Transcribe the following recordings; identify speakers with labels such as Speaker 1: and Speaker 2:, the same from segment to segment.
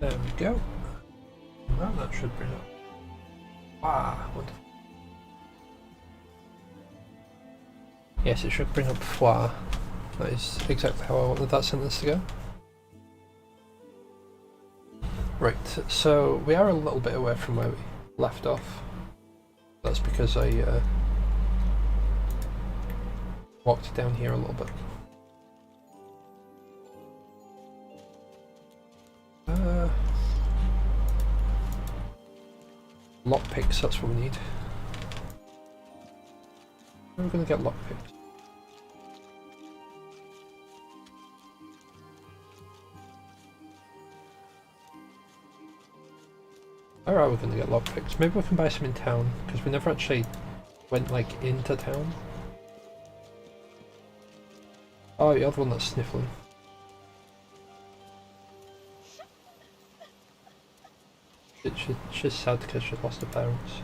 Speaker 1: There we go. Now that should bring up. Ah, wonderful. Yes, it should bring up foie. That is exactly how I wanted that sentence to go. Right, so we are a little bit away from where we left off. That's because I walked down here a little bit. Lockpicks, that's what we need. We're going to get lockpicks. Where are we going to get lockpicks? Maybe we can buy some in town, because we never actually went, like, into town. Oh, you're the one that's sniffling. She's sad because she's lost her parents.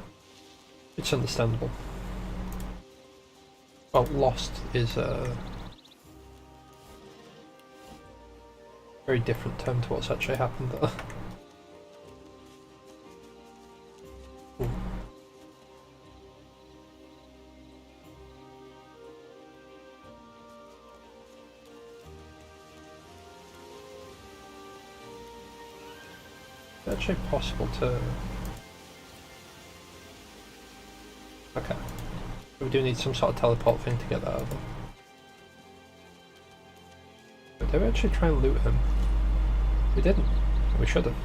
Speaker 1: It's understandable. Well, lost is a very different term to what's actually happened there. Ooh. It's actually possible to... Okay. We do need some sort of teleport thing to get that over. But did we actually try and loot him? We didn't. We should have.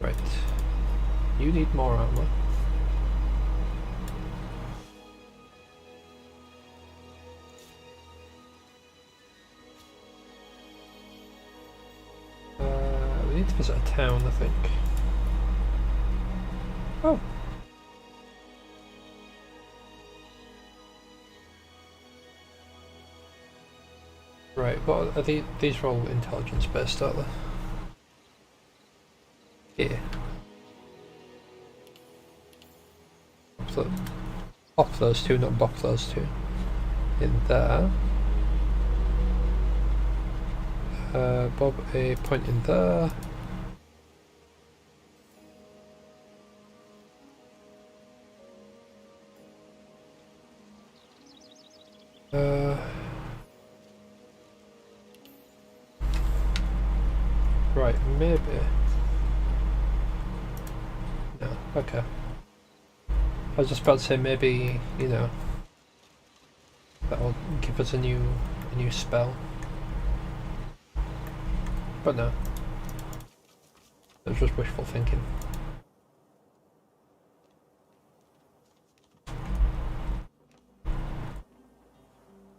Speaker 1: Right. You need more armor. We need to visit a town, I think. Oh. Right, what are these are all intelligence based, aren't they? Here. Pop those two, not bop those two. In there. Bob a point in there. Right, maybe. No, okay. I was just about to say maybe, you know, that'll give us a new spell. But no. It was just wishful thinking.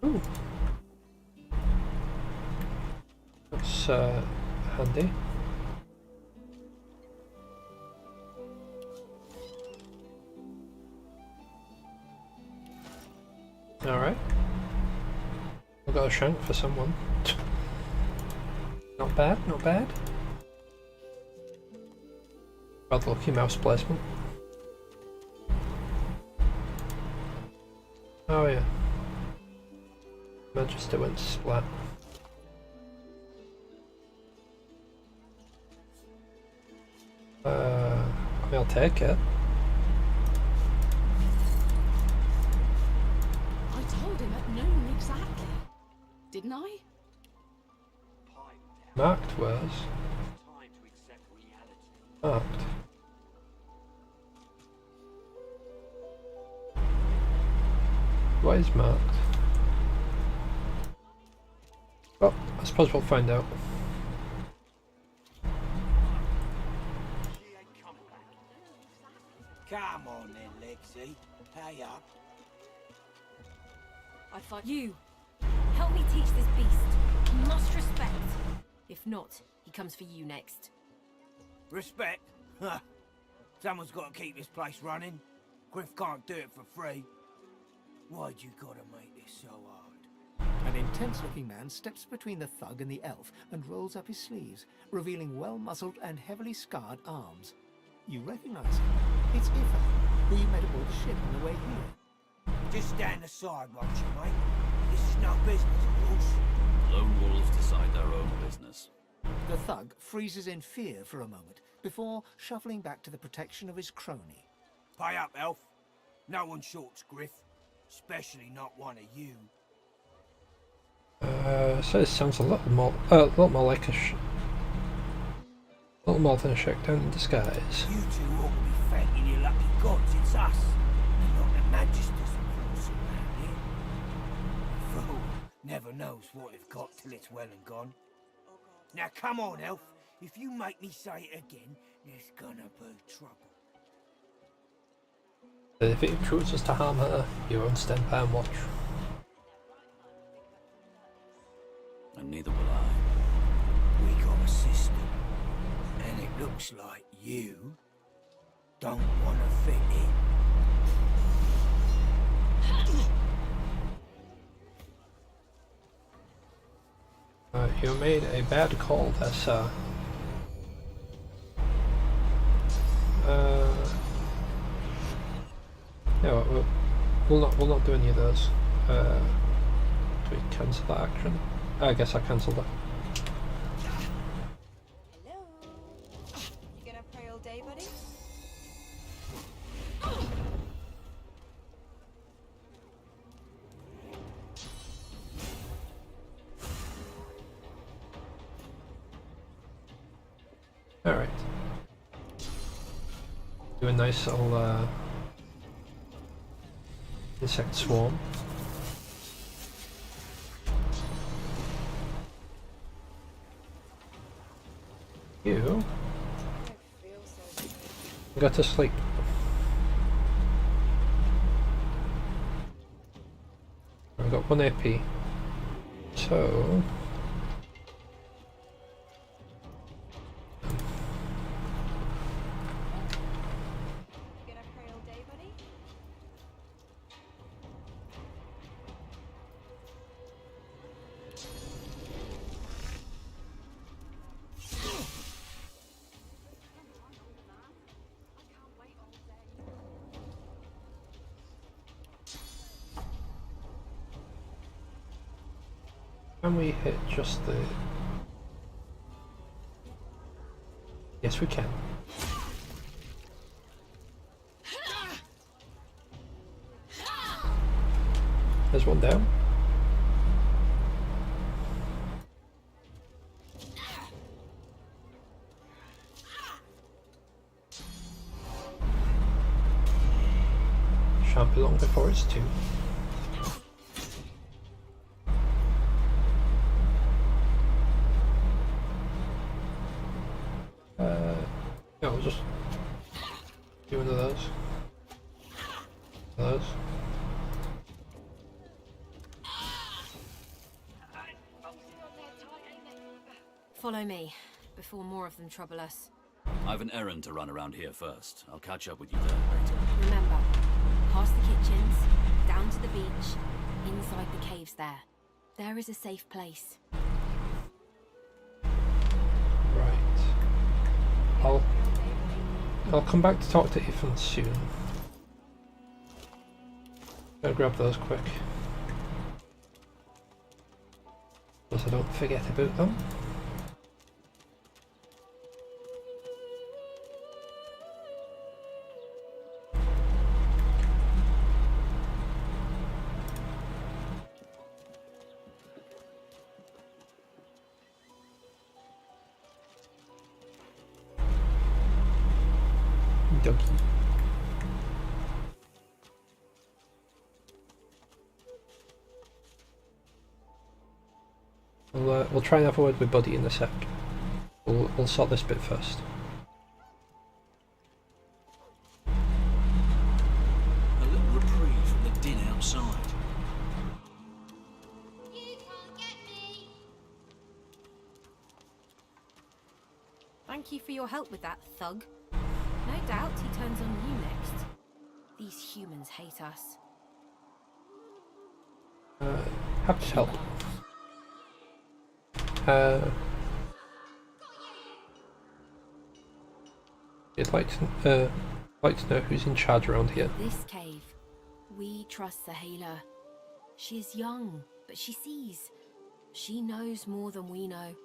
Speaker 1: Ooh. That's handy. Alright. I've got a shank for someone. Not bad, not bad. Rather lucky mouse placement. Oh yeah. Magister went splat. I'll take it.
Speaker 2: I told him at noon exactly, didn't I?
Speaker 1: Marked wares? Marked. What is marked? Well, I suppose we'll find out.
Speaker 3: Come on then, Lexi. Pay up.
Speaker 2: I thought you. Help me teach this beast. He must respect. If not, he comes for you next.
Speaker 3: Respect? Huh. Someone's got to keep this place running. Griff can't do it for free. Why'd you gotta make this so hard?
Speaker 4: An intense-looking man steps between the thug and the elf and rolls up his sleeves, revealing well-muscled and heavily scarred arms. You recognize him. It's Ifa, who you met aboard the ship on the way here.
Speaker 3: Just stand aside, won't you, mate? no business, of course.
Speaker 5: Lone wolves decide their own business.
Speaker 4: The thug freezes in fear for a moment before shuffling back to the protection of his crony.
Speaker 3: Pay up, elf. No one shorts Griff. Especially not one of you.
Speaker 1: So it sounds a little more like a little more than a shakedown in disguise.
Speaker 3: You two ought to be thanking your lucky gods it's us, and not the magisters enforcing around here. Fool never knows what they've got till it's well and gone. Now come on, elf. If you make me say it again, there's gonna be trouble.
Speaker 1: If it chooses to harm her, you won't stand by and watch.
Speaker 5: And neither will I.
Speaker 3: We got a system, and it looks like you don't want to fit in.
Speaker 1: You made a bad call there, sir. Yeah, we'll not do any of those. Do we cancel that action? I guess I cancelled it.
Speaker 2: Hello? You gonna pray all day, buddy?
Speaker 1: Alright. Do a nice little insect swarm. You got to sleep. I've got 1 AP. So
Speaker 2: You gonna pray all day, buddy?
Speaker 1: can we hit just the... Yes, we can. There's one down. Shan't be long before it's 2. Yeah, we'll just do one of those. Those.
Speaker 2: Follow me, before more of them trouble us.
Speaker 5: I've an errand to run around here first. I'll catch up with you there later.
Speaker 2: Remember, past the kitchens, down to the beach, inside the caves there. There is a safe place.
Speaker 1: Right. I'll come back to talk to Ethan soon. Gotta grab those quick. So I don't forget about them. Donkey. We'll try and have a word with Buddy in a sec. We'll sort this bit first.
Speaker 6: A little reprieve from the din outside.
Speaker 2: You can't get me! Thank you for your help with that, thug. No doubt he turns on you next. These humans hate us.
Speaker 1: Happy to help. You'd like to know who's in charge around here.
Speaker 2: This cave, we trust the healer. She is young, but she sees. She knows more than we know.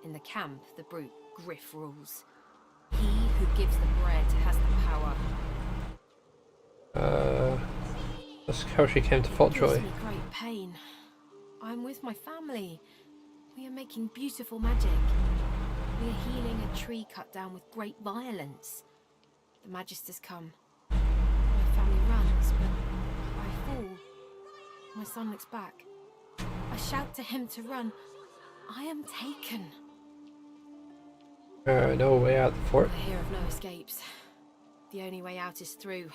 Speaker 2: In the camp, the brute Griff rules. He who gives the bread has the power.
Speaker 1: That's how she came to
Speaker 2: It
Speaker 1: Foltjoy.
Speaker 2: gives me great pain. I'm with my family. We are making beautiful magic. We are healing a tree cut down with great violence. The Magisters come. My family runs, but I fall. My son looks back. I shout to him to run. I am taken.
Speaker 1: No way out the fort.
Speaker 2: I hear of no escapes. The only way out is through.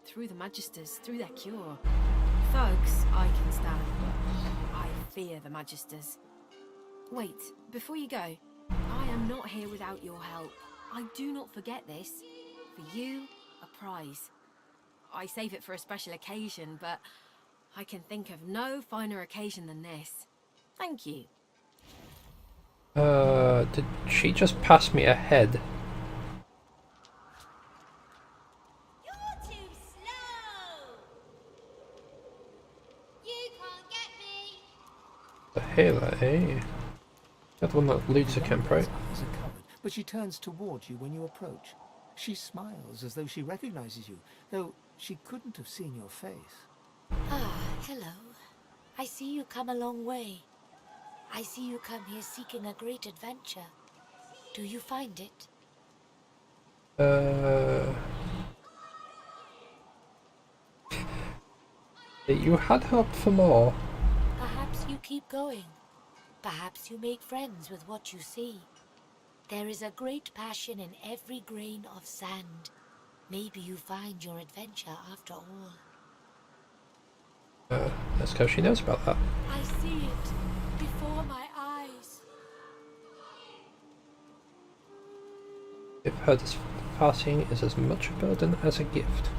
Speaker 2: Through the Magisters, through their cure. Thugs, I can stand, but I fear the Magisters. Wait, before you go, I am not here without your help. I do not forget this. For you, a prize. I save it for a special occasion, but I can think of no finer occasion than this. Thank you.
Speaker 1: Did she just pass me ahead?
Speaker 7: You're too slow. You can't get me.
Speaker 1: The Hela, eh? That's the one that leads the camp, right?
Speaker 4: Eyes are covered, but she turns towards you when you approach. She smiles as though she recognizes you, though she couldn't have seen your face.
Speaker 7: Ah, hello. I see you come a long way. I see you come here seeking a great adventure. Do you find it?
Speaker 1: You had hoped for more.
Speaker 7: Perhaps you keep going. Perhaps you make friends with what you see. There is a great passion in every grain of sand. Maybe you find your adventure after all.
Speaker 1: That's how she knows about that.
Speaker 7: I see it before my eyes.
Speaker 1: If her passing is as much a burden as a gift.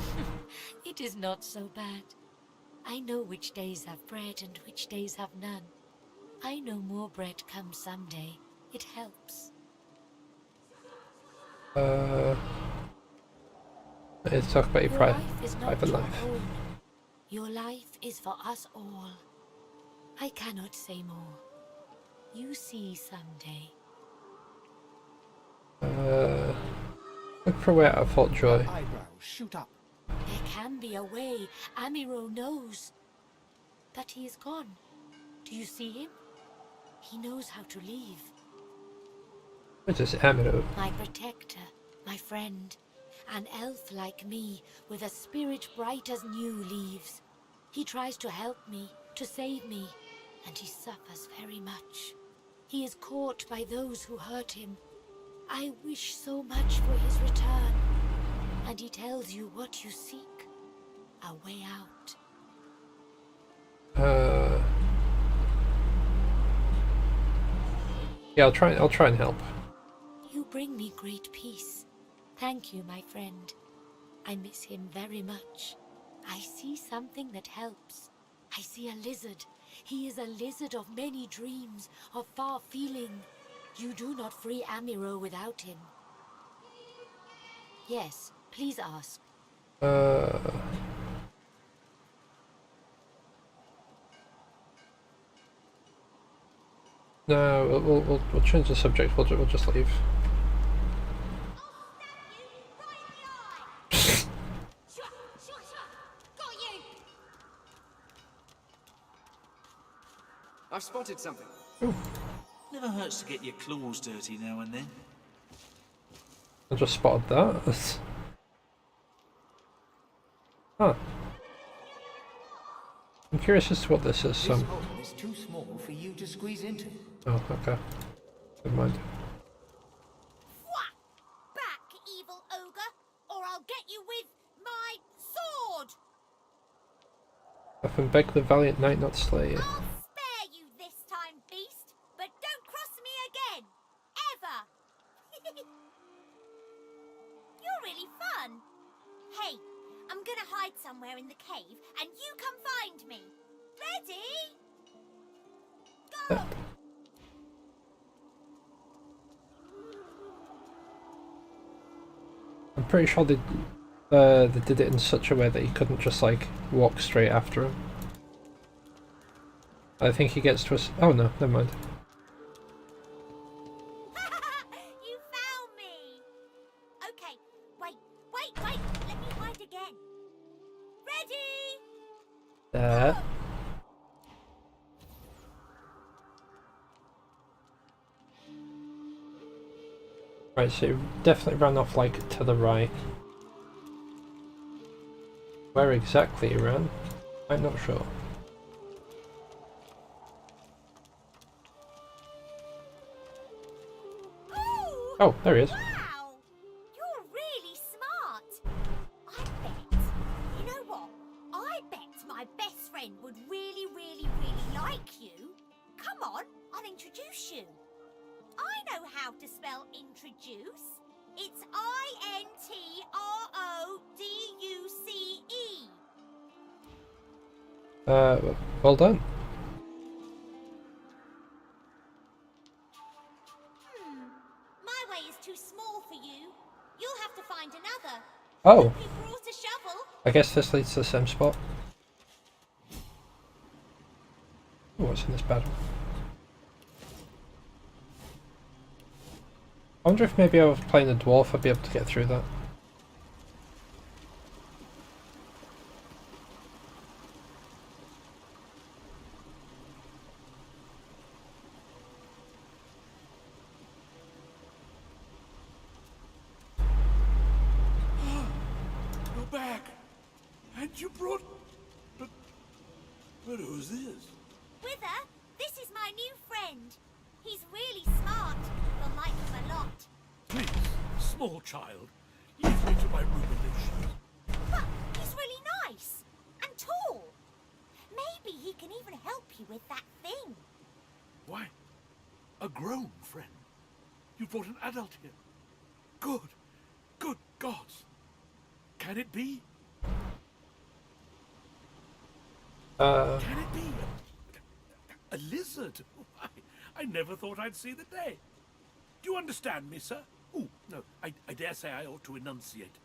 Speaker 7: It is not so bad. I know which days have bread and which days have none. I know more bread comes someday. It helps.
Speaker 1: Let's talk about your
Speaker 7: Your
Speaker 1: private
Speaker 7: life is not
Speaker 1: private
Speaker 7: your
Speaker 1: life.
Speaker 7: own. Your life is for us all. I cannot say more. You see someday.
Speaker 1: Look for a way out of Foltjoy.
Speaker 4: Eyebrows shoot up.
Speaker 7: There can be a way. Amiro knows. But he is gone. Do you see him? He knows how to leave.
Speaker 1: What is Amiro?
Speaker 7: My protector, my friend. An elf like me, with a spirit bright as new leaves. He tries to help me, to save me, and he suffers very much. He is caught by those who hurt him. I wish so much for his return. And he tells you what you seek. A way out.
Speaker 1: Yeah, I'll try and help.
Speaker 7: You bring me great peace. Thank you, my friend. I miss him very much. I see something that helps. I see a lizard. He is a lizard of many dreams, of far feeling. You do not free Amiro without him. Yes, please ask.
Speaker 1: No, we'll change the subject. We'll just leave.
Speaker 7: Got you!
Speaker 6: I've spotted something.
Speaker 1: Ooh.
Speaker 6: Never hurts to get your claws dirty now and then.
Speaker 1: I just spotted that. Huh. I'm curious as to what this is.
Speaker 4: This hole is too small for you to squeeze into.
Speaker 1: Oh, okay. Never mind.
Speaker 7: Whack! Back, evil ogre, or I'll get you with my sword!
Speaker 1: Often beg the valiant knight not slay.
Speaker 7: I'll spare you this time, beast, but don't cross me again! Ever! You're really fun. Hey, I'm gonna hide somewhere in the cave, and you come find me. Ready? Go!
Speaker 1: I'm pretty sure they did it in such a way that he couldn't just like walk straight after him. I think he gets to us. Oh no, never mind.
Speaker 7: You found me! Okay, wait. Let me hide again. Ready?
Speaker 1: There. Right, so he definitely ran off like to the right. Where exactly he ran, I'm not sure.
Speaker 7: Ooh,
Speaker 1: Oh, there he is.
Speaker 7: wow! You're really smart. I bet. You know what? I bet my best friend would really like you. Come on, I'll introduce you. I know how to spell introduce. It's INTRODUCE.
Speaker 1: Well done.
Speaker 7: My way is too small for you. You'll have to find another.
Speaker 1: Oh,
Speaker 7: We brought a shovel.
Speaker 1: I guess this leads to the same spot. Oh, what's in this battle? I wonder if maybe I was playing a dwarf, I'd be able to get through that.
Speaker 6: You're back. And you brought... But who's this?
Speaker 7: Wither, this is my new friend. He's really smart. You'll like him a lot.
Speaker 6: Please, small child, leave me to my ruminations.
Speaker 7: But he's really nice and tall. Maybe he can even help you with that thing.
Speaker 6: Why? A grown friend? You brought an adult here? Good gods. Can it be? Can it be a lizard? I never thought I'd see the day. Do you understand me, sir? Oh, no, I dare say I ought to enunciate.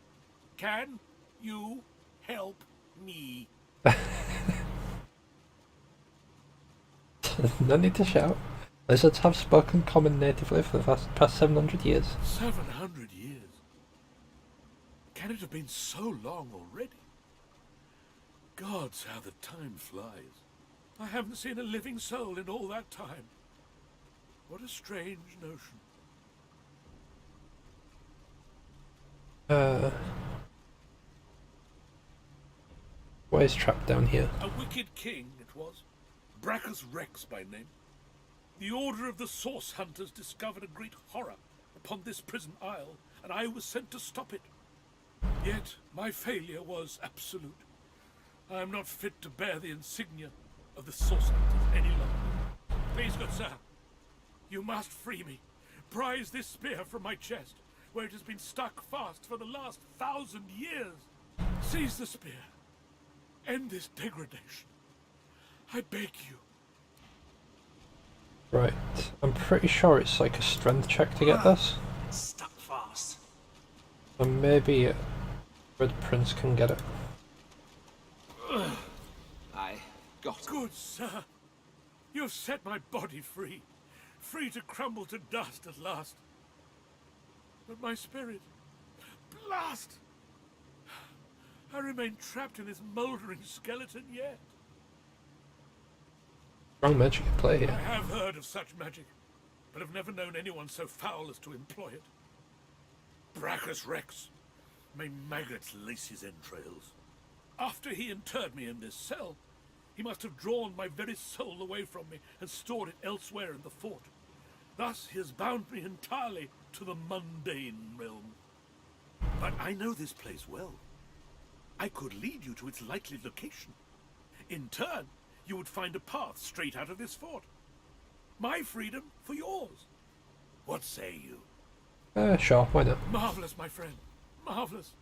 Speaker 6: Can you help me?
Speaker 1: No need to shout. Lizards have spoken common natively for the past 700 years.
Speaker 6: 700 years? Can it have been so long already? Gods, how the time flies. I haven't seen a living soul in all that time. What a strange notion.
Speaker 1: Why is trapped down here?
Speaker 6: A wicked king it was, Brachus Rex by name. The Order of the Source Hunters discovered a great horror upon this prison isle, and I was sent to stop it. Yet my failure was absolute. I am not fit to bear the insignia of the Source Hunters any longer. Please, good sir, you must free me. Prise this spear from my chest, where it has been stuck fast for the last 1,000 years. Seize the spear. End this degradation. I beg you.
Speaker 1: Right, I'm pretty sure it's like a strength check to get this.
Speaker 6: Stuck fast.
Speaker 1: So maybe Red Prince can get it.
Speaker 6: I got it. Good sir. You have set my body free. Free to crumble to dust at last. But my spirit... Blast! I remain trapped in this mouldering skeleton yet.
Speaker 1: Strong magic at play
Speaker 6: I
Speaker 1: here.
Speaker 6: have heard of such magic, but have never known anyone so foul as to employ it. Brachus Rex. May maggots lace his entrails. After he interred me in this cell, he must have drawn my very soul away from me and stored it elsewhere in the fort. Thus he has bound me entirely to the mundane realm. But I know this place well. I could lead you to its likely location. In turn, you would find a path straight out of this fort. My freedom for yours. What say you?
Speaker 1: Sure, why not?
Speaker 6: Marvelous, my friend. Marvelous.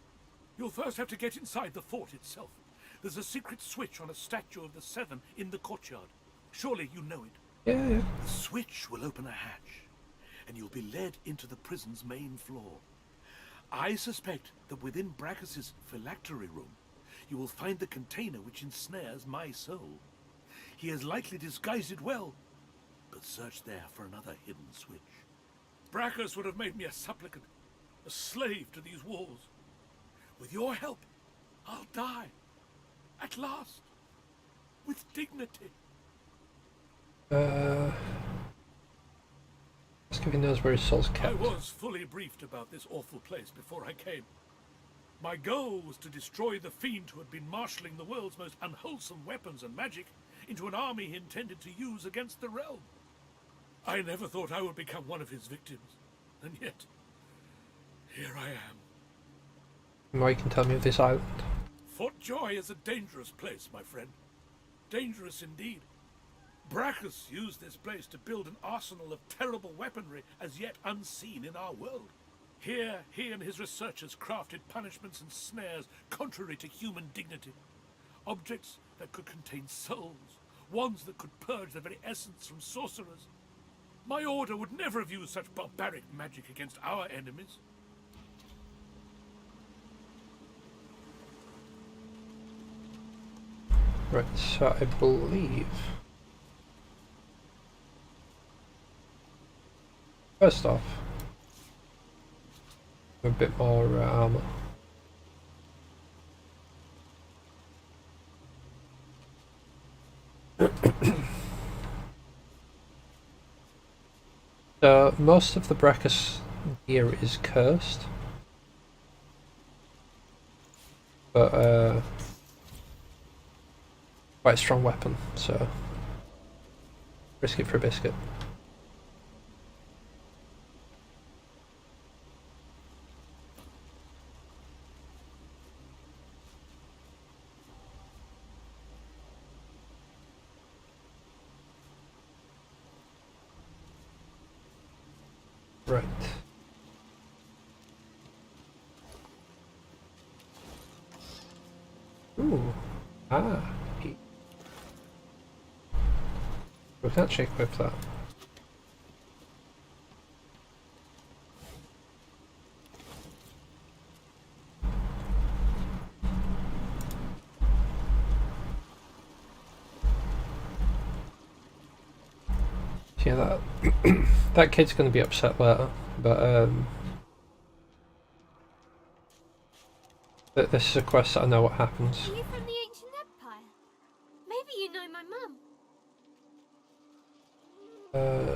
Speaker 6: You'll first have to get inside the fort itself. There's a secret switch on a statue of the Seven in the courtyard. Surely you know it.
Speaker 1: Yeah.
Speaker 6: The switch will open a hatch, and you'll be led into the prison's main floor. I suspect that within Brachus's phylactery room, you will find the container which ensnares my soul. he has likely disguised it well. But search there for another hidden switch. Brachus would have made me a supplicant, a slave to these walls. With your help, I'll die. At last. With dignity.
Speaker 1: Let's give he knows where his soul's
Speaker 6: I
Speaker 1: kept.
Speaker 6: was fully briefed about this awful place before I came. My goal was to destroy the fiend who had been marshalling the world's most unwholesome weapons and magic into an army he intended to use against the realm. I never thought I would become one of his victims, and yet, here I am.
Speaker 1: Now you can tell me of this island.
Speaker 6: Fort Joy is a dangerous place, my friend. Dangerous indeed. Brachus used this place to build an arsenal of terrible weaponry as yet unseen in our world. Here, he and his researchers crafted punishments and snares contrary to human dignity. Objects that could contain souls, wands that could purge the very essence from sorcerers. My order would never have used such barbaric magic against our enemies.
Speaker 1: Right, so I believe... First off, a bit more armor. So most of the Brachus gear is cursed, but quite a strong weapon, so risk it for a biscuit. Right. Ooh. Ah. We can actually equip that. Yeah, that that kid's going to be upset later, but this is a quest that I know what happens.
Speaker 8: Are you from the ancient empire? Maybe you know my mum.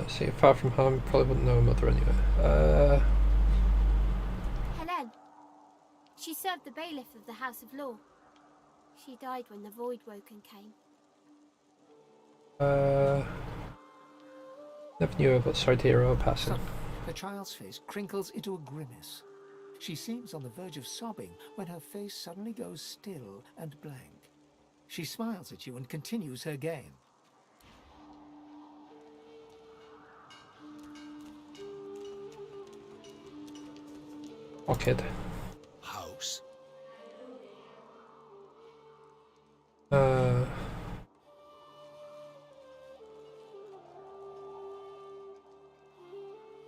Speaker 1: See, far from home, you probably wouldn't know her mother anyway.
Speaker 8: Helen. She served the bailiff of the House of Law. She died when the Void Woken came.
Speaker 1: Never knew her, but sorry to hear her passing.
Speaker 4: Suddenly, the child's face crinkles into a grimace. She seems on the verge of sobbing when her face suddenly goes still and blank. She smiles at you and continues her game.
Speaker 1: Oh, kid.
Speaker 3: House?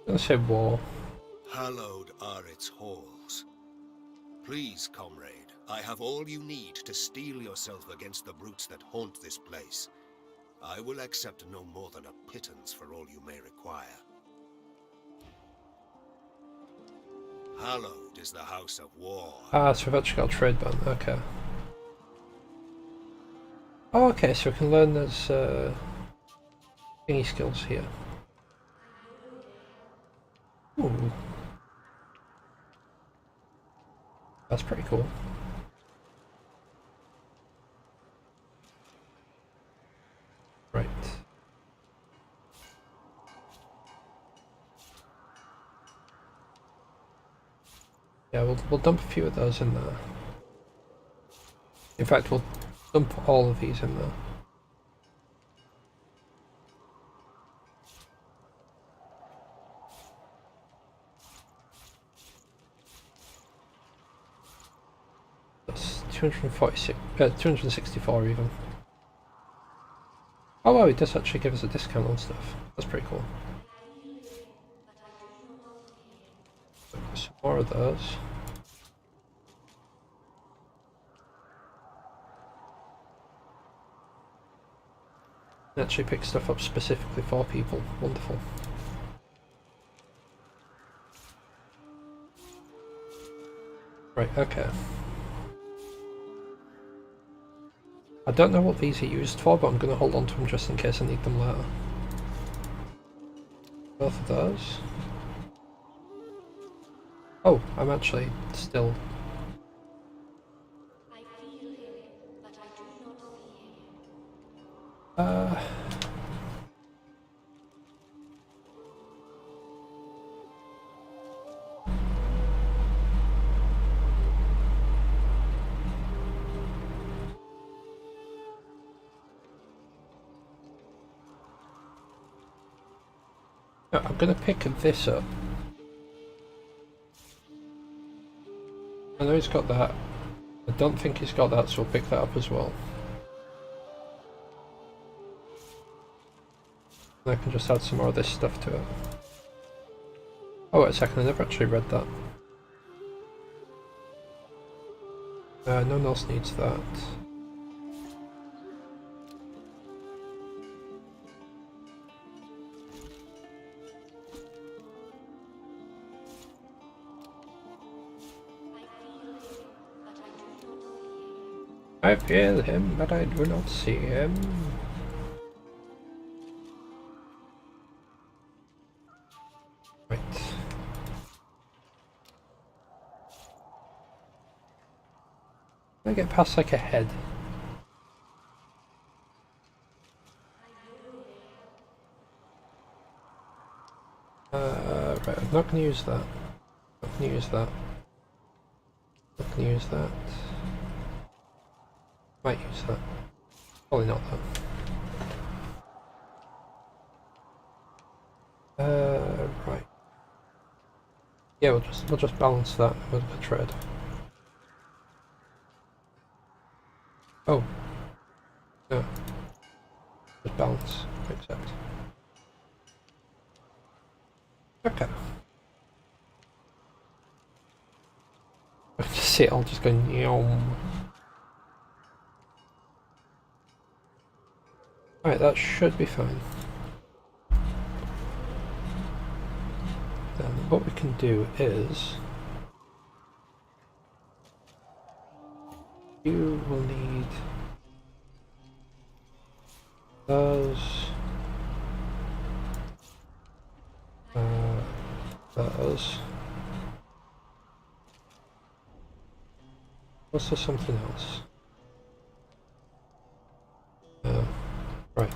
Speaker 1: Let's say war.
Speaker 3: Hallowed are its halls. Please, comrade, I have all you need to steel yourself against the brutes that haunt this place. I will accept no more than a pittance for all you may require. Hallowed is the House of War.
Speaker 1: Ah, so we've actually got a trade button, okay. Oh, okay, so we can learn those thingy skills here. Ooh. That's pretty cool. Right. Yeah, we'll dump a few of those in there. In fact, we'll dump all of these in there. That's 246, 264 even. Oh wow, it does actually give us a discount on stuff. That's pretty cool. Some more of those. Actually pick stuff up specifically for people. Wonderful. Right, okay. I don't know what these are used for, but I'm going to hold on to them just in case I need them later. Both of those. Oh, I'm actually still... No, I'm going to pick this up. I know he's got that. I don't think he's got that, so I'll pick that up as well. And I can just add some more of this stuff to it. Oh, wait a second, I never actually read that. No one else needs that. I feel him, but I do not see him. Right. Can I get past like a head? Right, I'm not going to use that. Not going to use that. Not going to use that. Might use that. Probably not though. Right. Yeah, we'll just balance that with the trade. Oh. No. Just balance. Accept. Okay. I can just see it all just going yum. Right, that should be fine. Then what we can do is... You will need... those... those... Was there something else? Right.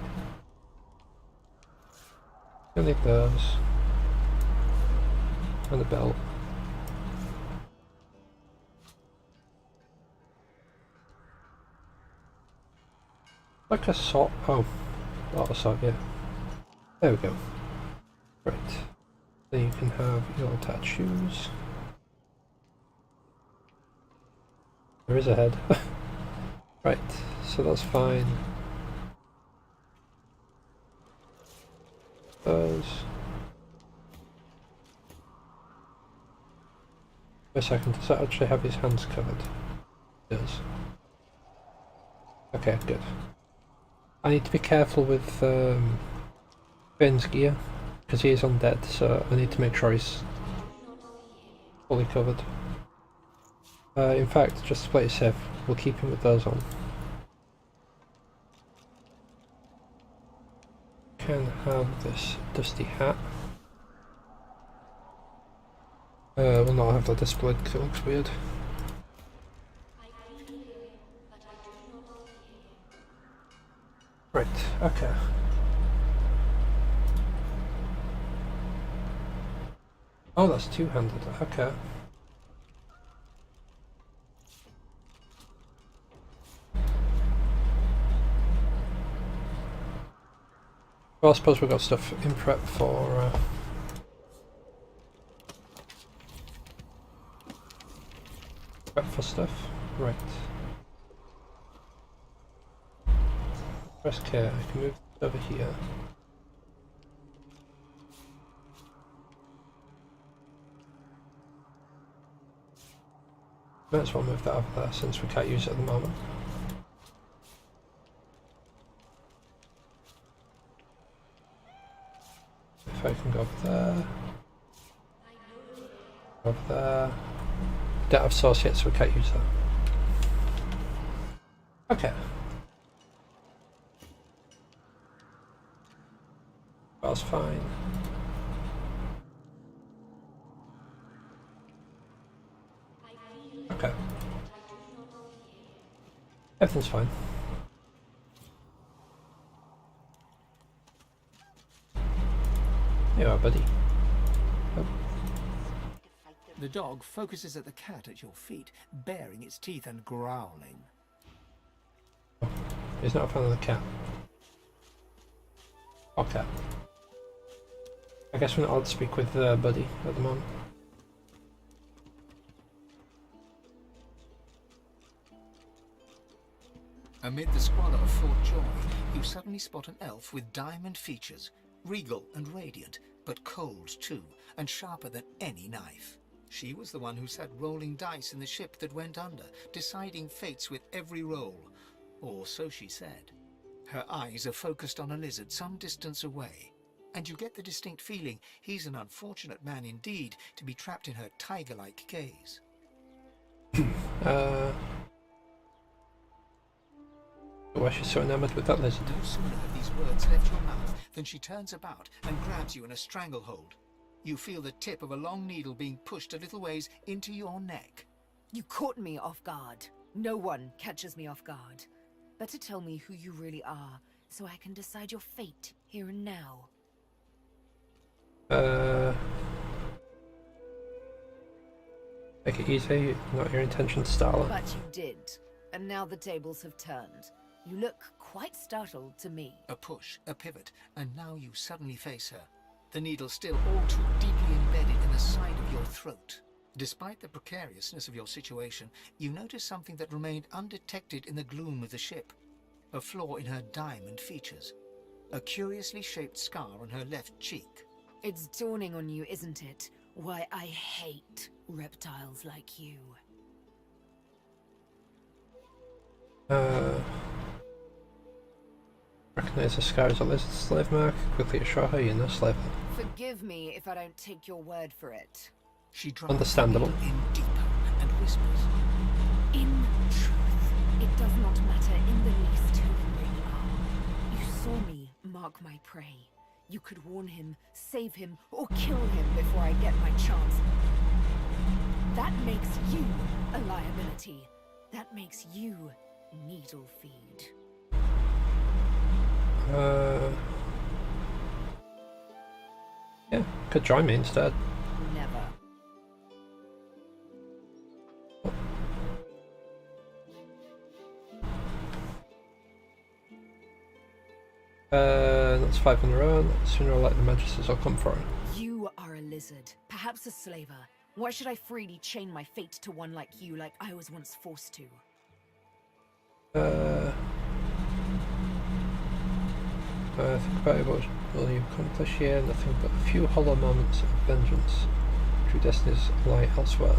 Speaker 1: I need those. And a belt. Like a sock. Oh. Not a sock, yeah. There we go. Right. Then you can have your attached shoes. There is a head. Right, so that's fine. Those. Wait a second, does that actually have his hands covered? It does. Okay, good. I need to be careful with Finn's gear, because he is undead, so I need to make sure he's fully covered. In fact, just to play it safe, we'll keep him with those on. Can have this dusty hat. We'll not have that displayed because it looks weird. Right, okay. Oh, that's two-handed, okay. Well, I suppose we've got stuff in prep for stuff. Right. Press K, I can move over here. Might as well move that over there since we can't use it at the moment. if I can go over there. Over there. Don't have source yet, so we can't use that. Okay. That's fine. Okay. Everything's fine. You are, buddy. Oh.
Speaker 4: The dog focuses at the cat at your feet, baring its teeth and growling.
Speaker 1: He's not a fan of the cat. Okay. I guess we're not allowed to speak with Buddy at the moment.
Speaker 4: Amid the squalor of Fort Joy, you suddenly spot an elf with diamond features, regal and radiant, but cold too, and sharper than any knife. She was the one who sat rolling dice in the ship that went under, deciding fates with every roll. Or so she said. Her eyes are focused on a lizard some distance away, and you get the distinct feeling he's an unfortunate man indeed to be trapped in her tiger-like gaze.
Speaker 1: Why she's so enamored with that lizard?
Speaker 4: No sooner have these words left your mouth than she turns about and grabs you in a stranglehold. You feel the tip of a long needle being pushed a little ways into your neck.
Speaker 2: You caught me off guard. No one catches me off guard. Better tell me who you really are, so I can decide your fate here and now.
Speaker 1: Take it easy, not your intention, Starla.
Speaker 2: But you did, and now the tables have turned. You look quite startled to me.
Speaker 4: A push, a pivot, and now you suddenly face her. The needle still all too deeply embedded in the side of your throat. Despite the precariousness of your situation, you notice something that remained undetected in the gloom of the ship. A flaw in her diamond features. A curiously shaped scar on her left cheek.
Speaker 2: It's dawning on you, isn't it? Why I hate reptiles like you.
Speaker 1: Recognize the scar as a lizard slave mark. Quickly assure her you're no slave.
Speaker 2: Forgive me if I don't take your word for it.
Speaker 4: She drives
Speaker 1: Understandable.
Speaker 4: in deeper and whispers.
Speaker 2: In truth, it does not matter in the least who you really are. You saw me mark my prey. You could warn him, save him, or kill him before I get my chance. That makes you a liability. That makes you needle feed.
Speaker 1: Yeah, could join me instead.
Speaker 2: Never.
Speaker 1: That's 5 in a row. Sooner or later the magisters will come for her.
Speaker 2: You are a lizard, perhaps a slaver. Why should I freely chain my fate to one like you, like I was once forced to?
Speaker 1: Think about it, what will you accomplish here? Nothing but a few hollow moments of vengeance. True destinies lie elsewhere.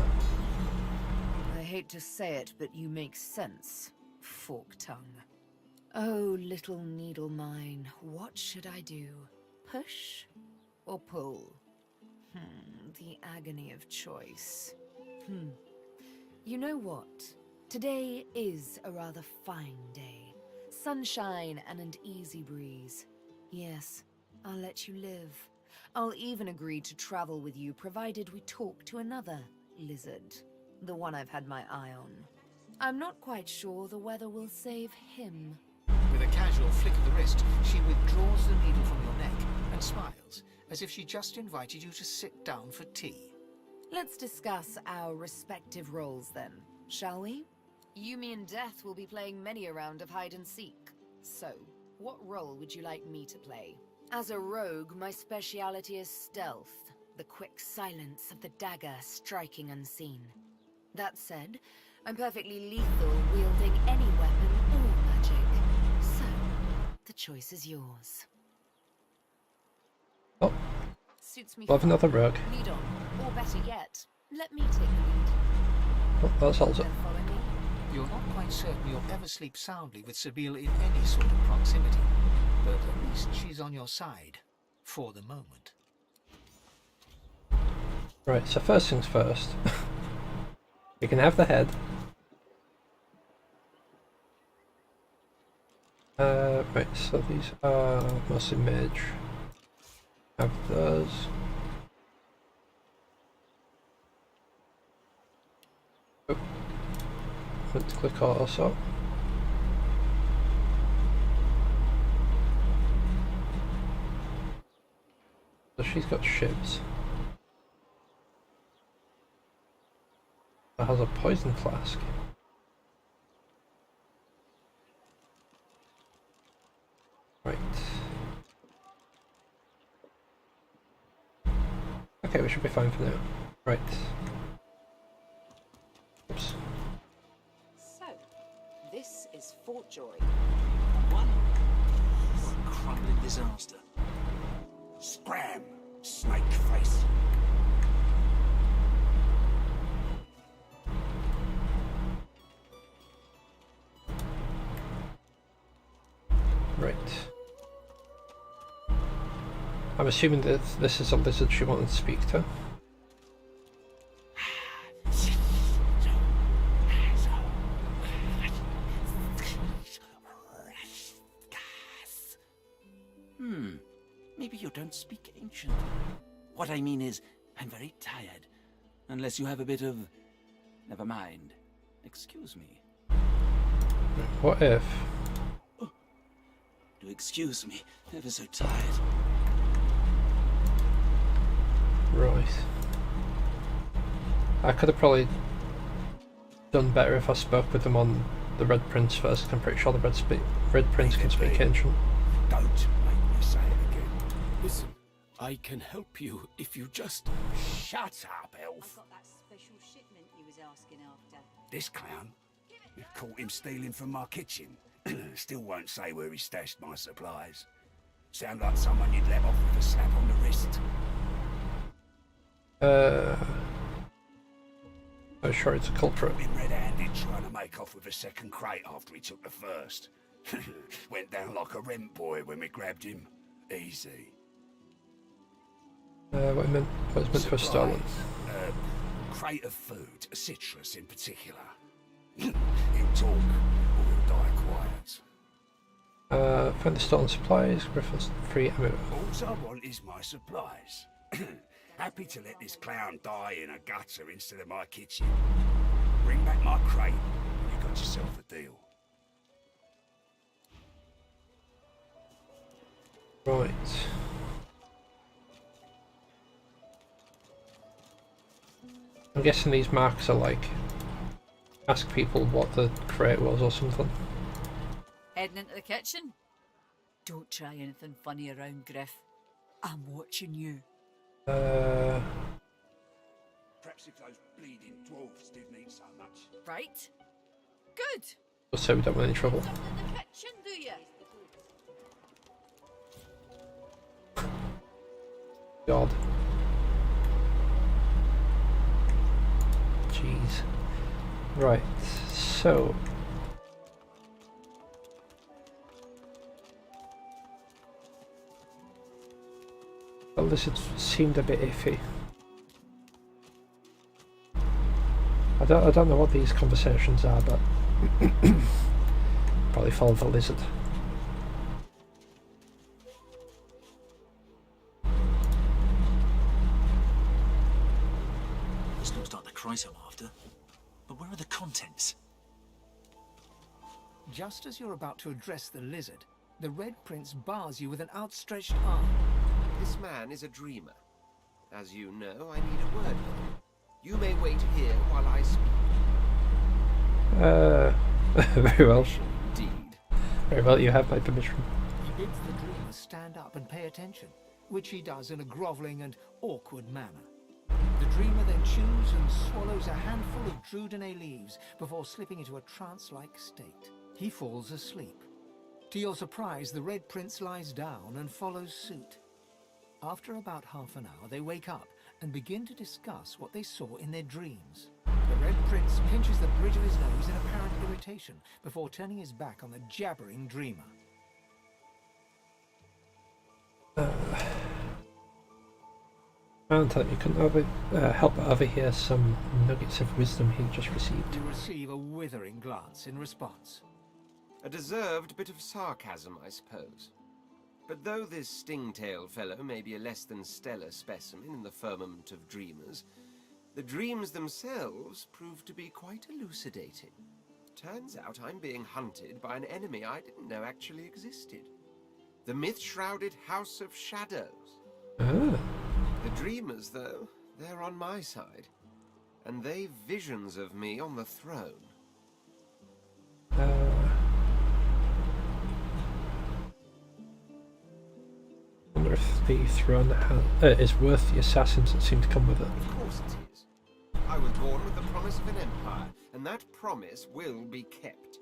Speaker 2: I hate to say it, but you make sense, fork tongue. Oh, little needle mine, what should I do? Push or pull? The agony of choice. You know what? Today is a rather fine day. Sunshine and an easy breeze. Yes, I'll let you live. I'll even agree to travel with you provided we talk to another lizard. The one I've had my eye on. I'm not quite sure the weather will save him.
Speaker 4: With a casual flick of the wrist, she withdraws the needle from your neck and smiles, as if she just invited you to sit down for tea.
Speaker 2: Let's discuss our respective roles then, shall we? You, me, and Death will be playing many a round of hide and seek. So, what role would you like me to play? As a rogue, my speciality is stealth, the quick silence of the dagger striking unseen. That said, I'm perfectly lethal wielding any weapon or magic. So, the choice is yours.
Speaker 1: Oh,
Speaker 2: Suits me.
Speaker 1: we'll have another rogue.
Speaker 2: Lead on, or better yet, let me take the lead.
Speaker 1: Oh, that's also.
Speaker 2: Then follow me.
Speaker 4: You're not quite certain you'll ever sleep soundly with Sabine in any sort of proximity, but at least she's on your side, for the moment.
Speaker 1: Right, so first things first. You can have the head. Right, so these are mostly mage. Have those. Oh. Let's click also. So she's got shivs. That has a poison flask. Right. Okay, we should be fine for now. Right. Oops.
Speaker 9: So, this is Fort Joy. One
Speaker 3: Crumbling disaster. Scram, snake face.
Speaker 1: Right. I'm assuming that this is a lizard she wanted to speak to.
Speaker 3: Maybe you don't speak ancient. What I mean is, I'm very tired. Unless you have a bit of... Never mind. Excuse me.
Speaker 1: What if?
Speaker 3: Do excuse me. Ever so tired.
Speaker 1: Right. I could have probably done better if I spoke with them on the Red Prince first. I'm pretty sure the Red Prince can speak ancient.
Speaker 3: Don't make me say it again.
Speaker 10: Listen, I can help you if you just...
Speaker 3: Shut up, elf.
Speaker 9: got that special shipment you was asking after.
Speaker 3: This clown? You caught him stealing from my kitchen. Still won't say where he stashed my supplies. Sound like someone you'd let off with a slap on the wrist.
Speaker 1: I'm sure it's a culprit.
Speaker 3: Been red-handed trying to make off with a second crate after he took the first. Went down like a rent boy when we grabbed him. Easy.
Speaker 1: What's meant for stolen?
Speaker 3: Crate of food, a citrus in particular. He'll talk, or he'll die quiet.
Speaker 1: Find the stolen supplies, Griffin's free ammo.
Speaker 3: All I want is my supplies. Happy to let this clown die in a gutter instead of my kitchen. Bring back my crate, and you got yourself a deal.
Speaker 1: Right. I'm guessing these marks are like ask people what the crate was or something.
Speaker 11: Heading into the kitchen? Don't try anything funny around, Griff. I'm watching you.
Speaker 3: Perhaps if those bleeding dwarves didn't eat so much.
Speaker 11: Right? Good.
Speaker 1: Just so we don't want any trouble.
Speaker 11: Something in the kitchen, do you?
Speaker 1: God. Jeez. Right, so... Well, this seemed a bit iffy. I don't know what these conversations are, but probably follow the lizard.
Speaker 5: This looks like the crate I'm after. But where are the contents?
Speaker 4: Just as you're about to address the lizard, the Red Prince bars you with an outstretched arm.
Speaker 12: This man is a dreamer. As you know, I need a word with him. You may wait here while I speak.
Speaker 1: Very well.
Speaker 12: Indeed.
Speaker 1: Very well, you have my permission.
Speaker 4: He bids the dreamer stand up and pay attention, which he does in a grovelling and awkward manner. The dreamer then chews and swallows a handful of Drudene leaves before slipping into a trance-like state. He falls asleep. To your surprise, the Red Prince lies down and follows suit. After about half an hour, they wake up and begin to discuss what they saw in their dreams. The Red Prince pinches the bridge of his nose in apparent irritation before turning his back on the jabbering dreamer.
Speaker 1: Anton, you couldn't help but overhear some nuggets of wisdom he just received.
Speaker 4: You receive a withering glance in response.
Speaker 12: A deserved bit of sarcasm, I suppose. But though this stingtail fellow may be a less than stellar specimen in the firmament of dreamers, the dreams themselves prove to be quite elucidating. Turns out I'm being hunted by an enemy I didn't know actually existed. The myth-shrouded House of Shadows.
Speaker 1: Ah.
Speaker 12: The dreamers, though, they're on my side. And they've visions of me on the throne.
Speaker 1: I wonder if the throne is worth the assassins that seem to come with it.
Speaker 12: Of course it is. I was born with the promise of an empire, and that promise will be kept.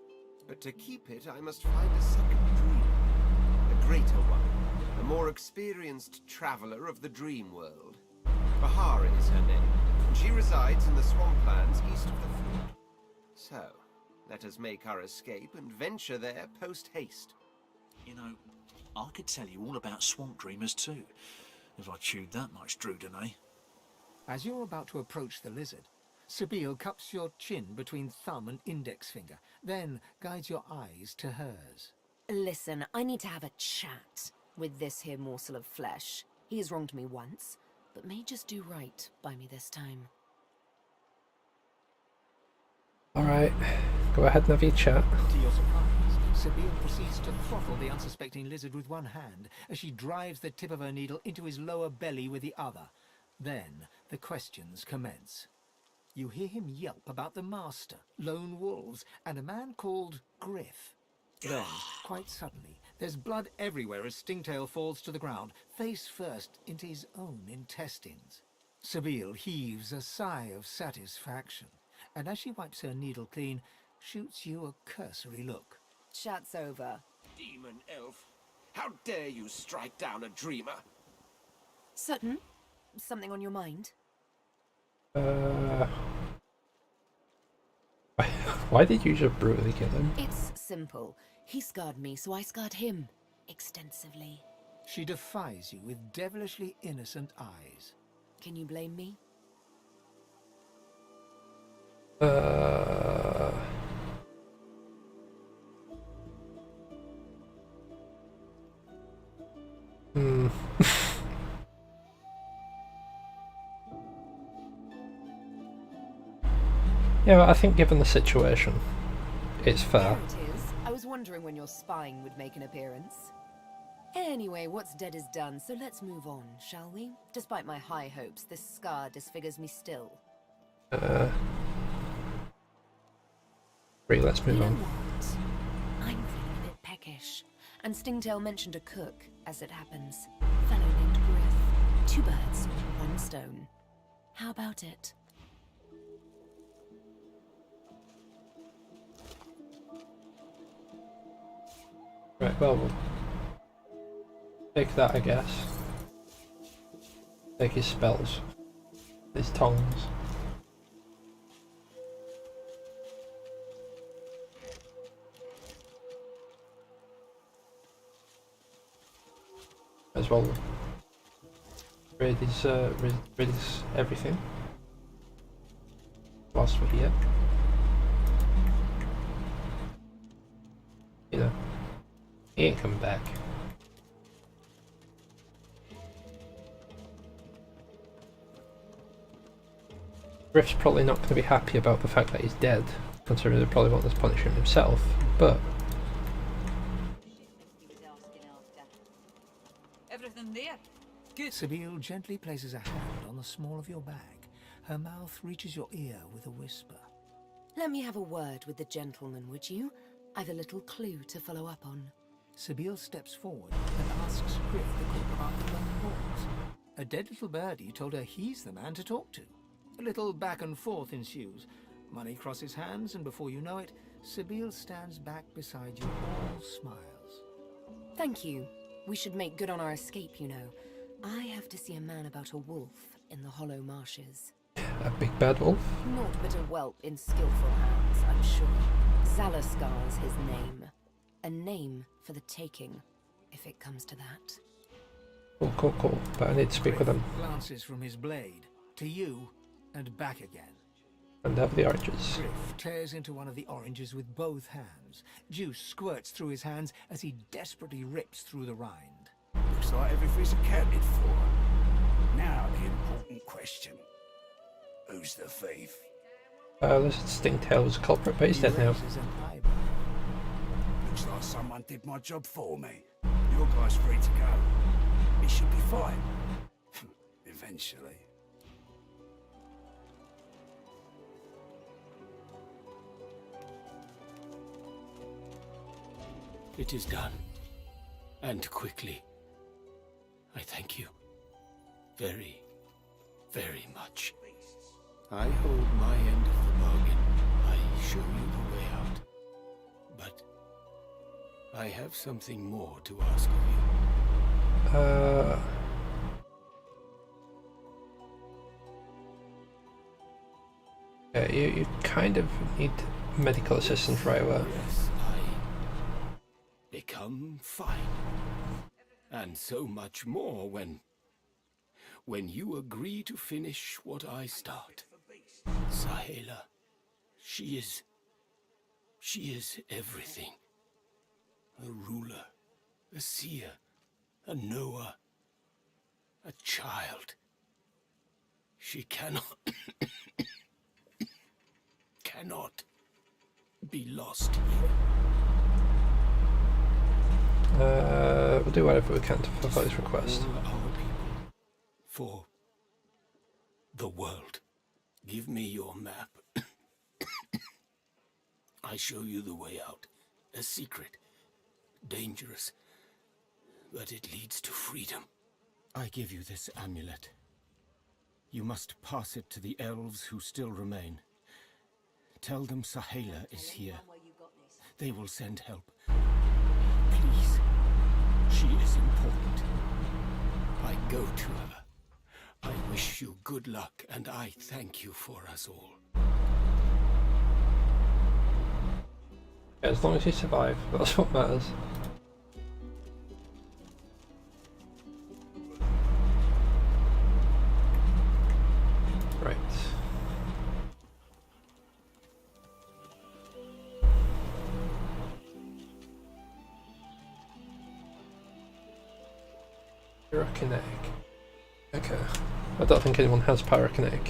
Speaker 12: But to keep it, I must find a second dream. A greater one. A more experienced traveler of the dream world. Bahara is her name, and she resides in the swamplands east of the fort. So, let us make our escape and venture there post-haste.
Speaker 13: You know, I could tell you all about swamp dreamers too, if I chewed that much Drudene.
Speaker 4: As you're about to approach the lizard, Sabine cups your chin between thumb and index finger, then guides your eyes to hers.
Speaker 2: Listen, I need to have a chat with this here morsel of flesh. He has wronged me once, but may just do right by me this time.
Speaker 1: Alright, go ahead and have your chat.
Speaker 4: To your surprise, Sabine proceeds to throttle the unsuspecting lizard with one hand as she drives the tip of her needle into his lower belly with the other. Then the questions commence. You hear him yelp about the master, lone wolves, and a man called Griff. Then, quite suddenly, there's blood everywhere as Stingtail falls to the ground, face first into his own intestines. Sabine heaves a sigh of satisfaction, and as she wipes her needle clean, shoots you a cursory look.
Speaker 2: Chat's over.
Speaker 12: Demon elf, how dare you strike down a dreamer?
Speaker 2: Sutton, something on your mind?
Speaker 1: Why did you just brutally kill him?
Speaker 2: It's simple. He scarred me, so I scarred him. Extensively.
Speaker 4: She defies you with devilishly innocent eyes.
Speaker 2: Can you blame me?
Speaker 1: Yeah, but I think given the situation, it's fair.
Speaker 2: There it is. I was wondering when your spine would make an appearance. Anyway, what's dead is done, so let's move on, shall we? Despite my high hopes, this scar disfigures me still.
Speaker 1: Great, let's move on.
Speaker 2: What? I'm feeling a bit peckish. And Stingtail mentioned a cook, as it happens. Fellow named Griff. 2 birds, 1 stone. How about it?
Speaker 1: Right, well, we'll take that, I guess. Take his spells. His tongs. As well raid his everything whilst we're here. You know, he ain't coming back. Griff's probably not going to be happy about the fact that he's dead, considering they probably want to punish him himself, but
Speaker 11: Everything there? Good.
Speaker 4: Sabine gently places a hand on the small of your bag. Her mouth reaches your ear with a whisper.
Speaker 2: Let me have a word with the gentleman, would you? I've a little clue to follow up on.
Speaker 4: Sabine steps forward and asks Griff the cook about the lone wolves. A dead little birdie told her he's the man to talk to. A little back and forth ensues. Money crosses hands, and before you know it, Sabine stands back beside you, all smiles.
Speaker 2: Thank you. We should make good on our escape, you know. I have to see a man about a wolf in the hollow marshes.
Speaker 1: a big bad wolf?
Speaker 2: Naught but a whelp in skillful hands, I'm sure. Zalaskar's his name. A name for the taking, if it comes to that.
Speaker 1: Cool. But I need to speak with him.
Speaker 4: Glances from his blade to you and back again.
Speaker 1: And have the oranges.
Speaker 4: Griff tears into one of the oranges with both hands. Juice squirts through his hands as he desperately rips through the rind.
Speaker 3: Looks like everything's accounted for. Now the important question. Who's the thief?
Speaker 1: Lizard Stingtail was a culprit, but he's dead now.
Speaker 3: Looks like someone did my job for me. Your guy's free to go. He should be fine. Eventually.
Speaker 10: It is done. And quickly. I thank you. Very, very much. I hold my end of the bargain. I show you the way out. But I have something more to ask of
Speaker 1: you. Yeah, you kind of need medical assistance right away.
Speaker 10: Yes, I become fine. And so much more when you agree to finish what I start. Sahela, she is everything. A ruler, a seer, a knower, a child. She cannot be lost here.
Speaker 1: We'll do whatever we can to fulfill his request.
Speaker 10: For our people, for the world. Give me your map. I show you the way out. A secret. Dangerous. But it leads to freedom. I give you this amulet. You must pass it to the elves who still remain. Tell them Sahela is here. They will send help. Please. She is important. I go to her. I wish you good luck, and I thank you for us all.
Speaker 1: Yeah, as long as you survive, that's what matters. Right. Pyrokinetic. Okay. I don't think anyone has pyrokinetic.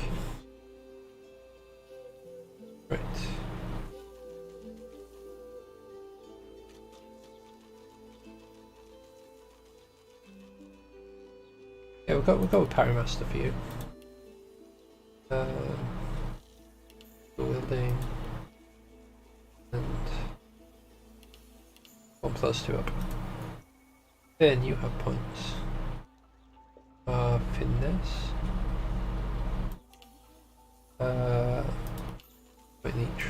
Speaker 1: Right. Yeah, we'll go with Pyromaster for you. Wielding and 1+2 up. Then you have points. Finesse. Point each.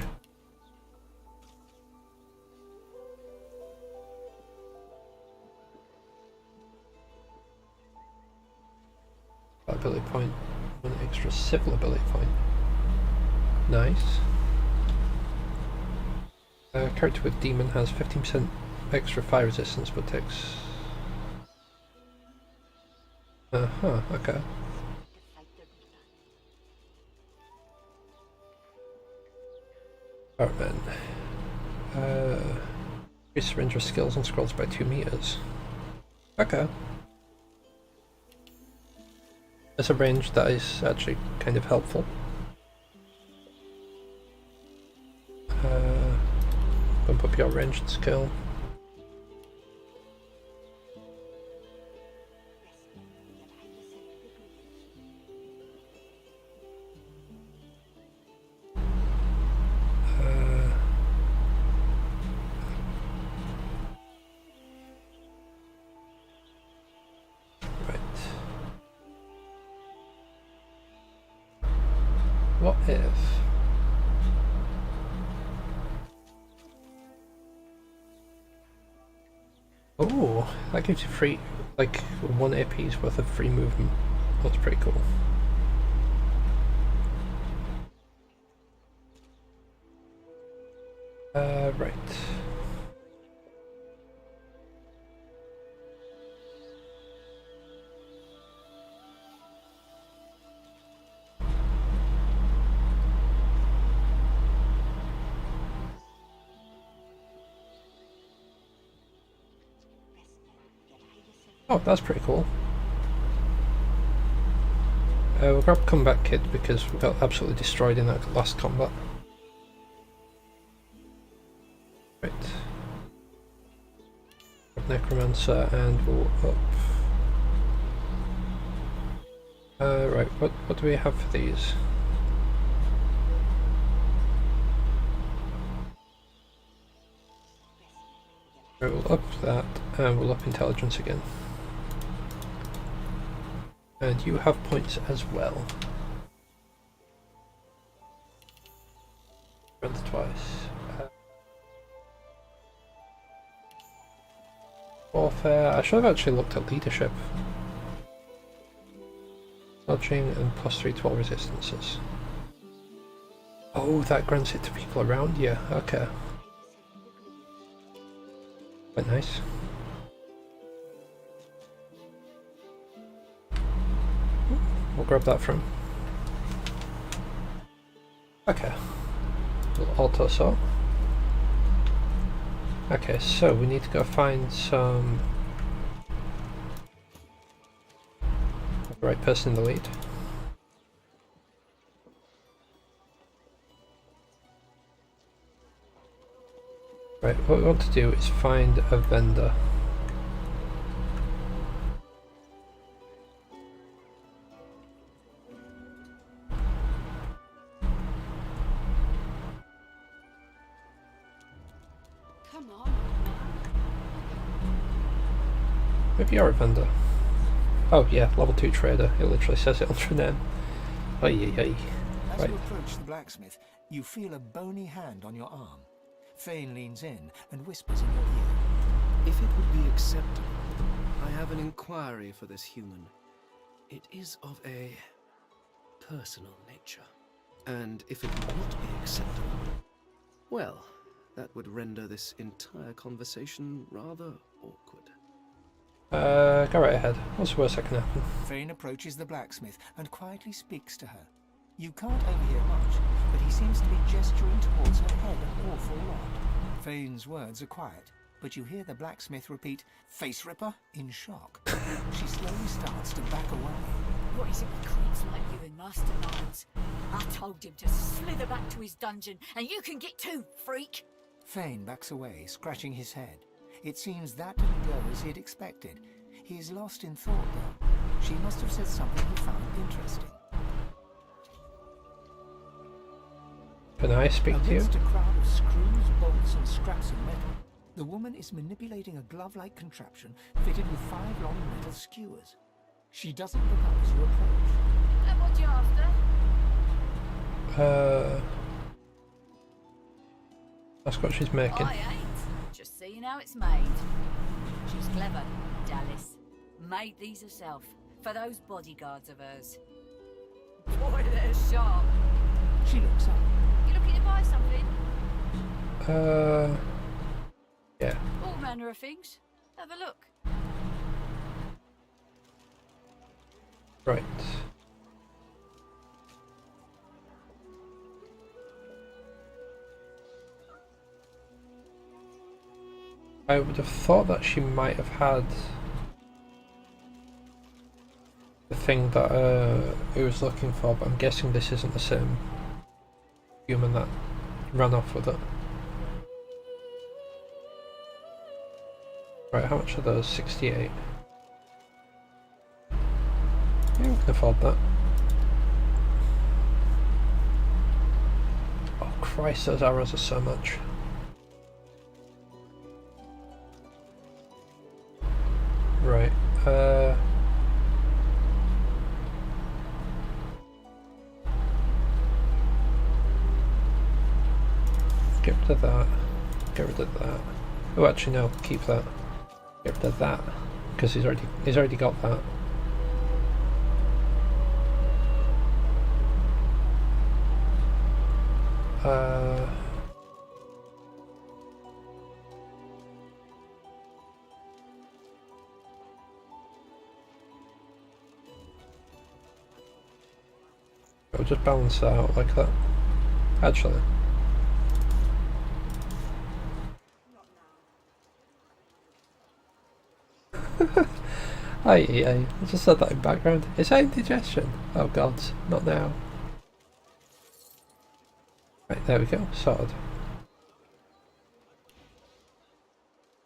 Speaker 1: Ability point, 1 extra civil ability point. Nice. Character with demon has 15% extra fire resistance, but takes. Okay. Alright then. Increase range of skills and scrolls by 2 meters. Okay. There's a range that is actually kind of helpful. Bump up your ranged skill. What if oh, that gives you free, like 1 AP's worth of free movement. That's pretty cool. Right. Oh, that's pretty cool. We'll grab Comeback Kid because we got absolutely destroyed in that last combat. Right. Necromancer and we'll up. Right, what do we have for these? Right, we'll up that and we'll up intelligence again. And you have points as well. Strength twice. Warfare. I should have actually looked at leadership. Dodging and +3 to all resistances. Oh, that grants it to people around you. Okay. Quite nice. We'll grab that from. Okay. Little auto saw. Okay, so we need to go find some. The right person in the lead. Right, what we want to do is find a vendor.
Speaker 2: Come on.
Speaker 1: Maybe you're a vendor. Oh yeah, level 2 trader. It literally says it on your name. Ay, ay, ay.
Speaker 4: As
Speaker 1: Right.
Speaker 4: you approach the blacksmith, you feel a bony hand on your arm. Fane leans in and whispers in your ear.
Speaker 14: If it would be acceptable, I have an inquiry for this human. It is of a personal nature. And if it would not be acceptable, well, that would render this entire conversation rather awkward.
Speaker 1: Go right ahead. What's the worst that can happen?
Speaker 4: Fane approaches the blacksmith and quietly speaks to her. You can't overhear much, but he seems to be gesturing towards her head an awful lot. Fane's words are quiet, but you hear the blacksmith repeat, "Face Ripper," in shock. She slowly starts to back away.
Speaker 11: What is it with creeps like you and masterminds? I told him to slither back to his dungeon, and you can get too, freak!
Speaker 4: Fane backs away, scratching his head. It seems that didn't go as he'd expected. He is lost in thought, though. She must have said something he found interesting.
Speaker 1: Can I speak to you?
Speaker 4: Amidst a crowd of screws, bolts, and scraps of metal, the woman is manipulating a glove-like contraption fitted with 5 long metal skewers. She doesn't look up as you approach.
Speaker 11: That what you after?
Speaker 1: That's what she's making.
Speaker 11: I ain't. Just seeing how it's made. She's clever, Dallas. Made these herself, for those bodyguards of hers. Boy, they're sharp.
Speaker 4: She looks up.
Speaker 11: You looking to buy something?
Speaker 1: Yeah.
Speaker 11: All manner of things. Have a look.
Speaker 1: Right. I would have thought that she might have had the thing that he was looking for, but I'm guessing this isn't the same human that ran off with it. Right, how much are those? 68. Yeah, we can afford that. Oh Christ, those arrows are so much. Right, get rid of that, get rid of that. Oh, actually no, keep that. Get rid of that, because he's already got that. I'll just balance that out like that. Actually. Hi EA, I just said that in background. Is that indigestion? Oh god, not now. Right, there we go, sorted.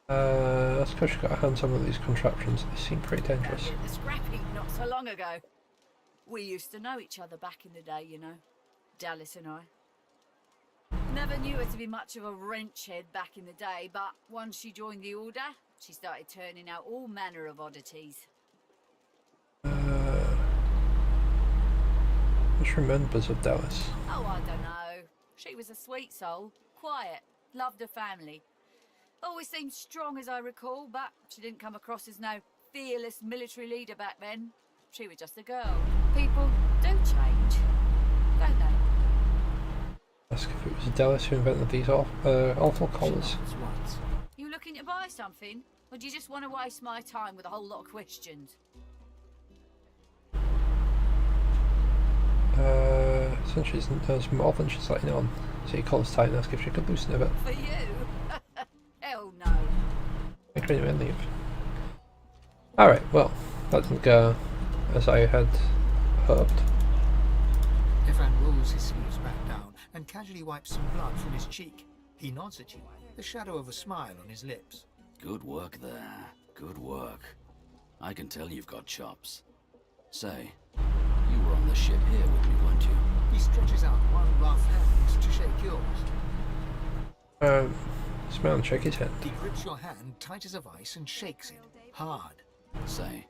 Speaker 1: Let's go, she's got her hands on one of these contraptions. They seem pretty dangerous.
Speaker 11: Did the scrapping not so long ago. We used to know each other back in the day, you know. Dallas and I. Never knew her to be much of a wrench head back in the day, but once she joined the Order, she started turning out all manner of oddities.
Speaker 1: Which remembers of Dallas?
Speaker 11: Oh, I don't know. She was a sweet soul, quiet, loved her family. Always seemed strong as I recall, but she didn't come across as no fearless military leader back then. She was just a girl. People do change, don't they?
Speaker 1: Ask if it was Dallas who invented these awful collars.
Speaker 11: You looking to buy something? Or do you just want to waste my time with a whole lot of questions?
Speaker 1: Since there's more than she's letting on, so you call us tight and ask if she could loosen a bit.
Speaker 11: For you? Hell no.
Speaker 1: Make her and leave. Alright, well, that didn't go as I had hoped.
Speaker 4: Evan rolls his sleeves back down and casually wipes some blood from his cheek. He nods at you, the shadow of a smile on his lips.
Speaker 5: Good work there. Good work. I can tell you've got chops. Say, you were on the ship here with me, weren't you?
Speaker 4: He stretches out one rough hand to shake yours.
Speaker 1: Smell and shake his hand.
Speaker 4: He grips your hand tight as a vice and shakes it, hard.
Speaker 5: Say,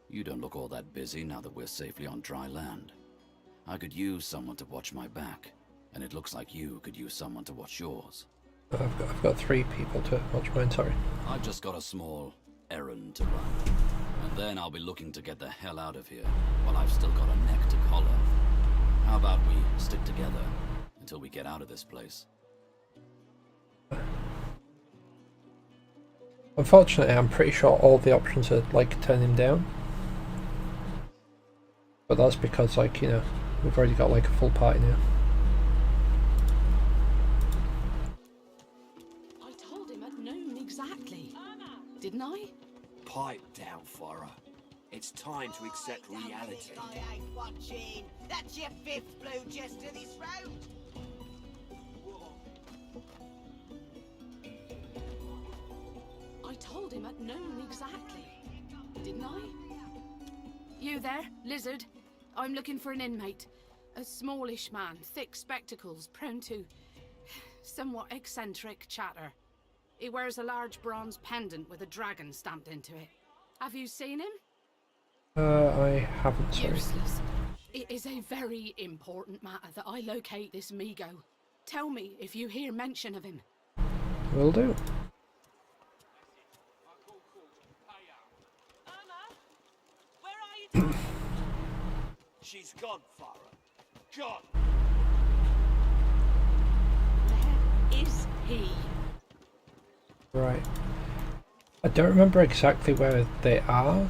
Speaker 5: you don't look all that busy now that we're safely on dry land. I could use someone to watch my back, and it looks like you could use someone to watch yours.
Speaker 1: I've got 3 people to watch mine, sorry.
Speaker 5: I've just got a small errand to run, and then I'll be looking to get the hell out of here while I've still got a neck to collar. How about we stick together until we get out of this place?
Speaker 1: Unfortunately, I'm pretty sure all the options are like turn him down. But that's because, like, you know, we've already got like a full party now.
Speaker 15: I told him at noon exactly. Didn't I?
Speaker 3: Pipe down, Farah. It's time to accept reality.
Speaker 16: I ain't watching. That's your 5th blue jester this round.
Speaker 15: I told him at noon exactly. Didn't I?
Speaker 8: You there, lizard? I'm looking for an inmate. A smallish man, thick spectacles, prone to somewhat eccentric chatter. He wears a large bronze pendant with a dragon stamped into it. Have you seen him?
Speaker 1: I haven't, sorry.
Speaker 8: Useless. It is a very important matter that I locate this Migo. Tell me if you hear mention of him.
Speaker 1: Will do.
Speaker 3: She's gone, Farah. Gone.
Speaker 8: Where is he?
Speaker 1: Right. I don't remember exactly where they are.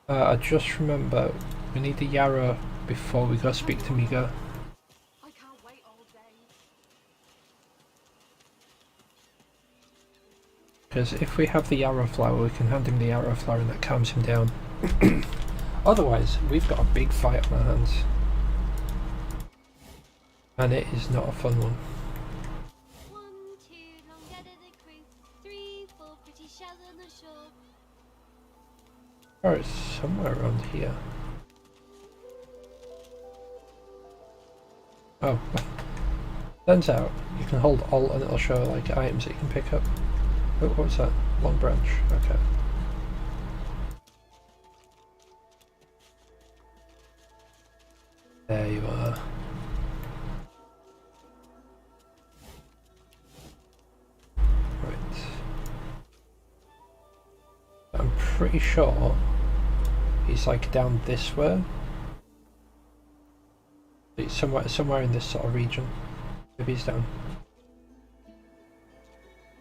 Speaker 1: I just remember we need the Yarrow before we go speak to Migo.
Speaker 8: I can't wait all day.
Speaker 1: Because if we have the Yarrow flower, we can hand him the Yarrow flower and that calms him down. Otherwise, we've got a big fight on our hands. And it is not a fun one.
Speaker 17: 1, 2, long dead of the crew. 3, 4, pretty shells on the shore.
Speaker 1: Oh, it's somewhere around here. Oh, turns out you can hold Alt and it'll show like items that you can pick up. Oh, what's that? Long branch. Okay. There you are. Right. I'm pretty sure he's like down this way. It's somewhere in this sort of region. Maybe he's down.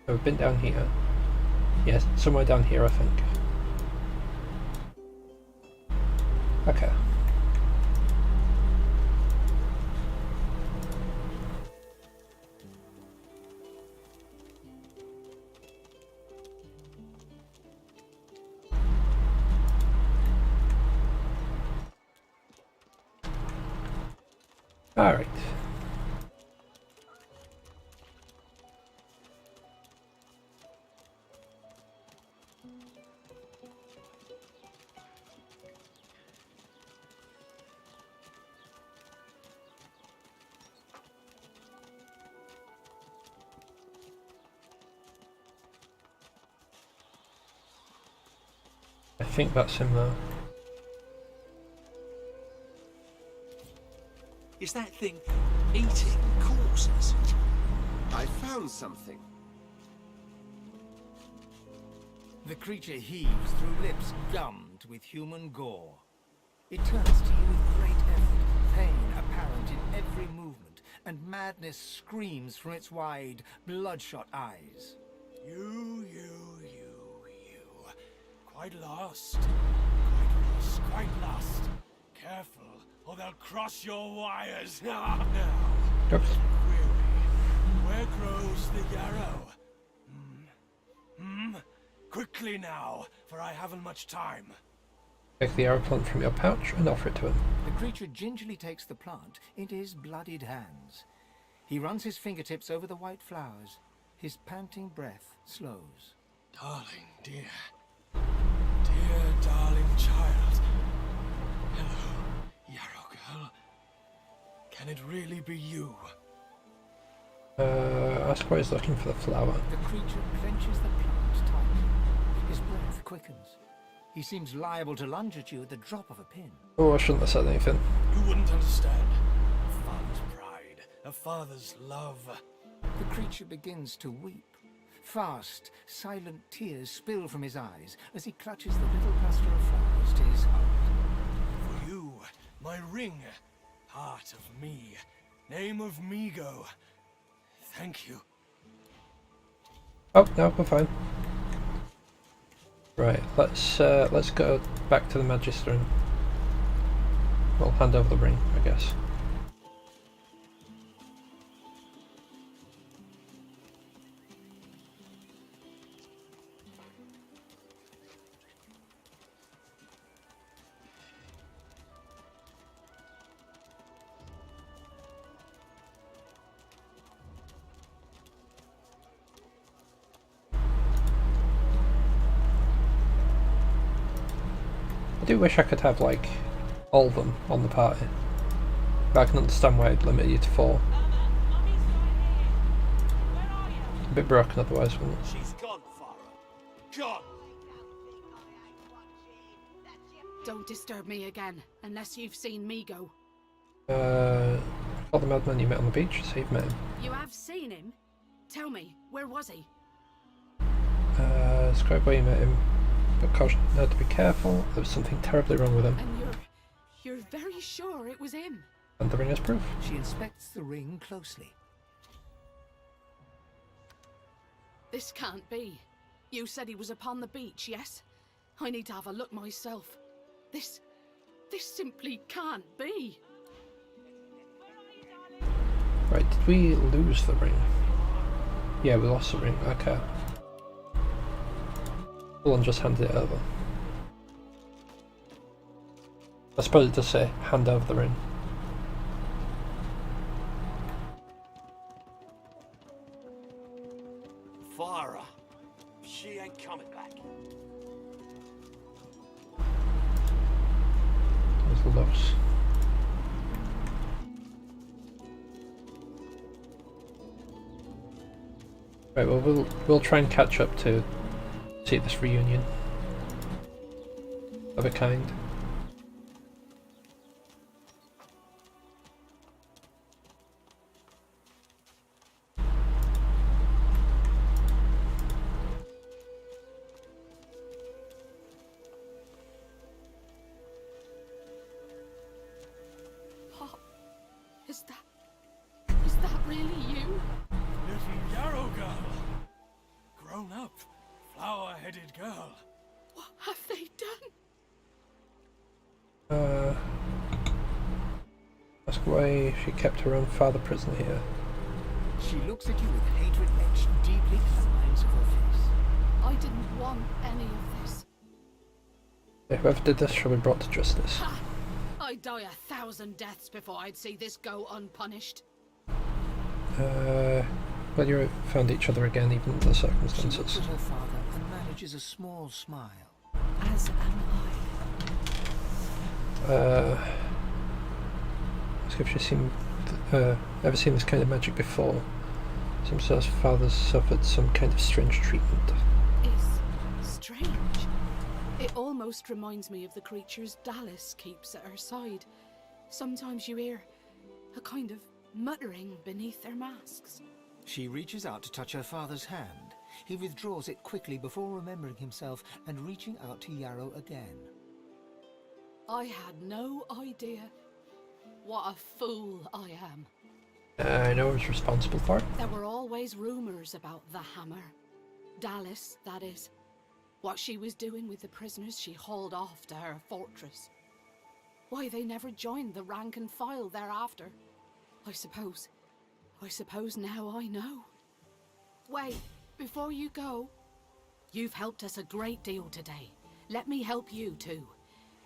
Speaker 1: I've been down here. Yes, somewhere down here I think. Okay. Alright. I think that's him though.
Speaker 13: Is that thing eating corpses?
Speaker 12: I found something.
Speaker 3: The creature heaves through lips gummed with human gore. It turns to you with great effort, pain apparent in every movement, and madness screams from its wide, bloodshot eyes.
Speaker 6: You. Quite lost. Quite lost. Careful, or they'll cross your wires. Now,
Speaker 1: Oops.
Speaker 6: where grows the yarrow? Quickly now, for I haven't much time.
Speaker 1: Take the arrow plant from your pouch and offer it to him.
Speaker 3: The creature gingerly takes the plant into his bloodied hands. He runs his fingertips over the white flowers. His panting breath slows.
Speaker 6: Darling, dear. Dear, darling child. Hello, yarrow girl. Can it really be you?
Speaker 1: Ask why he's looking for the flower.
Speaker 3: The creature clenches the plant tightly. His breath quickens. He seems liable to lunge at you at the drop of a pin.
Speaker 1: Oh, I shouldn't have said anything.
Speaker 6: You wouldn't understand. A father's pride, a father's love.
Speaker 3: The creature begins to weep. Fast, silent tears spill from his eyes as he clutches the little cluster of flowers to his heart.
Speaker 6: For you, my ring, heart of me, name of Migo. Thank you.
Speaker 1: Oh, no, we're fine. Right, let's go back to the Magister and we'll hand over the ring, I guess. I do wish I could have, like, all of them on the party. But I can understand why I'd limit you to 4. A bit broken otherwise, wouldn't it?
Speaker 13: She's gone, Farah. Gone!
Speaker 8: Don't disturb me again, unless you've seen me go.
Speaker 1: Call the madman you met on the beach, so you've met him.
Speaker 8: You have seen him? Tell me, where was he?
Speaker 1: Describe where you met him, but caution her to be careful. There was something terribly wrong with him.
Speaker 8: And you're very sure it was him?
Speaker 1: And the ring is proof.
Speaker 3: She inspects the ring closely.
Speaker 8: This can't be. You said he was upon the beach, yes? I need to have a look myself. This simply can't be.
Speaker 1: Right, did we lose the ring? Yeah, we lost the ring, okay. Well, just handed it over. I suppose it does say hand over the ring.
Speaker 13: Farah. She ain't coming back.
Speaker 1: There's lots. Right, well, we'll try and catch up to see this reunion of a kind.
Speaker 8: Pop, is that really you?
Speaker 6: Little yarrow girl. Grown up, flower-headed girl.
Speaker 8: What have they done?
Speaker 1: Ask why she kept her own father prisoner here.
Speaker 3: She looks at you with hatred etched deeply in the lines of her face.
Speaker 8: I didn't want any of this.
Speaker 1: Yeah, whoever did this shall be brought to justice.
Speaker 8: Ha! I die 1,000 deaths before I'd see this go unpunished.
Speaker 1: Well, you found each other again, even in the
Speaker 4: She
Speaker 1: circumstances.
Speaker 4: looks at her father and manages a small smile.
Speaker 8: As am
Speaker 1: Ask if she's ever seen this kind of magic before. Seems as father's suffered some kind of strange treatment.
Speaker 8: It's strange. It almost reminds me of the creatures Dallas keeps at her side. Sometimes you hear a kind of muttering beneath their masks.
Speaker 4: She reaches out to touch her father's hand. He withdraws it quickly before remembering himself and reaching out to Yarrow again.
Speaker 8: I had no idea. What a fool I am.
Speaker 1: I know who's responsible for it.
Speaker 8: There were always rumours about the Hammer. Dallas, that is. What she was doing with the prisoners she hauled off to her fortress. Why they never joined the rank and file thereafter. I suppose now I know. Wait, before you go. You've helped us a great deal today. Let me help you too.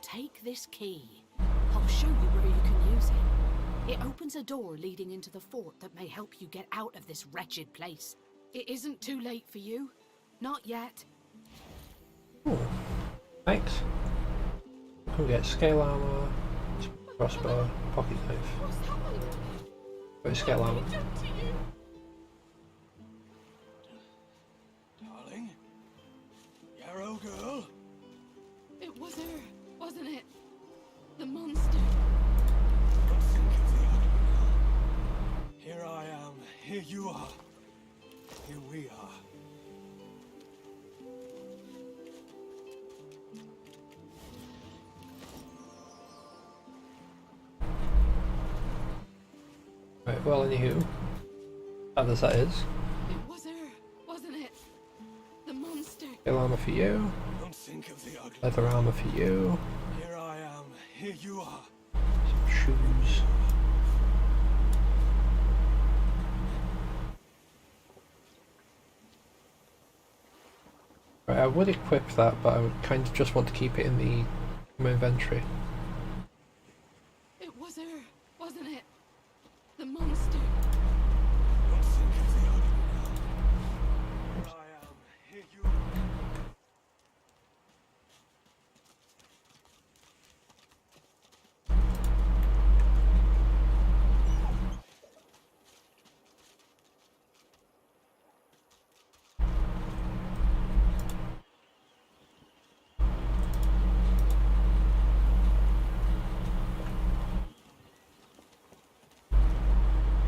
Speaker 8: Take this key. I'll show you where you can use it. It opens a door leading into the fort that may help you get out of this wretched place. It isn't too late for you. Not yet.
Speaker 1: Ooh, thanks. Come get scale armor, crossbow, pocket knife. Wait, scale armor.
Speaker 3: Darling? Yarrow girl?
Speaker 8: It was her, wasn't it? The monster.
Speaker 3: Don't think of the ugly now. Here I am. Here you are. Here we are.
Speaker 1: Right, well, anywho, bad as that is.
Speaker 8: It was her, wasn't it? The monster.
Speaker 1: Scale armor for you.
Speaker 3: Don't think of the ugly.
Speaker 1: Leather armor for you.
Speaker 3: Here I am. Here you are.
Speaker 1: Some shoes. Right, I would equip that, but I would kind of just want to keep it in my inventory.
Speaker 8: It was her, wasn't it? The monster.
Speaker 3: Don't think of the ugly now. Here I am. Here you are.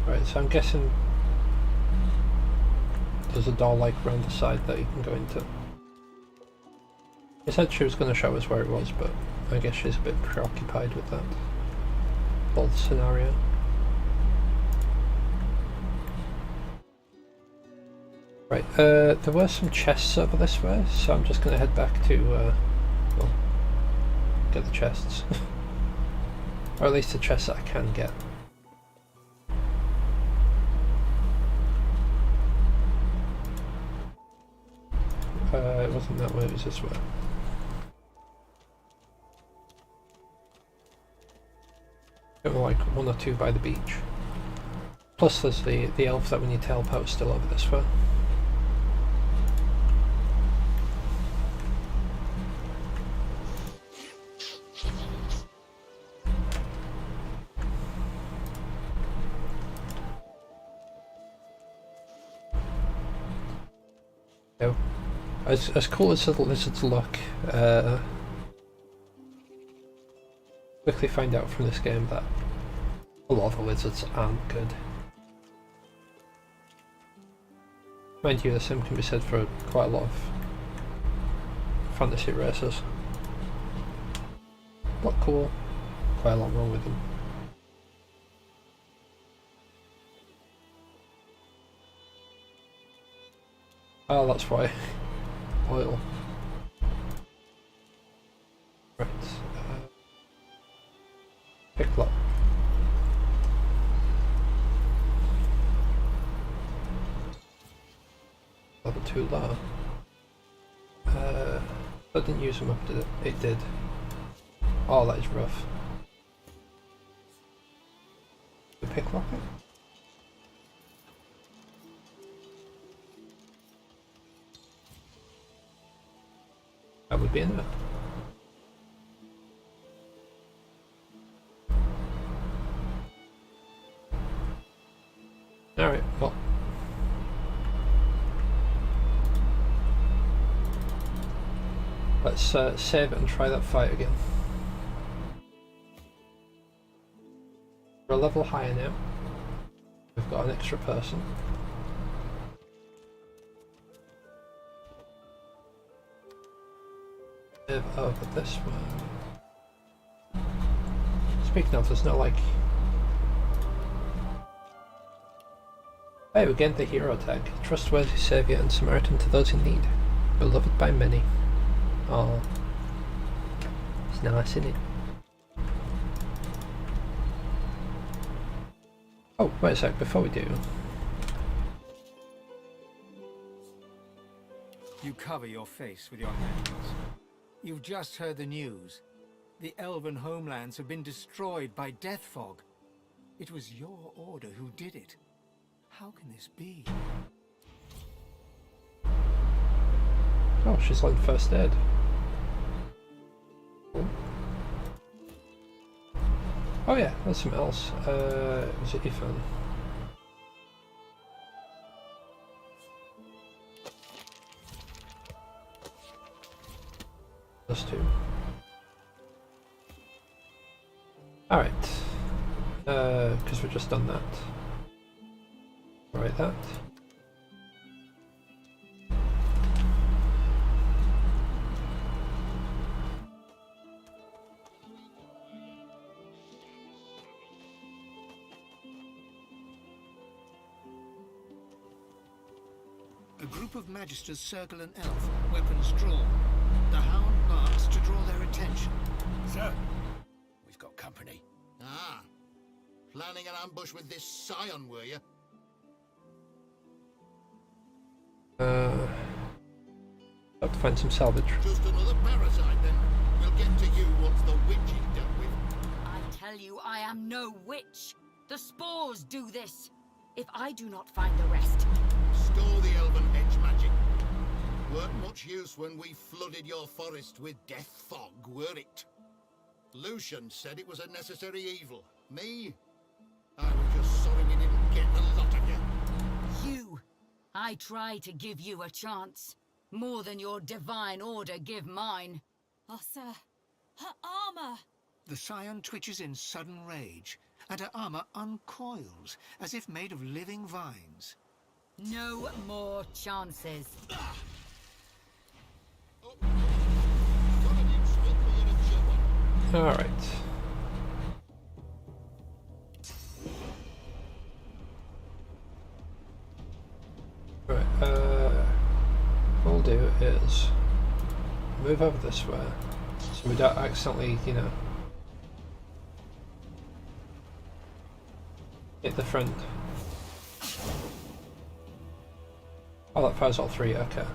Speaker 1: Right, so I'm guessing there's a door like around the side that you can go into. She said she was going to show us where it was, but I guess she's a bit preoccupied with that whole scenario. Right, there were some chests over this way, so I'm just going to head back to, well, get the chests. Or at least the chests that I can get. It wasn't that way, it was this way. There were like one or two by the beach. Plus there's the elf that we need to help out still over this way. So, as cool as the lizards look, quickly find out from this game that a lot of the lizards aren't good. Mind you, the same can be said for quite a lot of fantasy races. Not cool, quite a lot wrong with them. Oh, that's why. Oil. Right. Pick lock. Level 2 low. That didn't use them up, did it? It did. Oh, that is rough. picklocket? That would be enough. Alright, well. Let's save it and try that fight again. We're a level higher now. We've got an extra person. Move over this one. Speaking of, there's no like... Hey, we gained the hero tag. Trustworthy saviour and Samaritan to those in need. Beloved by many. Oh. It's nice, isn't it? Oh, wait a sec, before we do...
Speaker 4: You cover your face with your hands. You've just heard the news. The elven homelands have been destroyed by death fog. It was your order who did it. How can this be?
Speaker 1: Oh, she's on first aid. Oh yeah, there's something else. Was it Ethan? Those two. Alright. Because we've just done that. Right, that.
Speaker 4: A group of magisters circle an elf, weapons drawn. The hound barks to draw their attention.
Speaker 10: Sir, we've got company. Ah, planning an ambush with this scion, were you?
Speaker 1: Have to find some salvage.
Speaker 10: Just another parasite, then. We'll get to you once the witch is dealt with.
Speaker 11: I tell you, I am no witch. The spores do this. If I do not find the rest...
Speaker 10: Store the elven hedge magic. Weren't much use when we flooded your forest with death fog, were it? Lucian said it was a necessary evil. Me? I was just sorry we didn't get the lot of you.
Speaker 11: You! I try to give you a chance. More than your divine order give mine.
Speaker 2: Oh, sir. Her armor!
Speaker 4: The scion twitches in sudden rage, and her armor uncoils, as if made of living vines.
Speaker 11: No more chances.
Speaker 1: Alright. Right, what we'll do is move over this way, so we don't accidentally, you know, hit the front. Oh, that fires all three, okay.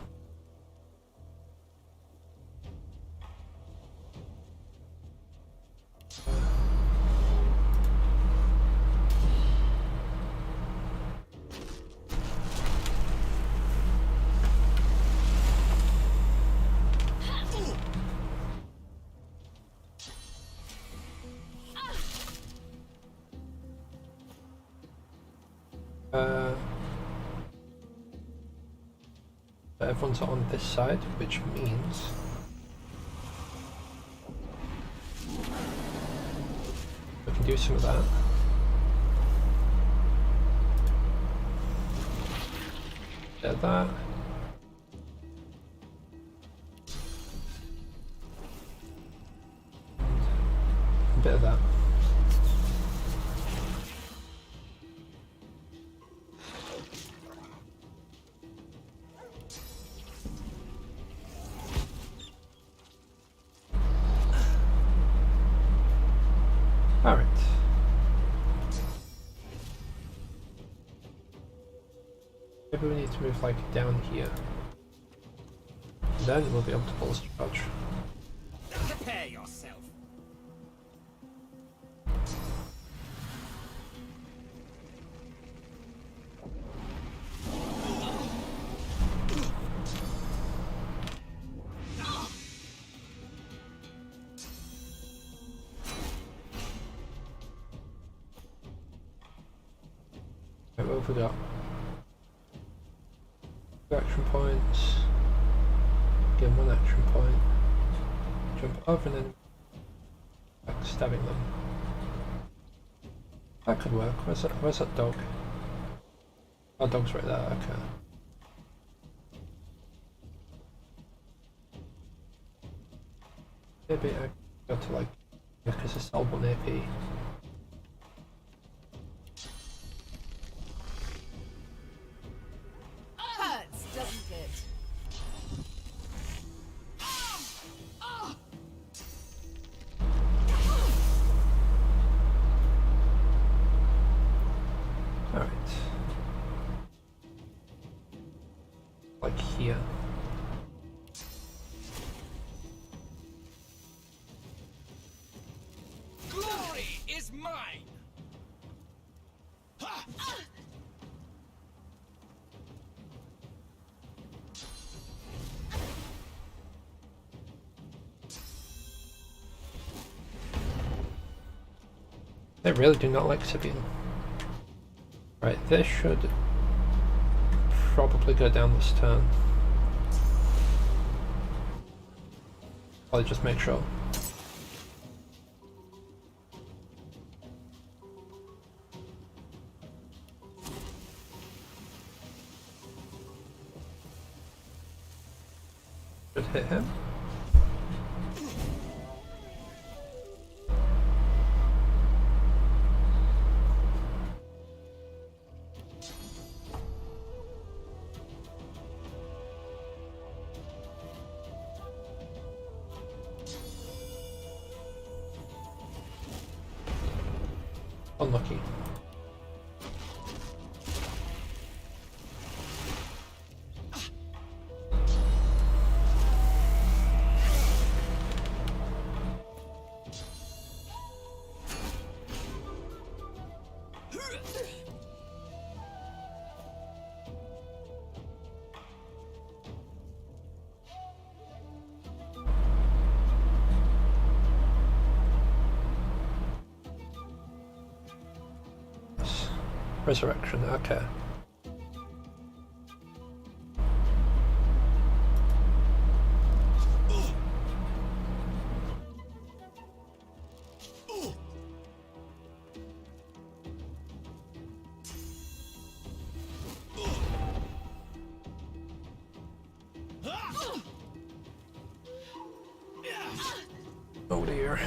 Speaker 1: Everyone's on this side, which means we can do some of that. Bit of that. A bit of that. Alright. Maybe we need to move like down here. And then we'll be able to pull this charge.
Speaker 3: Prepare yourself.
Speaker 1: what have we got? 2 action points. Give them 1 action point. Jump over and then backstabbing them. That could work. Where's that dog? Oh, dog's right there, okay. Maybe I got to like, because it's all 1 AP.
Speaker 11: Hurts, doesn't it?
Speaker 1: Alright. Like here.
Speaker 10: Glory is mine!
Speaker 1: They really do not like Sibian. Right, this should probably go down this turn. I'll just make sure. Should hit him. Unlucky. Resurrection, okay. Oh dear.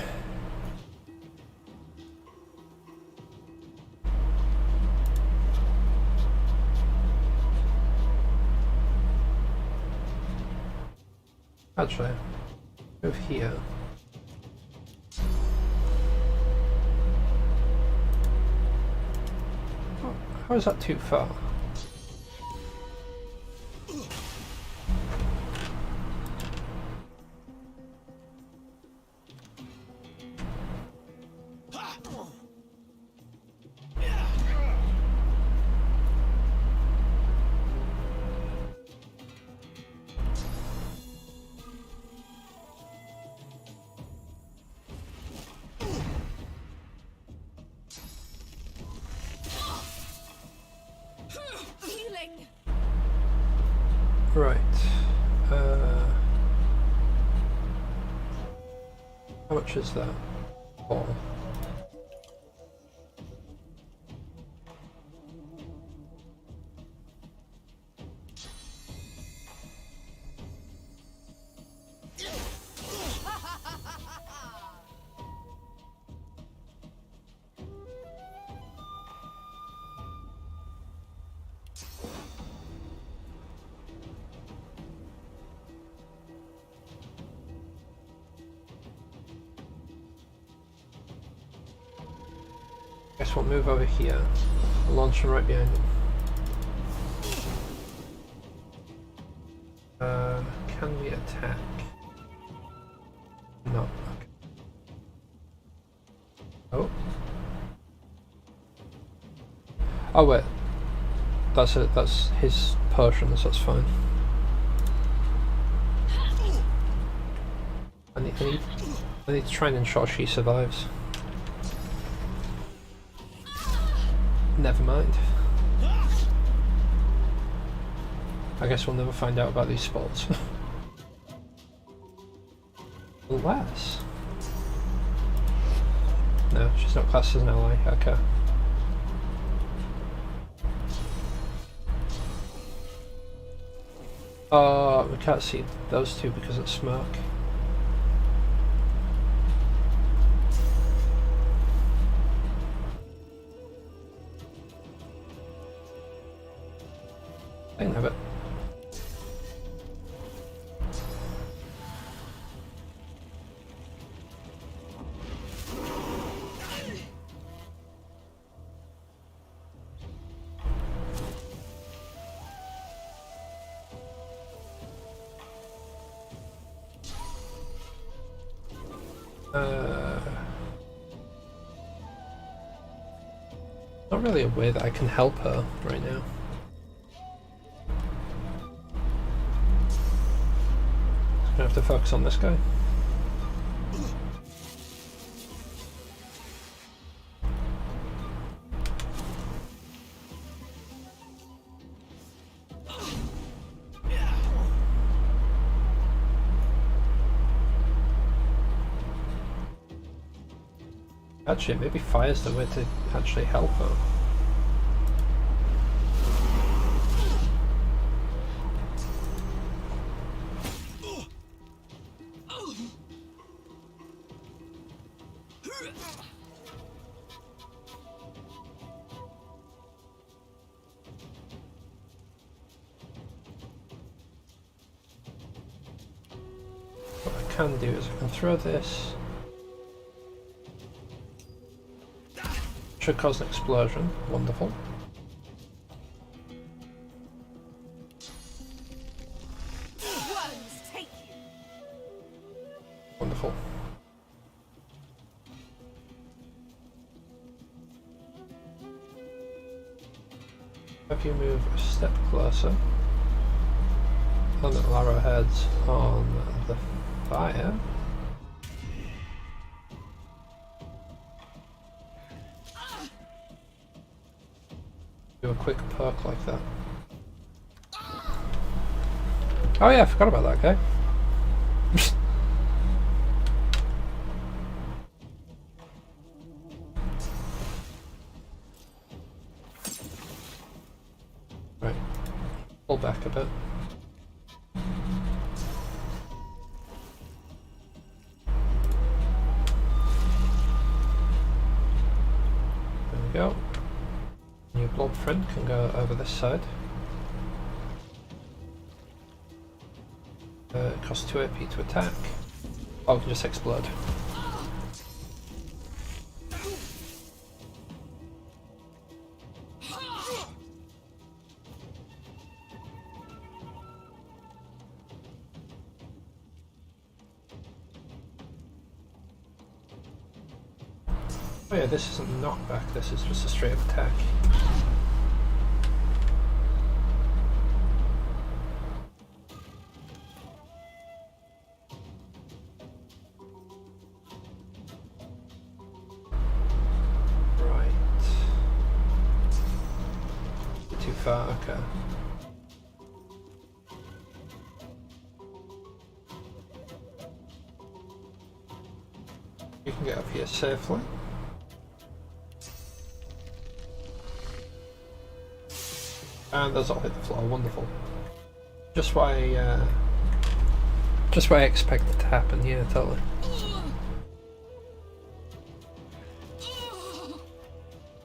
Speaker 1: Actually, move here. Oh, how is that too far? Right. How much is that? All. Guess we'll move over here. I'll launch him right behind him. Can we attack? No. Okay. Oh. Oh wait. That's it. That's his potions. That's fine. I need to try and ensure she survives. Never mind. I guess we'll never find out about these spots. Unless... No, she's not classed as an ally, okay. Oh, we can't see those two because it's smoke. I can have it. Not really a way that I can help her right now. I have to focus on this guy. Actually, maybe fire's the way to actually help her. What I can do is I can throw this. Should cause an explosion. Wonderful. Wonderful. Have you move a step closer? And the arrowheads on the fire. Do a quick perk like that. Oh yeah, I forgot about that guy. Right, pull back a bit. There we go. Your blob friend can go over this side. It costs 2 AP to attack. Oh, we can just explode. Oh yeah, this isn't a knockback, this is just a straight up attack. Right. Too far, okay. You can get up here safely. And those all hit the floor, wonderful. Just what I expected to happen, yeah, totally.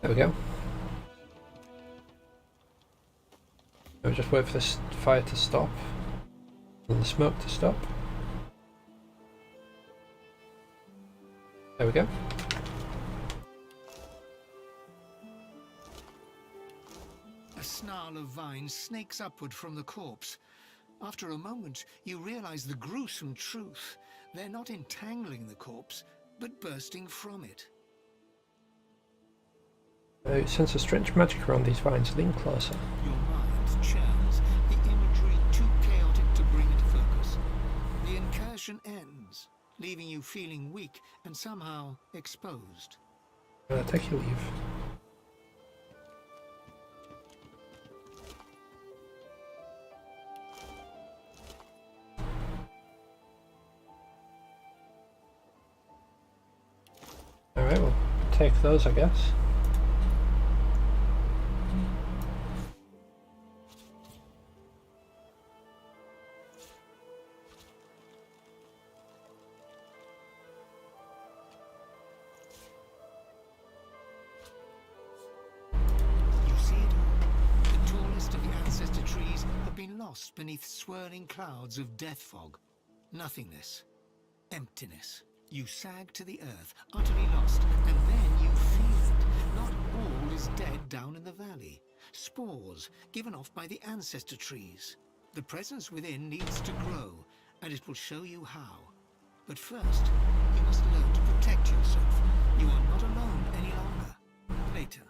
Speaker 1: There we go. Now we just wait for this fire to stop, and the smoke to stop. There we go.
Speaker 4: A snarl of vines snakes upward from the corpse. After a moment, you realize the gruesome truth. They're not entangling the corpse, but bursting from it.
Speaker 1: Sense a strange magic around these vines. Lean closer.
Speaker 4: Your mind churns, the imagery too chaotic to bring into focus. The incursion ends, leaving you feeling weak and somehow exposed.
Speaker 1: Take your leave. take those, I guess.
Speaker 4: You see it all? The tallest of the ancestor trees have been lost beneath swirling clouds of death fog. Nothingness. Emptiness. You sag to the earth, utterly lost, and then you feel it. Not all is dead down in the valley. Spores given off by the ancestor trees. The presence within needs to grow, and it will show you how. But first, you must learn to protect yourself. You are not alone any longer. Later,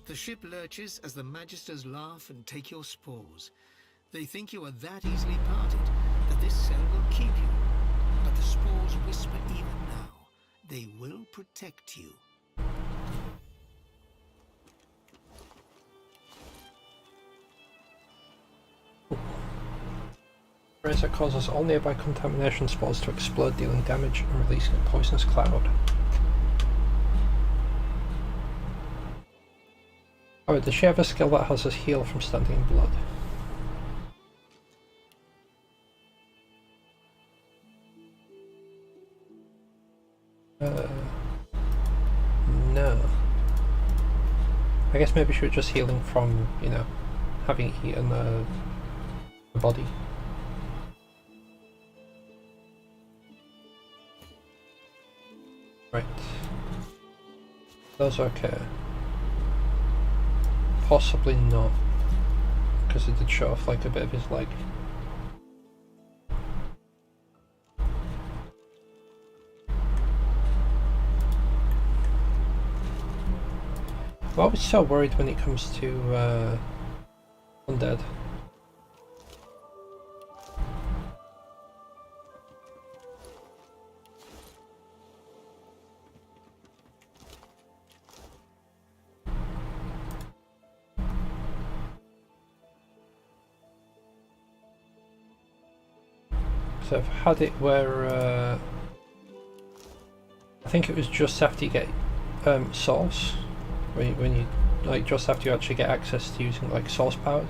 Speaker 4: the ship lurches as the Magisters laugh and take your spores. They think you are that easily parted, that this cell will keep you. But the spores whisper even now. They will protect you.
Speaker 1: Razor causes all nearby contamination spores to explode, dealing damage and releasing a poisonous cloud. Oh, does she have a skill that has us heal from standing in blood? No. I guess maybe she was just healing from, you know, having eaten a body. Right. Those okay. Possibly not, because it did show off like a bit of his leg. I'm always so worried when it comes to undead. So I've had it where I think it was just after you get source, when you like just after you actually get access to using like source powers.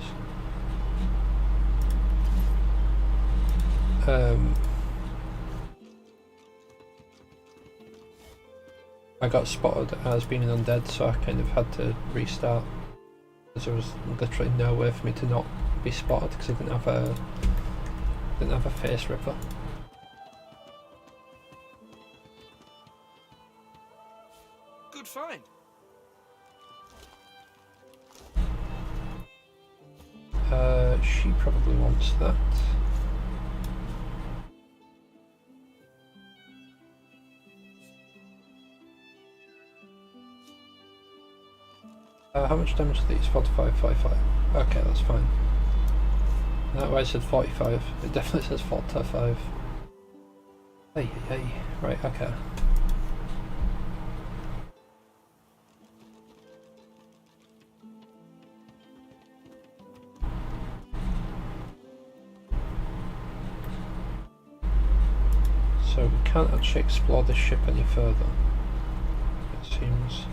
Speaker 1: I got spotted as being an undead, so I kind of had to restart because there was literally no way for me to not be spotted because I didn't have a face ripper.
Speaker 14: Good find.
Speaker 1: She probably wants that. How much damage are these? 45, 45. Okay, that's fine. That way I said 45. It definitely says 45. Hey. Right, okay. So we can't actually explore this ship any further, it seems.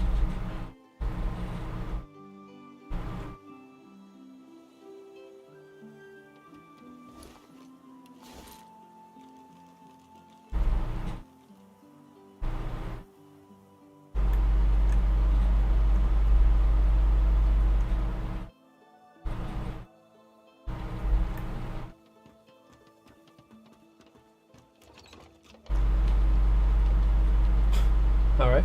Speaker 1: Alright.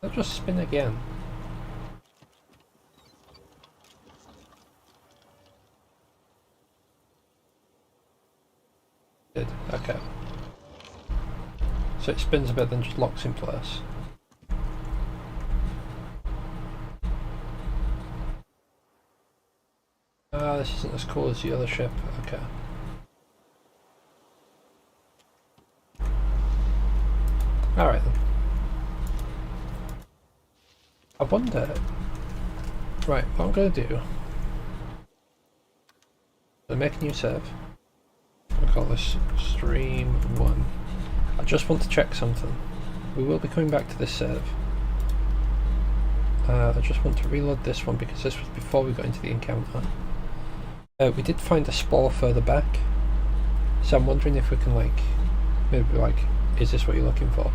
Speaker 1: Let's just spin again. Did, okay. So it spins a bit then just locks in place. This isn't as cool as the other ship, okay. Alright then. I wonder... Right, what I'm going to do... I'm going to make a new save. call this stream 1. I just want to check something. We will be coming back to this save. I just want to reload this one because this was before we got into the encounter. We did find a spore further back, so I'm wondering if we can maybe is this what you're looking for?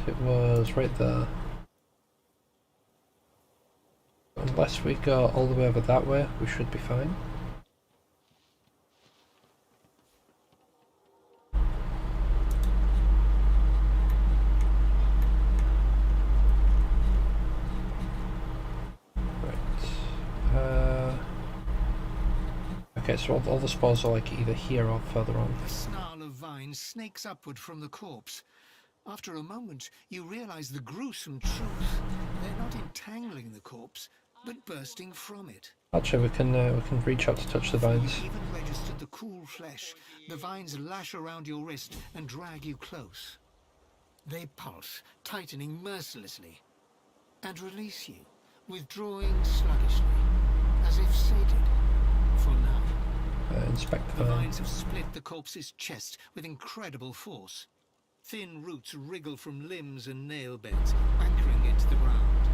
Speaker 1: It was right there. Unless we go all the way over that way, we should be fine. Okay, so all the spores are either here or further on.
Speaker 4: A snarl of vines snakes upward from the corpse. After a moment, you realize the gruesome truth. They're not entangling the corpse, but bursting from it.
Speaker 1: Actually, we can reach out to touch the vines.
Speaker 4: You even registered the cool flesh. The vines lash around your wrist and drag you close. They pulse, tightening mercilessly, and release you, withdrawing sluggishly, as if sated. For now.
Speaker 1: Inspect
Speaker 4: the vines have split the corpse's chest with incredible force. Thin roots wriggle from limbs and nail beds, anchoring it to the ground.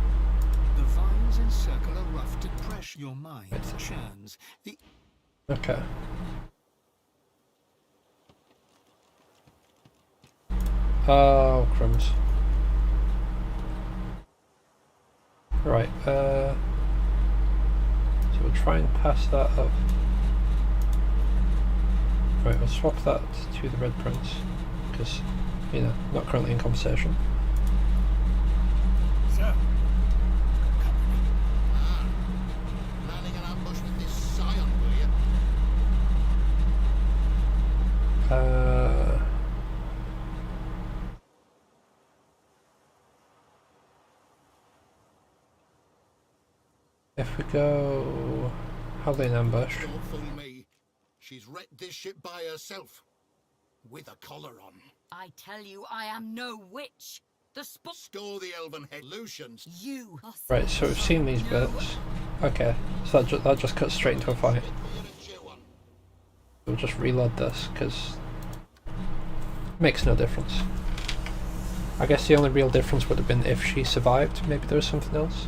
Speaker 4: The vines encircle a rough depression. Your mind churns.
Speaker 1: Okay. Oh, crumbs. Right, so we'll try and pass that up. Right, we'll swap that to the red prince, because, you know, not currently in conversation.
Speaker 18: Sir. Planning an ambush with this scion, were you?
Speaker 1: If we go... How they ambush?
Speaker 18: Don't fool me. She's wrecked this ship by herself. With a collar on.
Speaker 11: I tell you, I am no witch. The
Speaker 18: Store the elven head Lucians.
Speaker 11: You.
Speaker 1: Right, so we've seen these bits. Okay, so that just cuts straight into a fight. We'll just reload this, because it makes no difference. I guess the only real difference would have been if she survived. Maybe there was something else.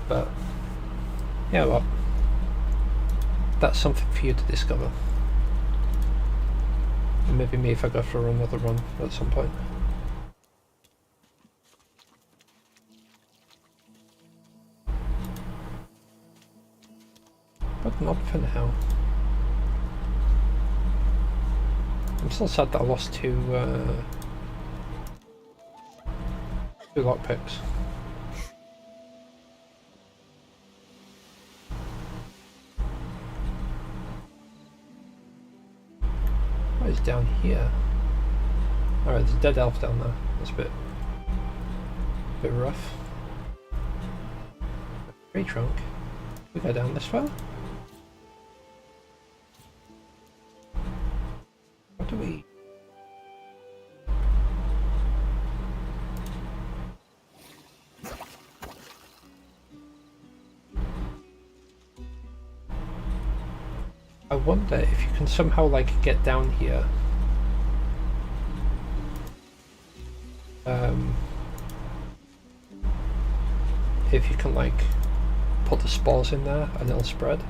Speaker 1: But, yeah, well, that's something for you to discover. And maybe me if I go for another run at some point. But not for now. I'm still sad that I lost two lockpicks. What is down here? Alright, there's a dead elf down there. That's a bit rough. Tree trunk. We go down this far? What do we... I wonder if you can somehow get down here. If you can put the spores in there and it'll spread.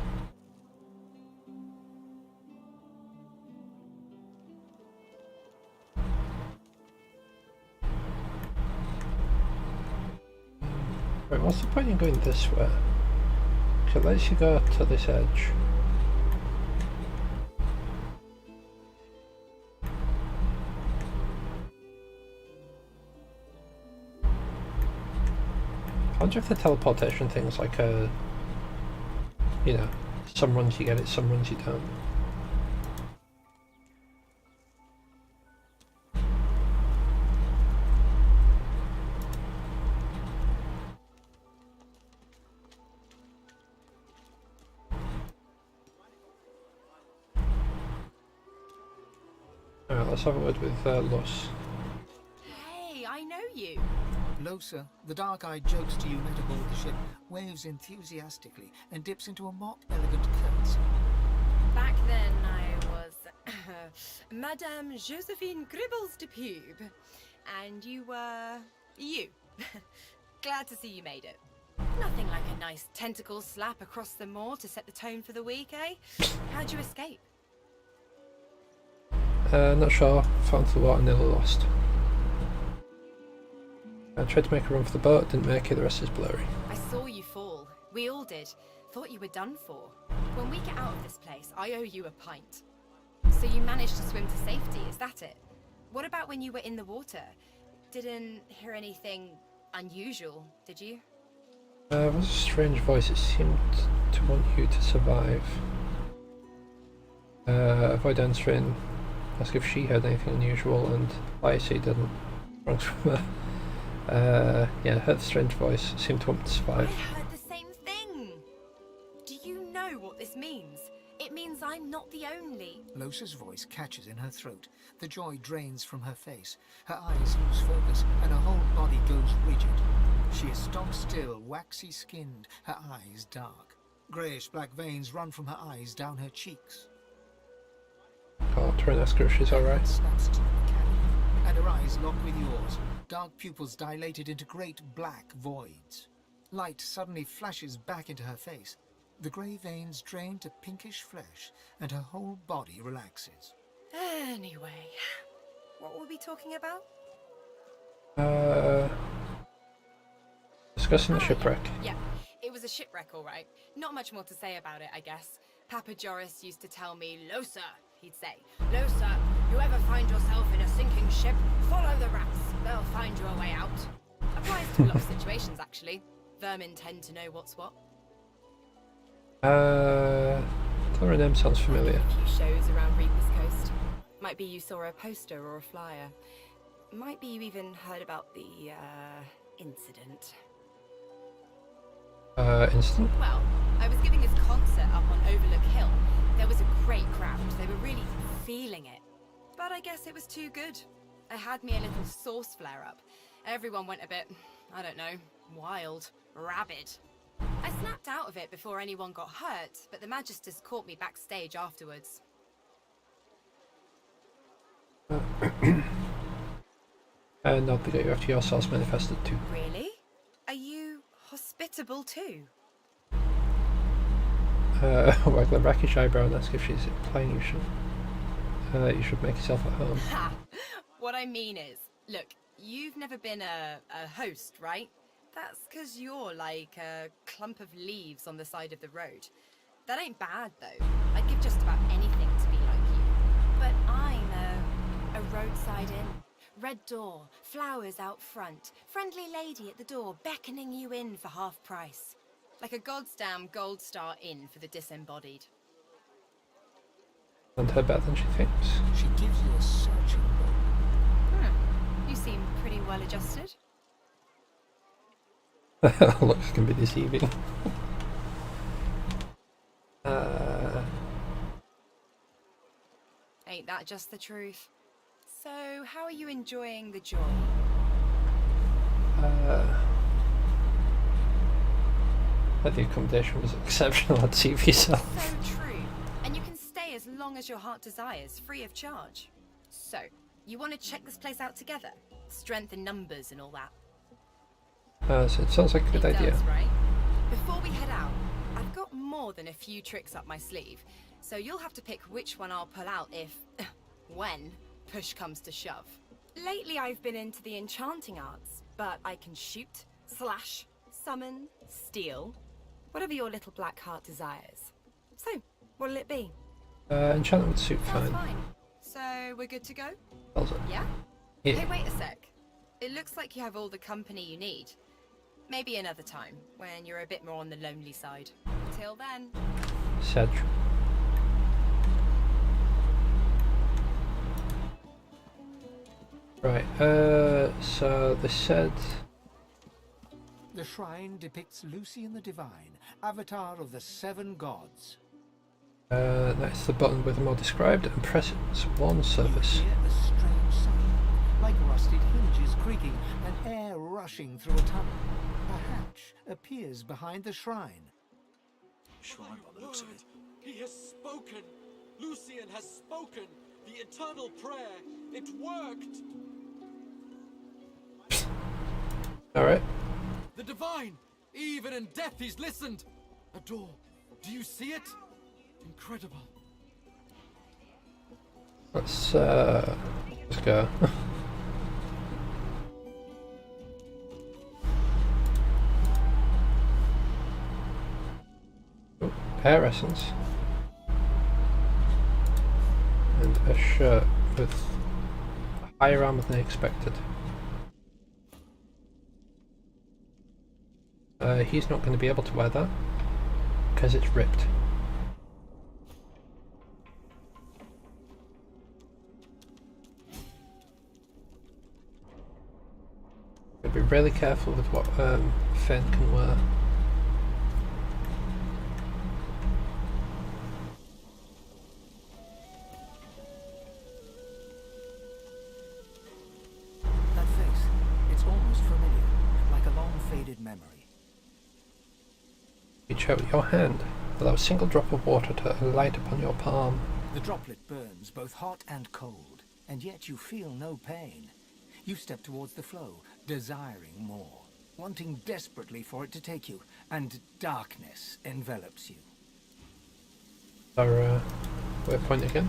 Speaker 1: Right, what's the point in going this way? So it lets you go to this edge. I wonder if the teleportation thing's like a, you know, some runs you get it, some runs you don't. Alright, let's have a word with Lus.
Speaker 8: Hey, I know you.
Speaker 4: Losa, the dark-eyed jokester you met aboard the ship, waves enthusiastically and dips into a mock elegant curve. fancy.
Speaker 2: Back then I was Madame Josephine Gribbles de Pube. And you were... you. Glad to see you made it. Nothing like a nice tentacle slap across the moor to set the tone for the week, eh? How'd you escape?
Speaker 1: Not sure. Fell into the water and nearly lost. I tried to make a run for the boat, didn't make it, the rest is blurry.
Speaker 2: I saw you fall. We all did. Thought you were done for. When we get out of this place, I owe you a pint. So you managed to swim to safety, is that it? What about when you were in the water? Didn't hear anything unusual, did you?
Speaker 1: It was a strange voice, it seemed to want you to survive. Avoid answering, ask if she heard anything unusual, and Lacey didn't. Wrong from her. Yeah, heard the strange voice, seemed to want to survive.
Speaker 2: I heard the same thing! Do you know what this means? It means I'm not the only.
Speaker 4: Losa's voice catches in her throat. The joy drains from her face. Her eyes lose focus, and her whole body goes rigid. She is stock still, waxy skinned, her eyes dark. Greyish black veins run from her eyes down her cheeks.
Speaker 1: I'll try and ask her if she's alright.
Speaker 4: Snaps to mechanically, and her eyes lock with yours. Dark pupils dilated into great black voids. Light suddenly flashes back into her face. The grey veins drain to pinkish flesh, and her whole body relaxes.
Speaker 2: Anyway, what were we talking about?
Speaker 1: Discussing the shipwreck.
Speaker 2: Yeah, it was a shipwreck, all right. Not much more to say about it, I guess. Papa Joris used to tell me, Losa, he'd say. Losa, you ever find yourself in a sinking ship, follow the rats. They'll find you a way out. Applies to a lot of situations, actually. Vermin tend to know what's what.
Speaker 1: Her name sounds familiar.
Speaker 2: A few shows around Reaper's Coast. Might be you saw a poster or a flyer. Might be you even heard about the, incident.
Speaker 1: Incident?
Speaker 2: Well, I was giving this concert up on Overlook Hill. There was a great crowd. They were really feeling it. But I guess it was too good. I had me a little sauce flare-up. Everyone went a bit, I don't know, wild, rabid. I snapped out of it before anyone got hurt, but the Magisters caught me backstage afterwards.
Speaker 1: Not to get you after your source manifested too.
Speaker 2: Really? Are you hospitable too?
Speaker 1: Waggle a brackish eyebrow and ask if she's implying you should make yourself at home.
Speaker 2: Ha! What I mean is, look, you've never been a host, right? That's because you're like a clump of leaves on the side of the road. That ain't bad, though. I'd give just about anything to be like you. But I'm a roadside inn. Red door, flowers out front, friendly lady at the door beckoning you in for half price. Like a goddamn gold star inn for the disembodied.
Speaker 1: And her better than she thinks.
Speaker 4: She gives you a searching look.
Speaker 2: You seem pretty well adjusted.
Speaker 1: Looks can be deceiving.
Speaker 2: Ain't that just the truth? So, how are you enjoying the joy?
Speaker 1: The accommodation was exceptional at sea for yourself.
Speaker 2: So true. And you can stay as long as your heart desires, free of charge. So, you want to check this place out together? Strength in numbers and all that.
Speaker 1: So it sounds like a good idea.
Speaker 2: Does, right? Before we head out, I've got more than a few tricks up my sleeve, so you'll have to pick which one I'll pull out if, when, push comes to shove. Lately I've been into the enchanting arts, but I can shoot, slash, summon, steal, whatever your little black heart desires. So, what'll it be?
Speaker 1: Enchantment would suit
Speaker 2: Sounds
Speaker 1: fine.
Speaker 2: fine. So, we're good to go?
Speaker 1: Does it?
Speaker 2: Yeah?
Speaker 1: Yeah.
Speaker 2: Hey, wait a sec. It looks like you have all the company you need. Maybe another time, when you're a bit more on the lonely side. Till then.
Speaker 1: Sad. Right, so they said...
Speaker 4: The shrine depicts Lucy the Divine, avatar of the 7 gods.
Speaker 1: That's the button with the more described and press its one surface.
Speaker 4: You hear a strange sound, like rusted hinges creaking and air rushing through a tunnel. A hatch appears behind the shrine.
Speaker 13: Shrine by the looks of it.
Speaker 19: He has spoken! Lucian has spoken! The eternal prayer! It worked!
Speaker 1: Alright.
Speaker 19: The divine! Even in death he's listened! A door. Do you see it? Incredible.
Speaker 1: Let's go. Oh, hair essence. And a shirt with higher armor than I expected. He's not going to be able to wear that because it's ripped. Gotta be really careful with what Finn can wear.
Speaker 3: That face, it's almost familiar, like a long-faded memory.
Speaker 1: Reach out your hand, allow a single drop of water to alight upon your palm.
Speaker 3: The droplet burns both hot and cold, and yet you feel no pain. You step towards the flow, desiring more, wanting desperately for it to take you, and darkness envelops you.
Speaker 1: Our waypoint again.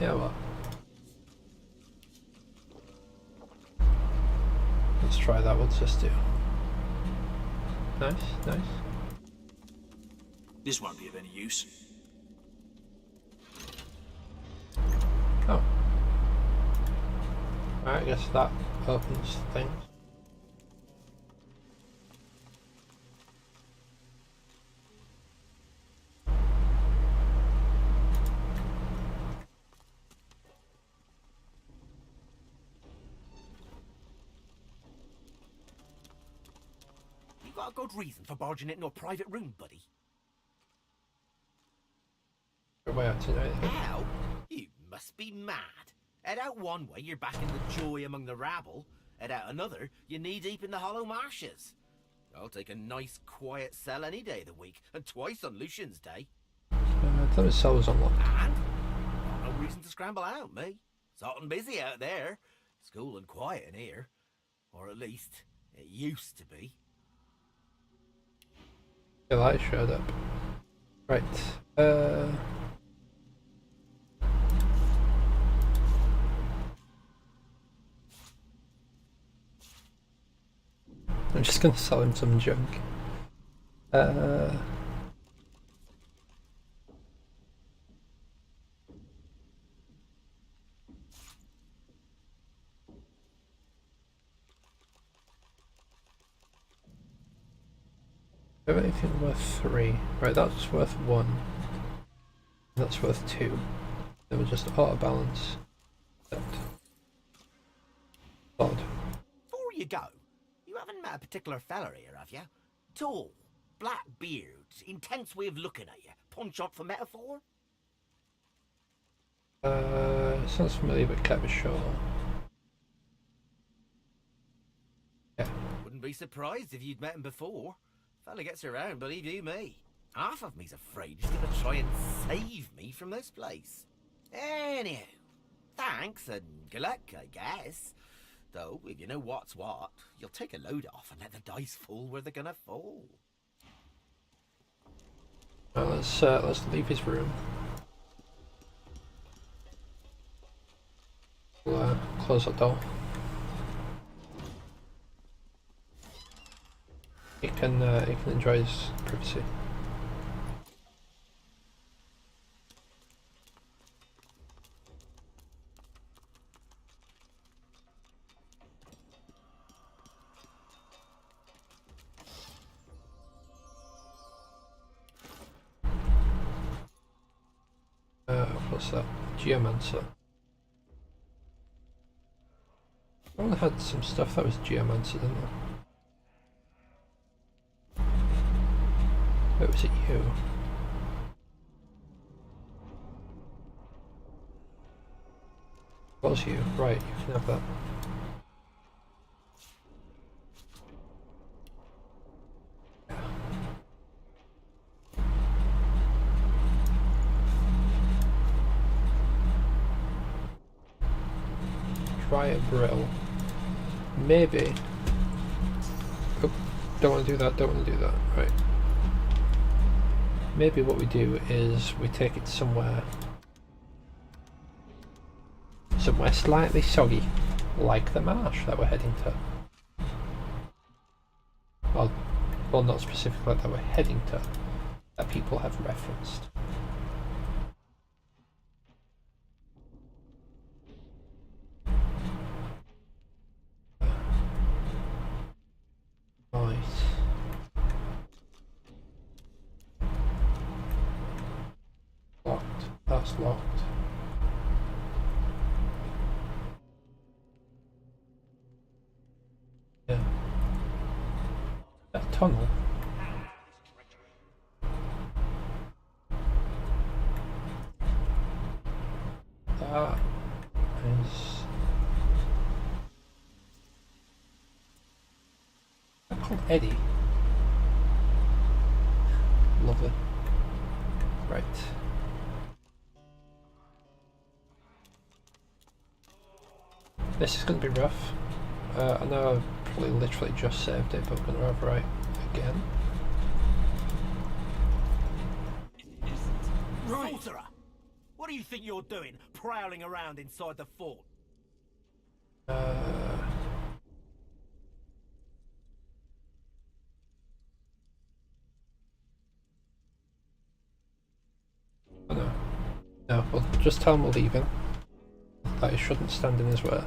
Speaker 1: Yeah, well. Let's try that. What's this do? Nice, nice.
Speaker 13: This won't be of any use.
Speaker 1: Oh. Alright, I guess that opens things.
Speaker 3: You got a good reason for barging into a private room, buddy?
Speaker 1: Way out tonight.
Speaker 20: How? You must be mad. Head out one way, you're back in the joy among the rabble. Head out another, you're knee-deep in the hollow marshes. I'll take a nice, quiet cell any day of the week, and twice on Lucian's Day.
Speaker 1: I thought his cell was unlocked.
Speaker 20: And? Got no reason to scramble out, me. It's hot and busy out there. It's cool and quiet in here. Or at least, it used to be.
Speaker 1: The light showed up. Right. I'm just gonna sell him some junk. Do I have anything worth 3? Right, that's worth 1. That's worth 2. Then we'll just auto balance. Odd.
Speaker 20: Before you go, you haven't met a particular fella here, have you? Tall, black beard, intense way of looking at you. Punch up for metaphor?
Speaker 1: Sounds familiar, but can't be sure. Yeah.
Speaker 20: Wouldn't be surprised if you'd met him before. Fella gets around, believe you me. Half of me's afraid he's gonna try and save me from this place. Anyhow, thanks and good luck, I guess. Though, if you know what's what, you'll take a load off and let the dice fall where they're gonna fall.
Speaker 1: Well, let's leave his room. We'll close the door. He can enjoy his privacy. What's that? Geomancer. I had some stuff that was Geomancer, didn't I? Wait, was it you? Was you? Right, you can have that. Try a brill. Maybe. Oh, don't want to do that, don't want to do that. Right. Maybe what we do is we take it somewhere slightly soggy, like the marsh that we're heading to. Well, not specifically that we're heading to, that people have referenced. Right. Locked. That's locked. Yeah. That tunnel. That is... Is that called Eddie? Lovely. Right. This is going to be rough. I know I've probably literally just saved it, but I'm going to overwrite again.
Speaker 20: Right. Sorcerer! What do you think you're doing, prowling around inside the fort?
Speaker 1: Oh no. No, well, just tell him we're leaving. That he shouldn't stand in his way.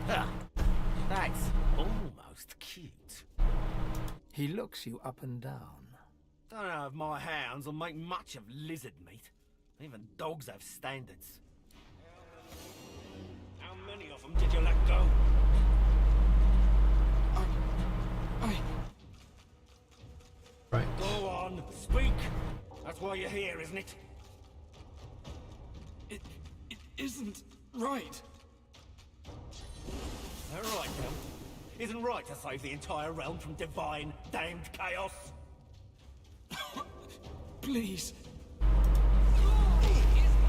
Speaker 20: That's almost cute.
Speaker 4: He looks you up and down.
Speaker 20: Don't know if my hounds will make much of lizard meat. Even dogs have standards. How many of them did you let go?
Speaker 1: Right.
Speaker 20: Go on, speak. That's why you're here, isn't it?
Speaker 19: It isn't right.
Speaker 20: All right, then. Isn't right to save the entire realm from divine, damned chaos?
Speaker 19: Please.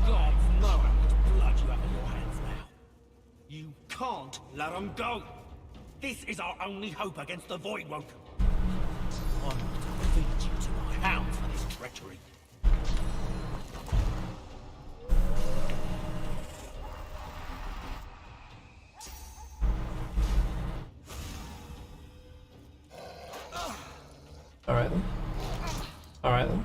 Speaker 20: Gods know how much blood you have on your hands now. You can't let them go. This is our only hope against the Voidwoke. I'm going to feed you to my hounds for this treachery.
Speaker 1: Alright then. Alright then.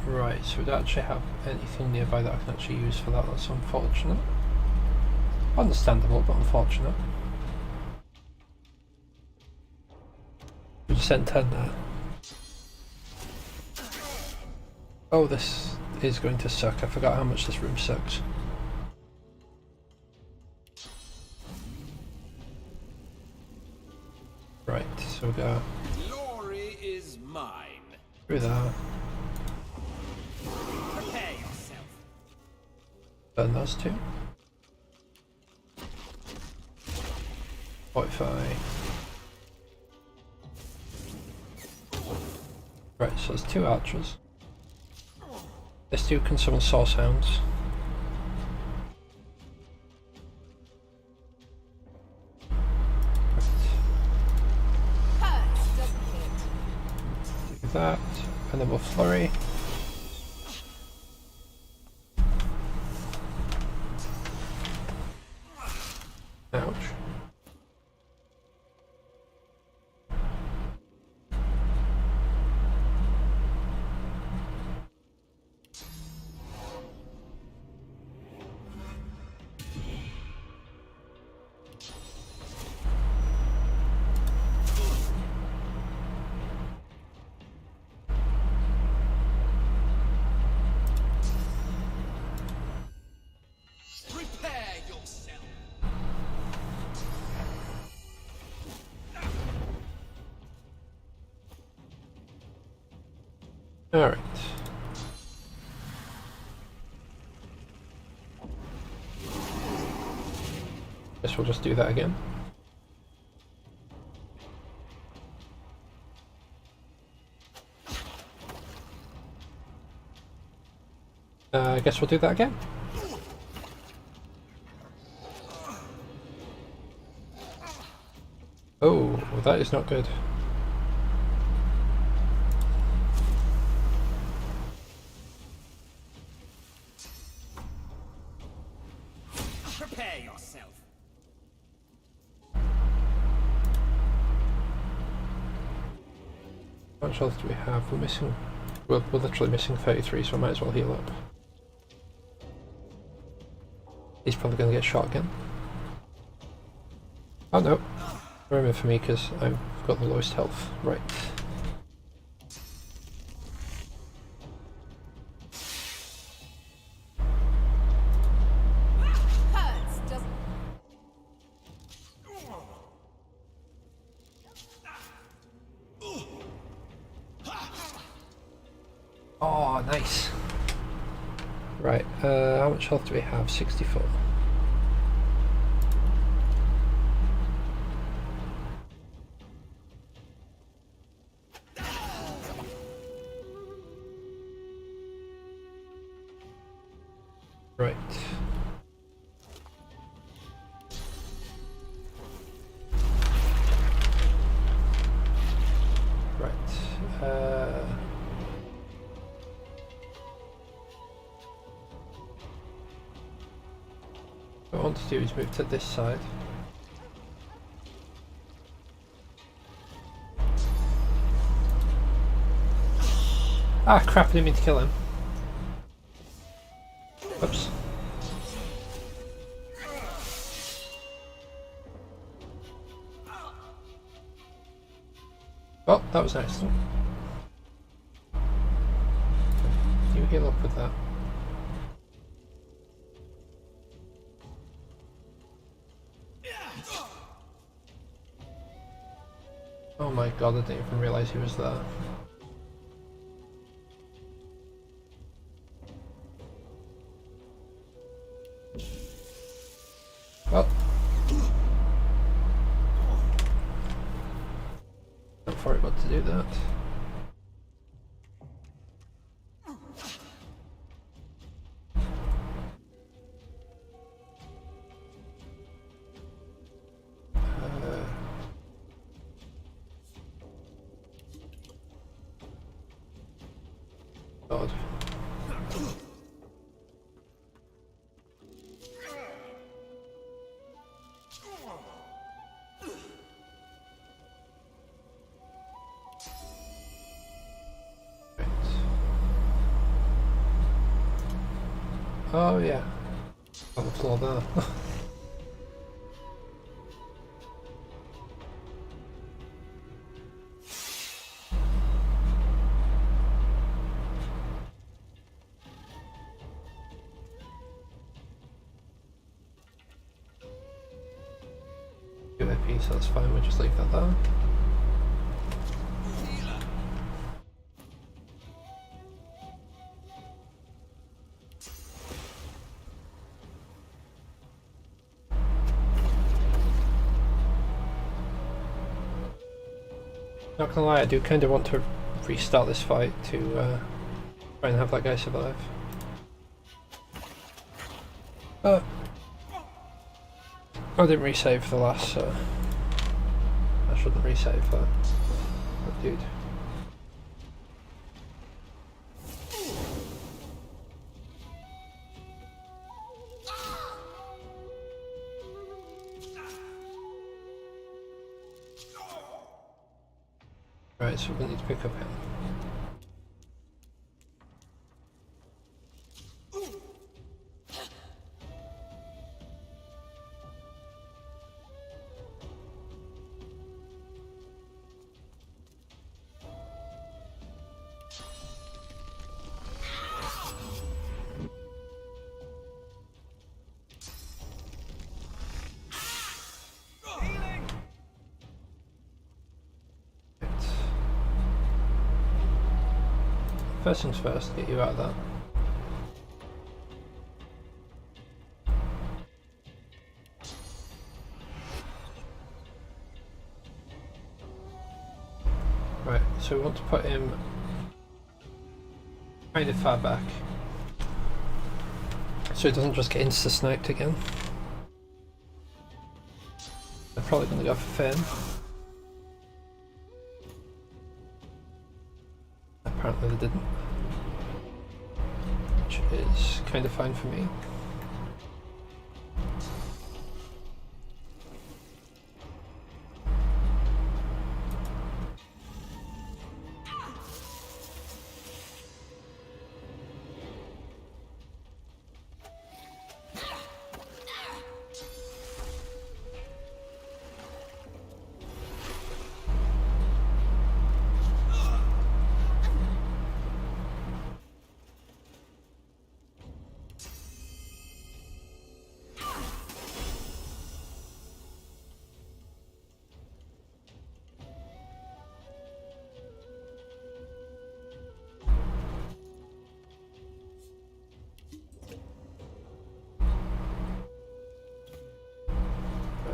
Speaker 1: Right, so we don't actually have anything nearby that I can actually use for that. That's unfortunate. Understandable, but unfortunate. We just sent 10 there. Oh, this is going to suck. I forgot how much this room sucks. Right, so we go
Speaker 3: Glory is mine.
Speaker 1: through there.
Speaker 20: Prepare yourself.
Speaker 1: Burn those two. 45. Right, so there's two archers. This dude can summon source hounds. Do that, and then we'll flurry. Ouch. Alright. Guess we'll just do that again. I guess we'll do that again. Oh, that is not good.
Speaker 3: Prepare yourself.
Speaker 1: How much health do we have? We're missing... We're literally missing 33, so I might as well heal up. He's probably going to get shot again. Oh no. Remember for me because I've got the lowest health. Right. Oh, nice. Right, how much health do we have? 64. Right. Right. What I want to do is move to this side. Ah crap, I didn't mean to kill him. Oops. Oh, that was nice. You heal up with that. Oh my god, I didn't even realise he was there. Well. Not worry about to do that. God. Oh yeah, on the floor there. UAP, so that's fine, we'll just leave that there. Not gonna lie, I do kind of want to restart this fight to try and have that guy survive. I didn't resave the last, so I shouldn't resave that. But dude. Right, so we need to pick up him. first things first, get you out of that. Right, so we want to put him kind of far back, so he doesn't just get insta-sniped again. They're probably going to go for Finn. Apparently they didn't, which is kind of fine for me.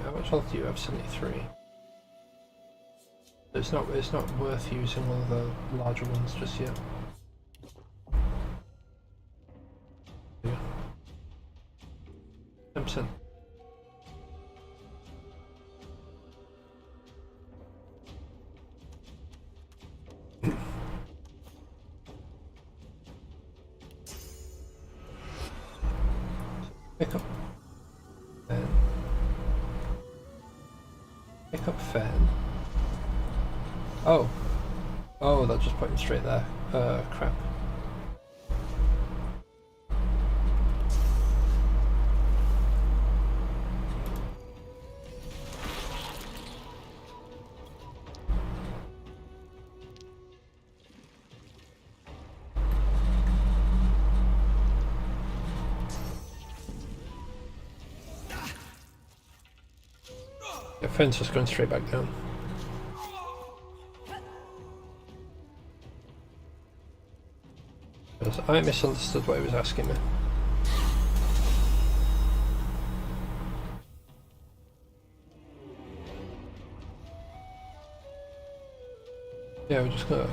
Speaker 1: How much health do you have? 73. It's not worth using one of the larger ones just yet. Yeah. 10%. Pick up. And pick up Fan. Oh. Oh, that just put him straight there. Crap. Yeah, Finn's just going straight back down. Because I misunderstood what he was asking me. Yeah, we're just gonna...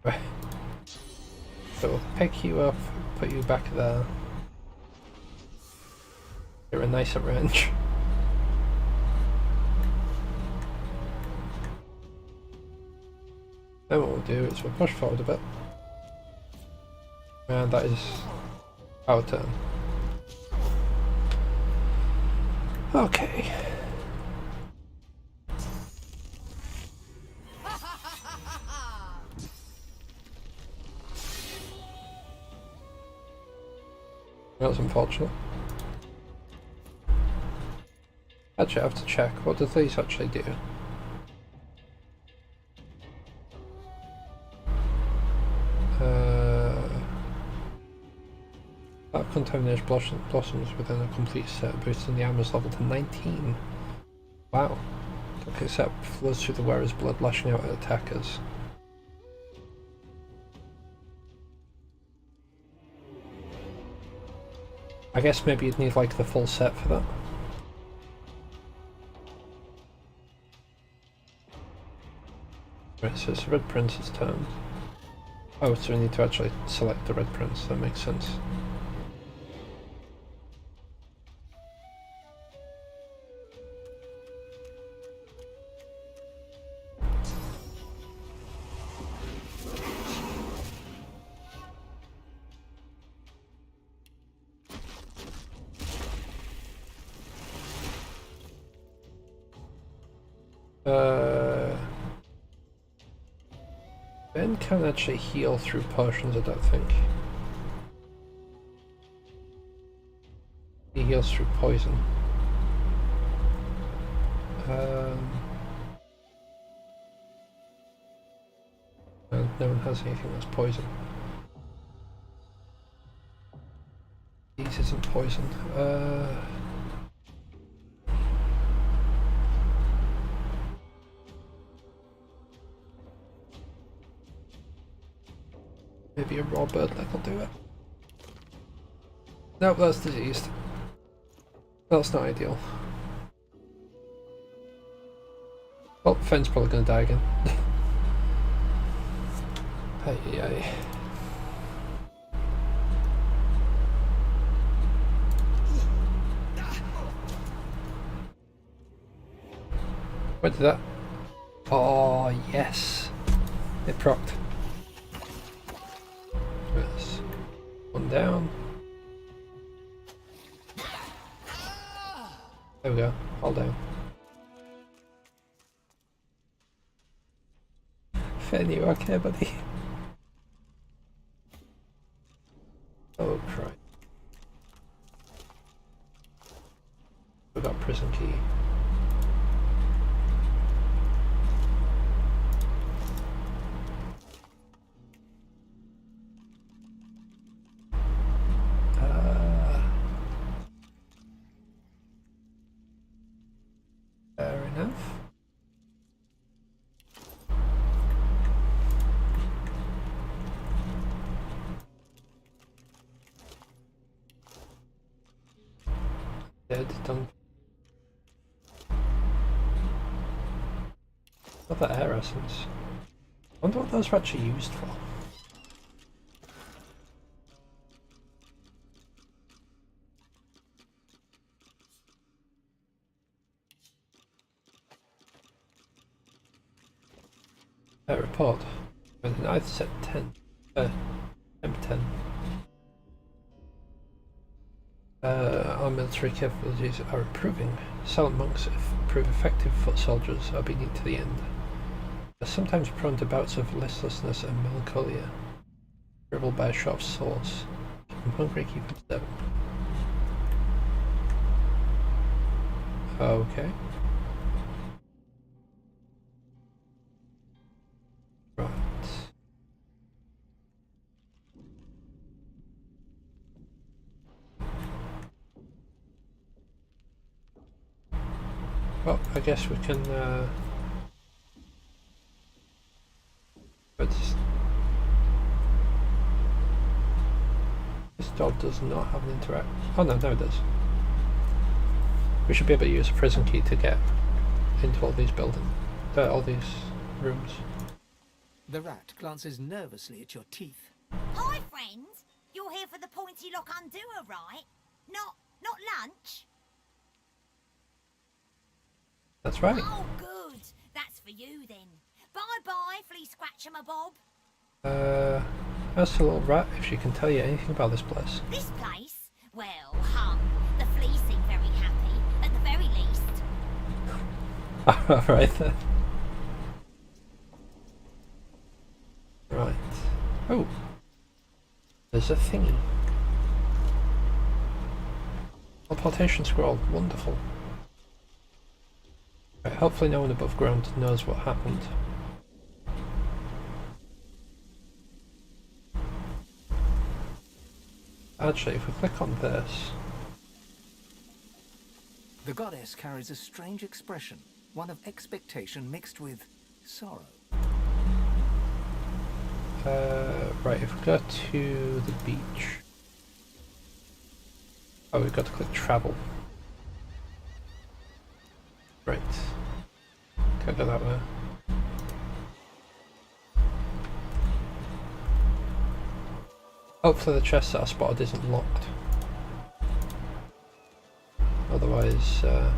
Speaker 1: Right. So we'll pick you up, put you back there. You're a nicer range. Then what we'll do is we'll push forward a bit. And that is our turn. Okay. That's unfortunate. Actually, I have to check. What do these actually do? That contaminated blossoms within a complete set, boosting the armor's level to 19. Wow. Okay, set flows through the wearer's blood, lashing out at attackers. I guess maybe you'd need like the full set for that. Right, so it's the Red Prince's turn. Oh, so we need to actually select the Red Prince, that makes sense. Ben can't actually heal through potions, I don't think. He heals through poison. And no one has anything that's poison. These isn't poison. Maybe a raw bird leg will do it. Nope, that's diseased. That's not ideal. Well, Fenn's probably going to die again. Hey. What did that? Oh, yes. It procced. Yes. One down. There we go. All down. Fenn, you okay, buddy? Oh, Christ. We got prison key. Fair enough. Dead, done. Another air essence. I wonder what those were actually used for. Report. When the knife set 10. Temp 10. Our military capabilities are improving. Silent monks prove effective foot soldiers, obedient to the end. They're sometimes prone to bouts of listlessness and melancholia, dribbled by a sharp source. Keep them hungry, keep them stubborn. Okay. Right. Well, I guess we can but this dog does not have an interact. Oh no, it does. We should be able to use a prison key to get into all these buildings, all these rooms.
Speaker 4: The rat glances nervously at your teeth.
Speaker 16: Hi, friends. You're here for the pointy lock undoer, right? Not lunch?
Speaker 1: That's right.
Speaker 16: Oh, good. That's for you, then. Bye-bye, flea scratcher my bob.
Speaker 1: Ask the little rat if she can tell you anything about this place.
Speaker 16: This place? Well, the fleas seem very happy, at the very least.
Speaker 1: Alright then. Right. Oh. There's a thingy. Teleportation scroll. Wonderful. Right, hopefully no one above ground knows what happened. Actually, if we click on this...
Speaker 4: The goddess carries a strange expression, one of expectation mixed with sorrow.
Speaker 1: Right, if we go to the beach... Oh, we've got to click travel. Right. Can't go that way. Hopefully the chest that I spotted isn't locked. Otherwise, it'll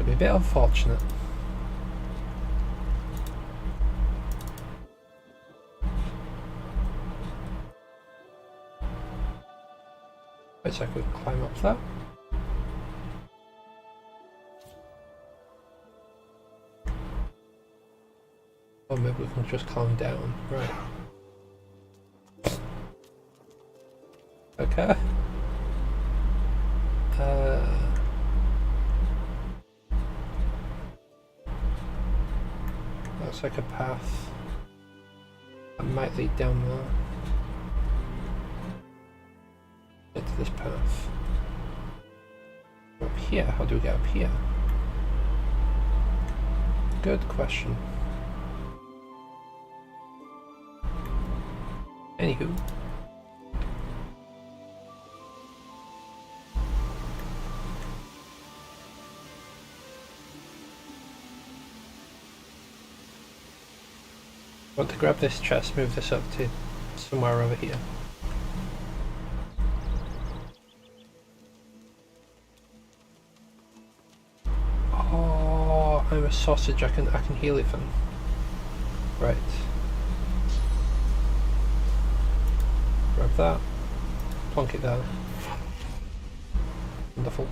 Speaker 1: be a bit unfortunate. Wait, so I could climb up that. Or maybe we can just climb down. Right. Okay. Looks like a path that might lead down there. Into this path. Up here, how do we get up here? Good question. Anywho. I want to grab this chest, move this up to somewhere over here. Oh, I'm a sausage. I can heal it from. Right. Grab that. Plonk it down. Wonderful.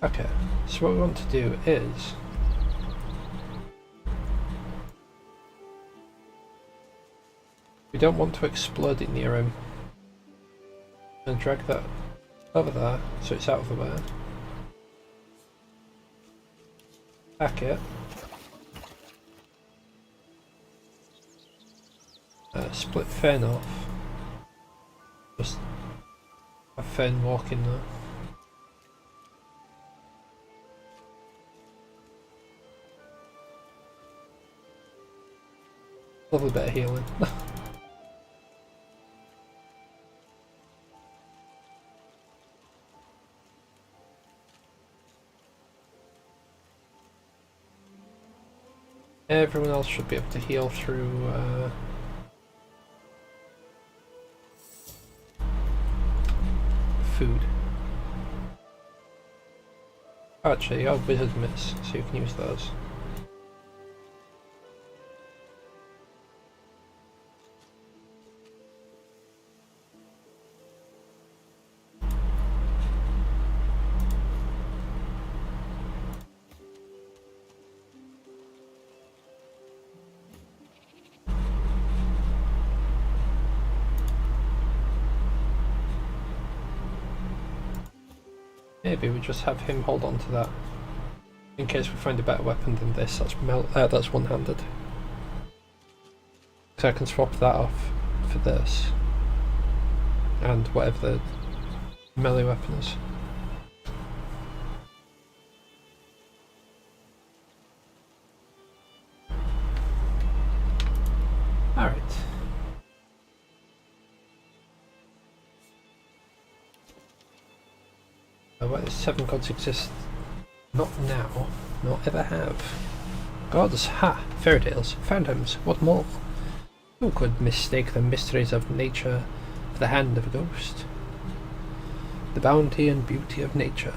Speaker 1: Okay, so what we want to do is we don't want to explode it near him, and drag that over there so it's out of the way. Back it. Split Fen off. Just have Fen walk in there. Lovely bit of healing. Everyone else should be able to heal through food. Actually, you have wizard mitts, so you can use those. Maybe we just have him hold on to that in case we find a better weapon than this. That's one-handed. So I can swap that off for this and whatever the melee weapon is. Alright. Why the 7 gods exist? Not now, nor ever have. Gods, ha! Fairy tales, phantoms, what more? Who could mistake the mysteries of nature for the hand of a ghost? The bounty and beauty of nature.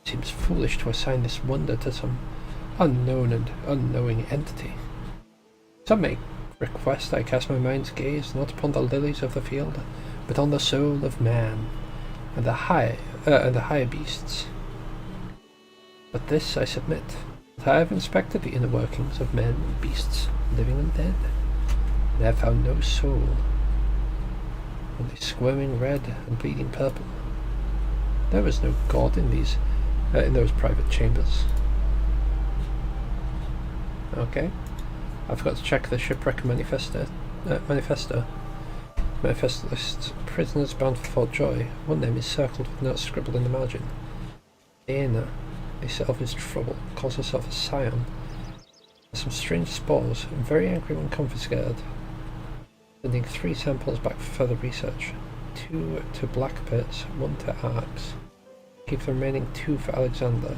Speaker 1: It seems foolish to assign this wonder to some unknown and unknowing entity. Some may request I cast my mind's gaze not upon the lilies of the field, but on the soul of man, and the higher beasts. But this I submit, that I have inspected the inner workings of men and beasts, living and dead, and I have found no soul, only squirming red and bleeding purple. There is no god in those private chambers. Okay, I forgot to check the shipwreck manifesto. Manifesto lists prisoners bound for Fort Joy. One name is circled with notes scribbled in the margin. Aena, a selfish trouble, calls herself a scion. Has some strange spores, and very angry when confiscated. Sending 3 samples back for further research. 2 to Black Pits, 1 to Arx. Keep the remaining 2 for Alexander.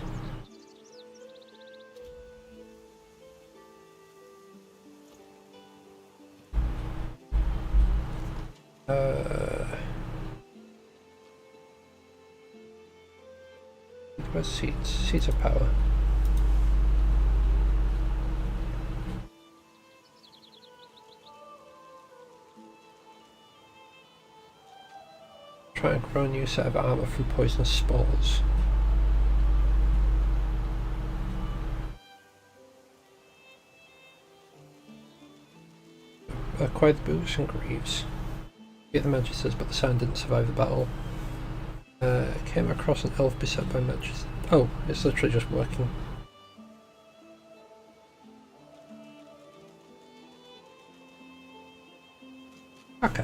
Speaker 1: Where's seats? Seats of power. Try and grow a new set of armor from poisonous spores. Acquire the boots and greaves. Beat the magisters, but the sound didn't survive the battle. Came across an elf beset by magisters. Oh, it's literally just working. Okay.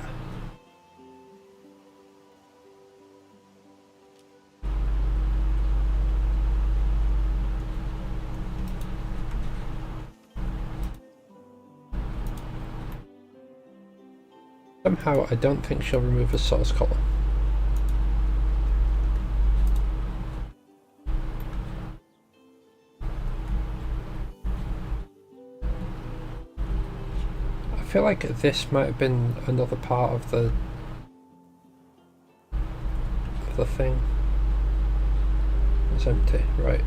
Speaker 1: Somehow I don't think she'll remove the source collar. I feel like this might have been another part of the thing. It's empty, right.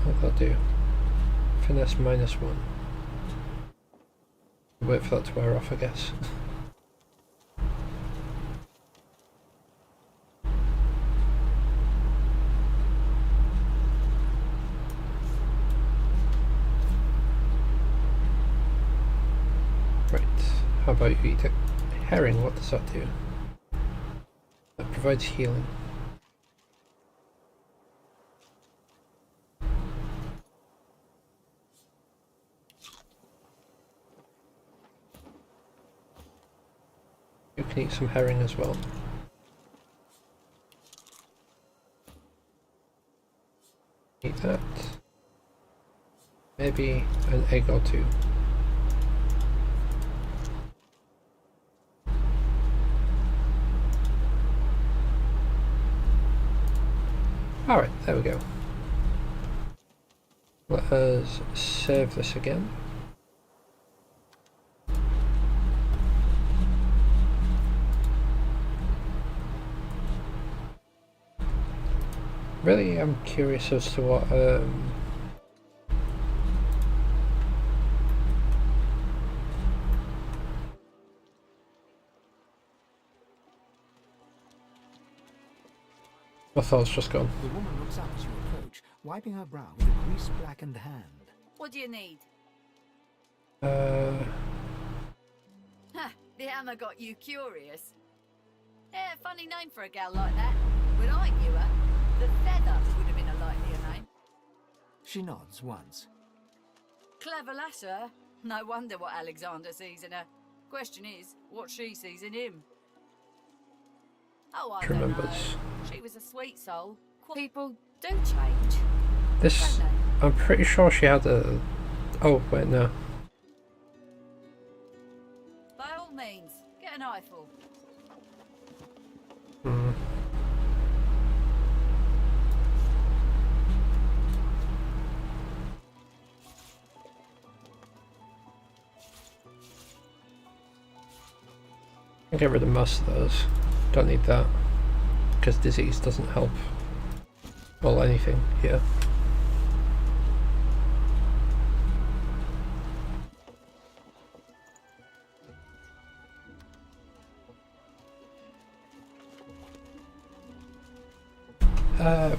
Speaker 1: What'll that do? Finesse -1. Wait for that to wear off, I guess. Right, how about you eat a herring? What does that do? That provides healing. You can eat some herring as well. Eat that. Maybe an egg or two. Alright, there we go. Let us save this again. Really, I'm curious as to what my thoughts just gone.
Speaker 4: The woman looks up as you approach, wiping her brow with a grease-blackened hand.
Speaker 11: What do you need?
Speaker 1: Uh,
Speaker 11: Ha! The hammer got you curious. Yeah, funny name for a gal like that. When I knew her, the Feather would have been a likelier name.
Speaker 4: She nods once.
Speaker 11: Clever lass, her. No wonder what Alexander sees in her. Question is, what she sees in him. Oh, I don't know. She was a sweet soul. People do change.
Speaker 1: This, I'm pretty sure she had a... Oh, wait, no.
Speaker 11: By all means, get an eyeful.
Speaker 1: Hmm. I'll get rid of most of those. Don't need that. Because disease doesn't help. Well, anything here.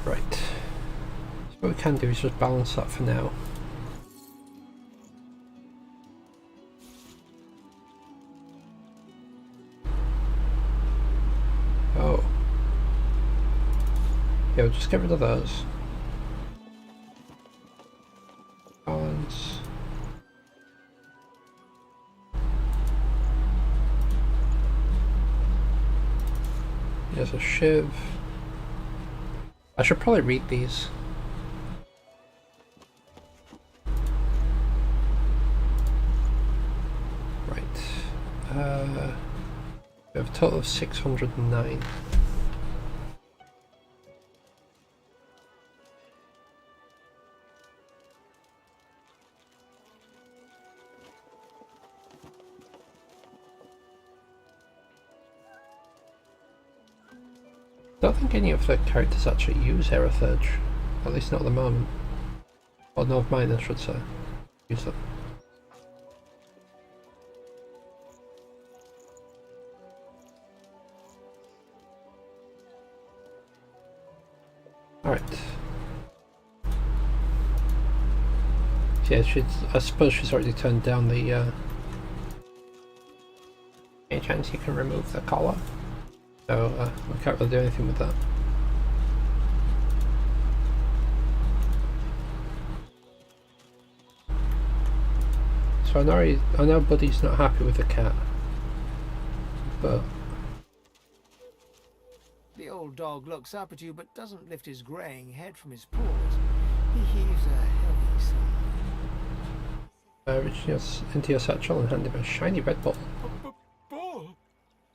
Speaker 1: Right. So what we can do is just balance that for now. Oh. Yeah, we'll just get rid of those. Balance. There's a shiv. I should probably read these. Right. We have a total of 609. I don't think any of the characters actually use Herathurge. At least not at the moment. Or no, of mine I should say. Use it. Alright. Yeah, I suppose she's already turned down the any chance you can remove the collar. So we can't really do anything with that. So I know Buddy's not happy with the cat, but
Speaker 3: The old dog looks up at you but doesn't lift his greying head from his paws. He heaves a heavy sigh.
Speaker 1: reach into your satchel and hand him a shiny red ball.
Speaker 3: Ball?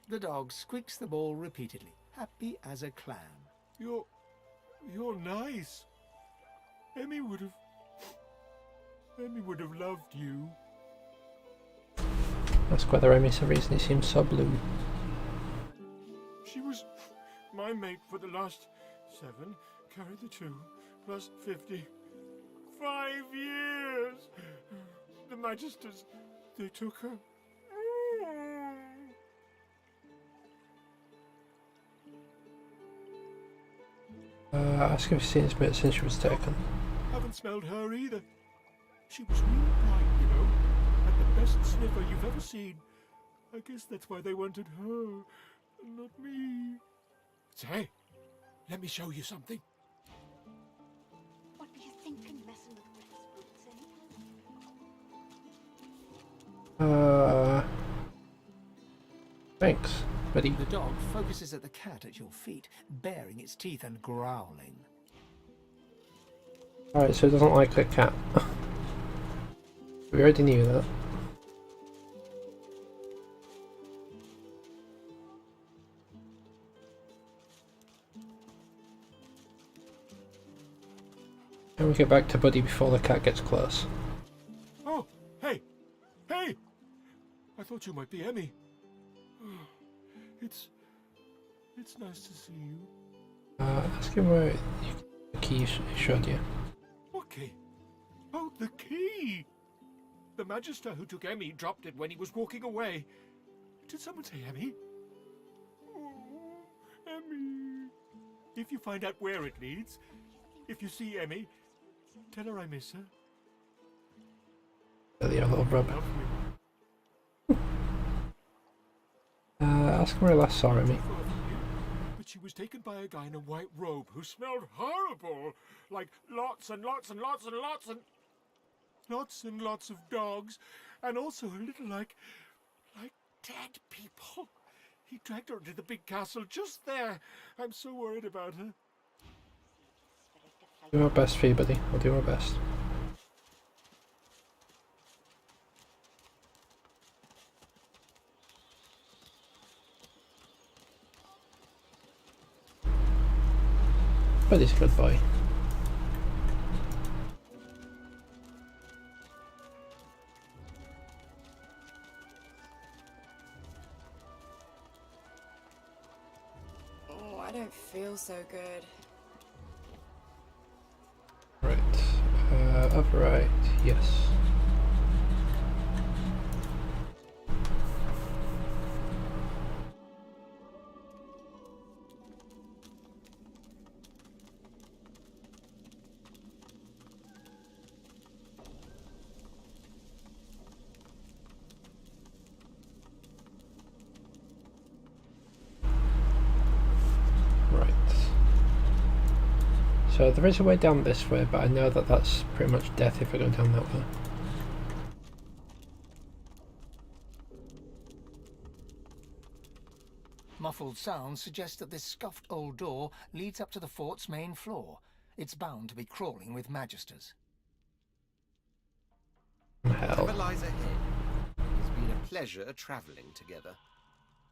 Speaker 3: The dog squeaks the ball repeatedly, happy as a clam.
Speaker 10: You're nice. Emmy would have loved you.
Speaker 1: Ask whether Emmy's the reason he seems so blue.
Speaker 10: She was my mate for the last 7, carry the 2, plus 50. 5 years! The Magisters, they took her.
Speaker 1: Ask if he's seen his mate since she was taken.
Speaker 10: Haven't smelled her either. She was real bright, you know, and the best sniffer you've ever seen. I guess that's why they wanted her, and not me. Say, let me show you something.
Speaker 17: What were you thinking, messing with Griff's boots,
Speaker 1: Thanks, buddy.
Speaker 3: The dog focuses at the cat at your feet, baring its teeth and growling.
Speaker 1: Alright, so he doesn't like the cat. We already knew that. Can we get back to Buddy before the cat gets close?
Speaker 10: Oh, hey! Hey! I thought you might be Emmy. It's nice to see you.
Speaker 1: Ask him where the key showed you.
Speaker 10: What key? Oh, the key! The Magister who took Emmy dropped it when he was walking away. Did someone say Emmy? Oh, Emmy. If you find out where it leads, if you see Emmy, tell her I miss her.
Speaker 1: The little rub. Ask him where I last saw Emmy.
Speaker 10: But she was taken by a guy in a white robe who smelled horrible. Like lots and lots and lots and lots and... lots and lots of dogs. And also a little like dead people. He dragged her into the big castle just there. I'm so worried about her.
Speaker 1: Do our best for you, buddy. I'll do our best. Buddy's a good boy.
Speaker 21: Oh, I don't feel so good.
Speaker 1: Right. Override, yes. So there is a way down this way, but I know that that's pretty much death if I go down that way.
Speaker 3: Muffled sounds suggest that this scuffed old door leads up to the fort's main floor. It's bound to be crawling with Magisters.
Speaker 1: Hell.
Speaker 12: Whatever lies ahead, it's been a pleasure travelling together.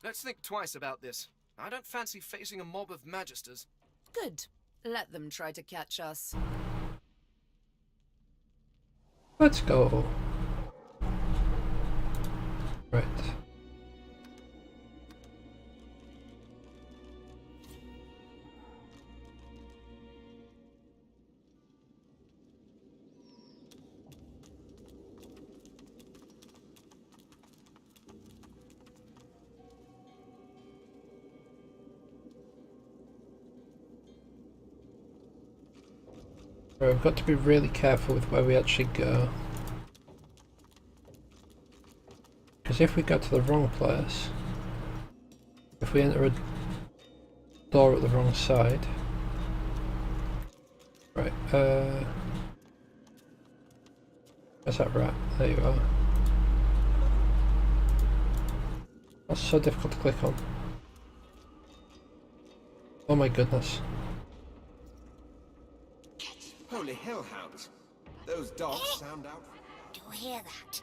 Speaker 14: Let's think twice about this. I don't fancy facing a mob of Magisters.
Speaker 11: Good. Let them try to catch us.
Speaker 1: Let's go. Right. We've got to be really careful with where we actually go. Because if we go to the wrong place, if we enter a door at the wrong side... Right, where's that rat? There you are. That's so difficult to click on. Oh my goodness.
Speaker 12: Holy hellhounds! Those dogs sound out.
Speaker 16: Do you hear that?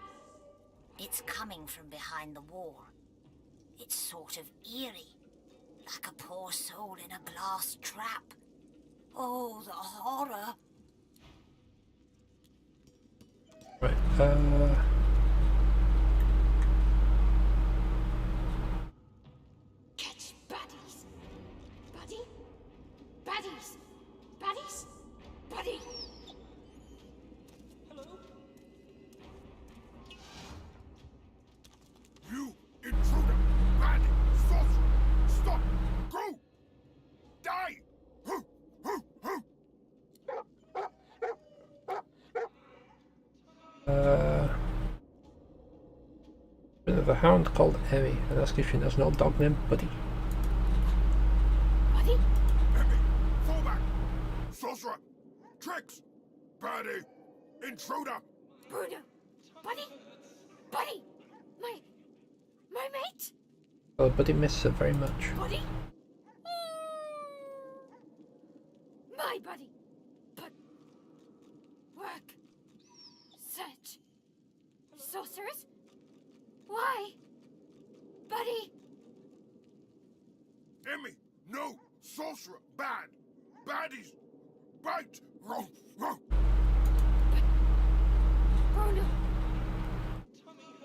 Speaker 16: It's coming from behind the wall. It's sort of eerie, like a poor soul in a glass trap. Oh, the horror!
Speaker 1: Right,
Speaker 15: Catch baddies. Buddy? Baddies. Baddies? Buddy.
Speaker 6: You intruder! Bad sorcerer! Stop! Go! Die!
Speaker 1: There's a hound called Emmy, and ask if she knows an old dog named Buddy.
Speaker 15: Buddy?
Speaker 6: Emmy! Fall back! Sorcerer! Tricks! Birdie! Intruder!
Speaker 15: Bruno. Buddy? Buddy! My mate?
Speaker 1: Well, Buddy misses her very much.
Speaker 15: Buddy? My buddy. But work. Search. Sorcerers? Why? Buddy?
Speaker 6: Emmy! No! Sorcerer! Bad! Baddies! Bite! Row! Row!
Speaker 15: Bruno.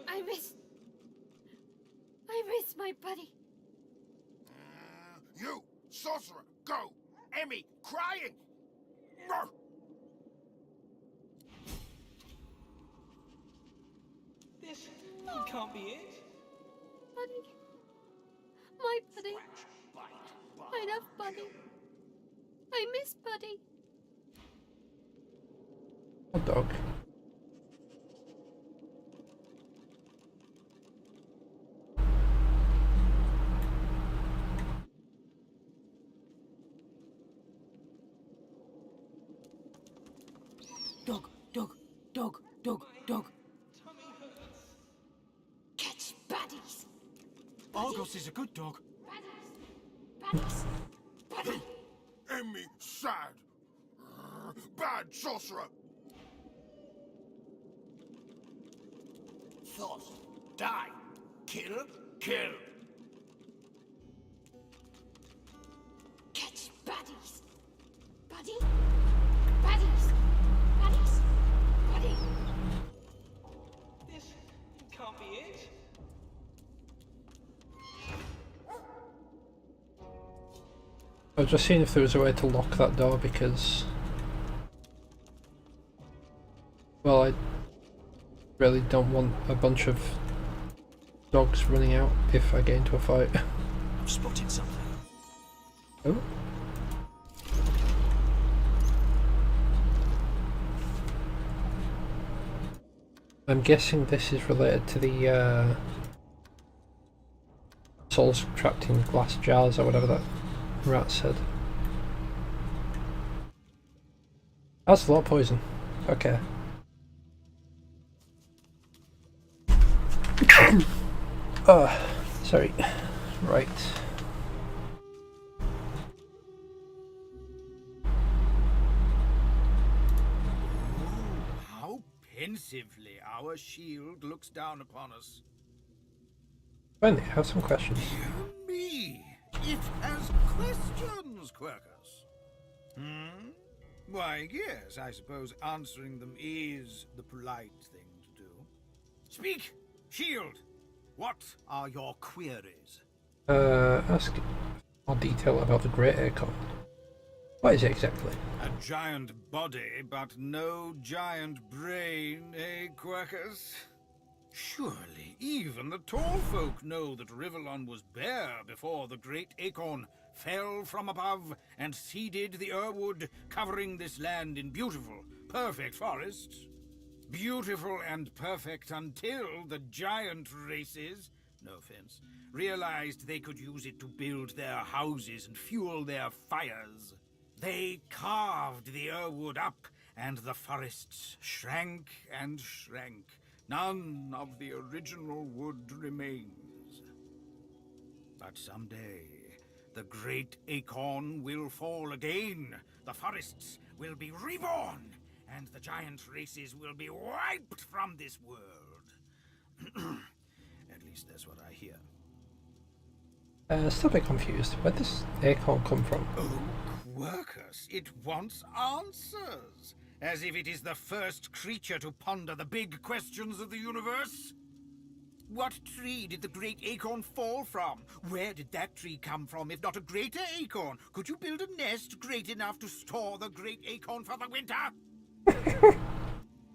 Speaker 15: I miss my buddy.
Speaker 6: You! Sorcerer! Go! Emmy! Crying! No!
Speaker 7: This can't be it.
Speaker 15: Buddy. My buddy. I love Buddy. I miss Buddy.
Speaker 1: Old dog.
Speaker 20: Dog, dog, dog, dog, dog.
Speaker 15: Catch baddies.
Speaker 10: Argos is a good dog.
Speaker 15: Baddies. Buddy.
Speaker 6: Emmy! Sad! Bad sorcerer!
Speaker 3: Thoughts. Die. Kill. Kill.
Speaker 15: Catch baddies. Buddy. Baddies. Baddies. Buddy.
Speaker 7: This can't be it.
Speaker 1: I was just seeing if there was a way to lock that door because... Well, I really don't want a bunch of dogs running out if I get into a fight.
Speaker 13: I've spotted something.
Speaker 1: Oh? I'm guessing this is related to the souls trapped in glass jars or whatever that rat said. That's a lot of poison. Okay. Sorry. Right.
Speaker 3: How pensively our shield looks down upon us.
Speaker 1: Finally, I have some questions.
Speaker 3: Me! It has questions, Quercus. Why, yes, I suppose answering them is the polite thing to do. Speak, shield! What are your queries?
Speaker 1: Ask more detail about the Great Acorn. What is it exactly?
Speaker 3: A giant body, but no giant brain, eh, Quercus?
Speaker 9: Surely even the tall folk know that Rivellon was bare before the great acorn fell from above and seeded the Irwood, covering this land in beautiful, perfect forests. Beautiful and perfect until the giant races, no offense, realized they could use it to build their houses and fuel their fires. They carved the Irwood up, and the forests shrank and shrank. None of the original wood remains. But someday, the great acorn will fall again. The forests will be reborn, and the giant races will be wiped from this world. At least that's what I hear.
Speaker 1: Still a bit confused. Where does this acorn come from?
Speaker 9: Oh, Quercus, it wants answers. As if it is the first creature to ponder the big questions of the universe. What tree did the great acorn fall from? Where did that tree come from, if not a greater acorn? Could you build a nest great enough to store the great acorn for the winter?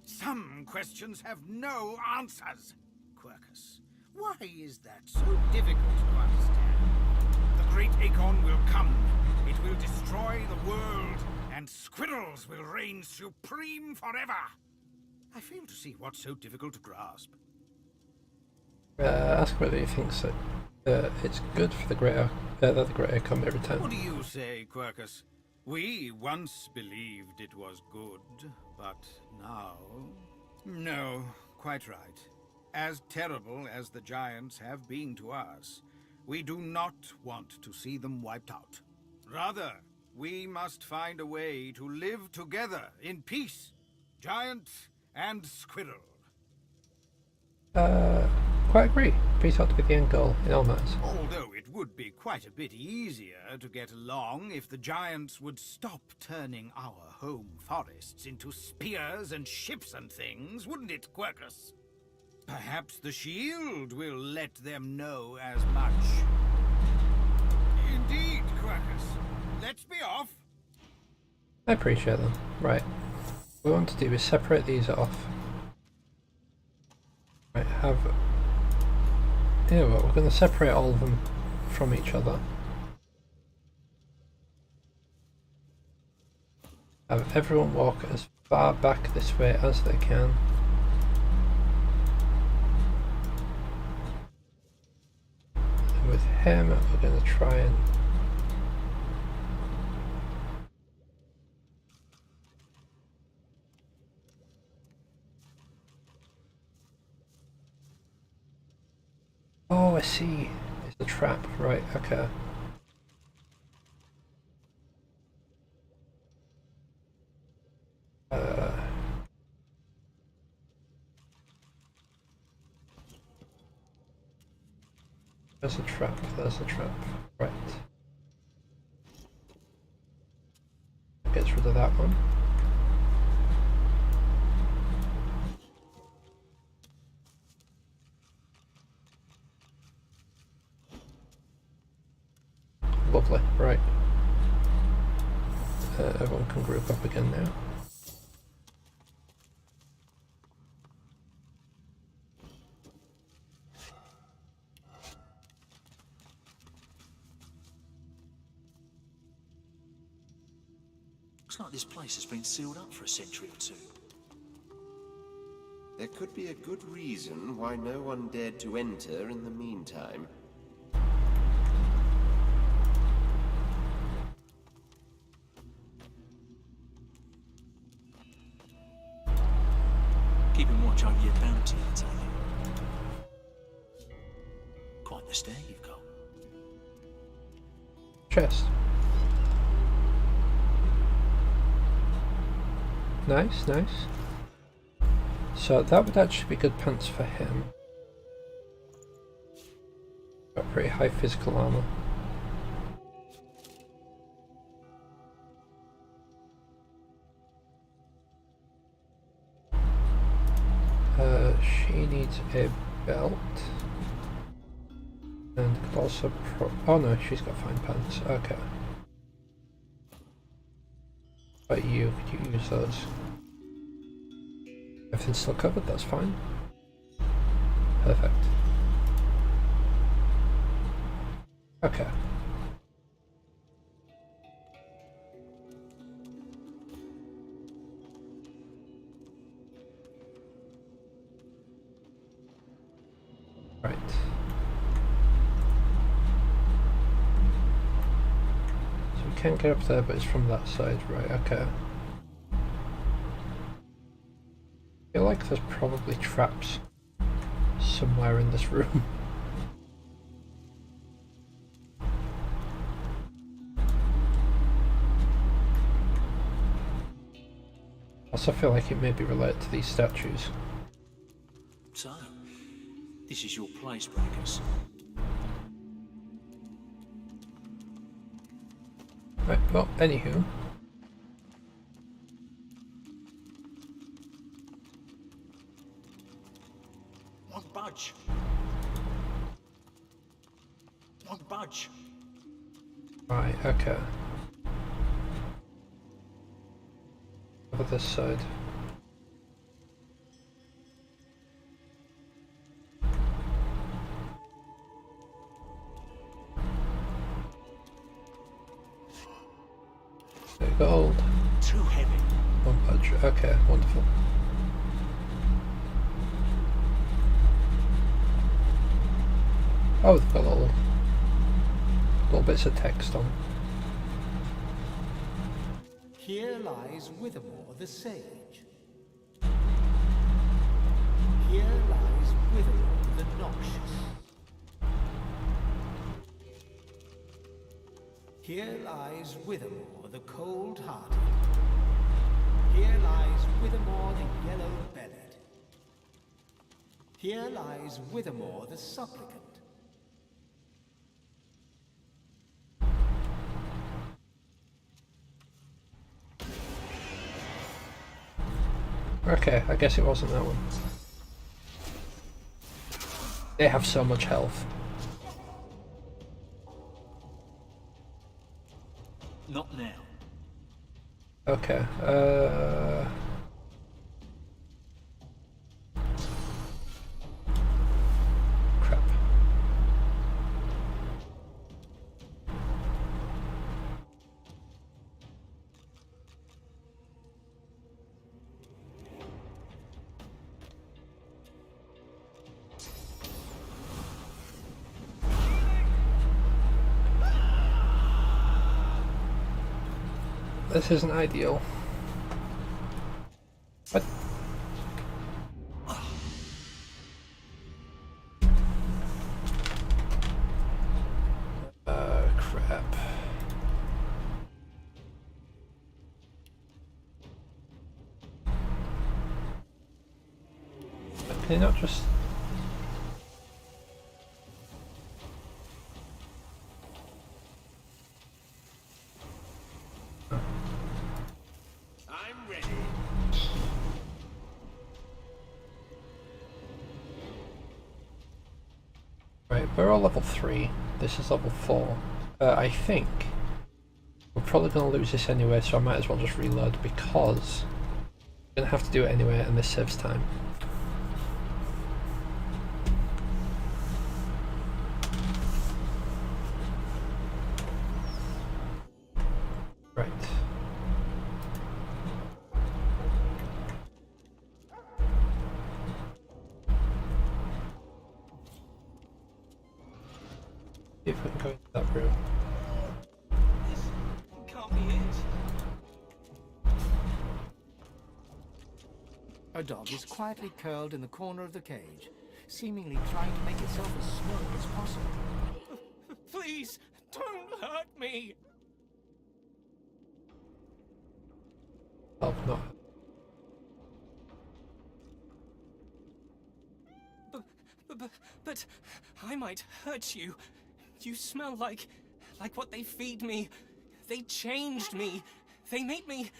Speaker 9: Some questions have no answers. Quercus, why is that so difficult to understand? The great acorn will come. It will destroy the world, and squirrels will reign supreme forever. I fail to see what's so difficult to grasp.
Speaker 1: Ask whether he thinks that it's good for the greater that the greater come every time.
Speaker 9: What do you say, Quercus? We once believed it was good, but now... No, quite right. As terrible as the giants have been to us, we do not want to see them wiped out. Rather, we must find a way to live together in peace, giant and squirrel.
Speaker 1: Quite agree. Peace ought to be the end goal in all matters.
Speaker 9: Although it would be quite a bit easier to get along if the giants would stop turning our home forests into spears and ships and things, wouldn't it, Quercus? Perhaps the shield will let them know as much. Indeed, Quercus. Let's be off.
Speaker 1: I appreciate them. Right. What we want to do is separate these off. Right, have... Yeah, well, we're going to separate all of them from each other. Have everyone walk as far back this way as they can. And with him, we're going to try and... Oh, I see. It's a trap. Right, okay. There's a trap. There's a trap. Right. Gets rid of that one. Lovely, right. Everyone can group up again now.
Speaker 13: Looks like this place has been sealed up for a century or two.
Speaker 12: There could be a good reason why no one dared to enter in the meantime.
Speaker 13: Keeping watch over your bounty, I tell you. Quite the stare you've got.
Speaker 1: Chest. Nice, nice. So that would actually be good pants for him. Got pretty high physical armor. She needs a belt. And could also oh no, she's got fine pants. Okay. But you, could you use those? Everything's still covered, that's fine. Perfect. Okay. Right. So we can't get up there, but it's from that side, right? Okay. I feel like there's probably traps somewhere in this room. I also feel like it may be related to these statues.
Speaker 13: So, this is your place, Brackers.
Speaker 1: Right, well, anywho.
Speaker 13: Won't budge. Won't budge.
Speaker 1: Right, okay. Over this side. Gold.
Speaker 13: Too heavy.
Speaker 1: One budge. Okay, wonderful. Oh, they've got little bits of text on.
Speaker 3: Here lies Withermore the Sage. Here lies Withermore the Noxious. Here lies Withermore the Cold-Hearted. Here lies Withermore the Yellow-Bellied. Here lies Withermore the Supplicant.
Speaker 1: Okay, I guess it wasn't that one. They have so much health.
Speaker 13: Not now.
Speaker 1: Okay, crap. This isn't ideal. What? Crap. Can you not just... Right, we're all level 3. This is level 4. I think we're probably going to lose this anyway, so I might as well just reload because I'm going to have to do it anyway and this saves time. Right. See if we can go into that room.
Speaker 7: This can't be it.
Speaker 20: A dog is quietly curled in the corner of the cage, seemingly trying to make itself as small as possible.
Speaker 7: Please, don't hurt me.
Speaker 1: Oh, not.
Speaker 7: But I might hurt you. You smell like what they feed me. They changed me. They made me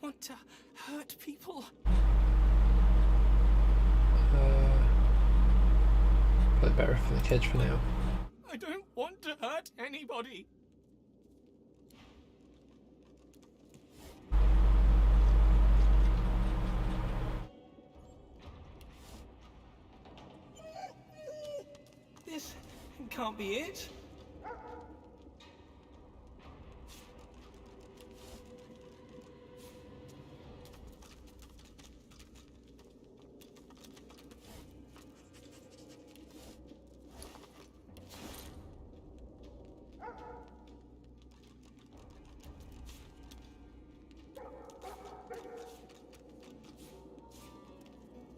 Speaker 7: want to hurt people.
Speaker 1: Probably better for the cage for now.
Speaker 7: I don't want to hurt anybody. can't be it.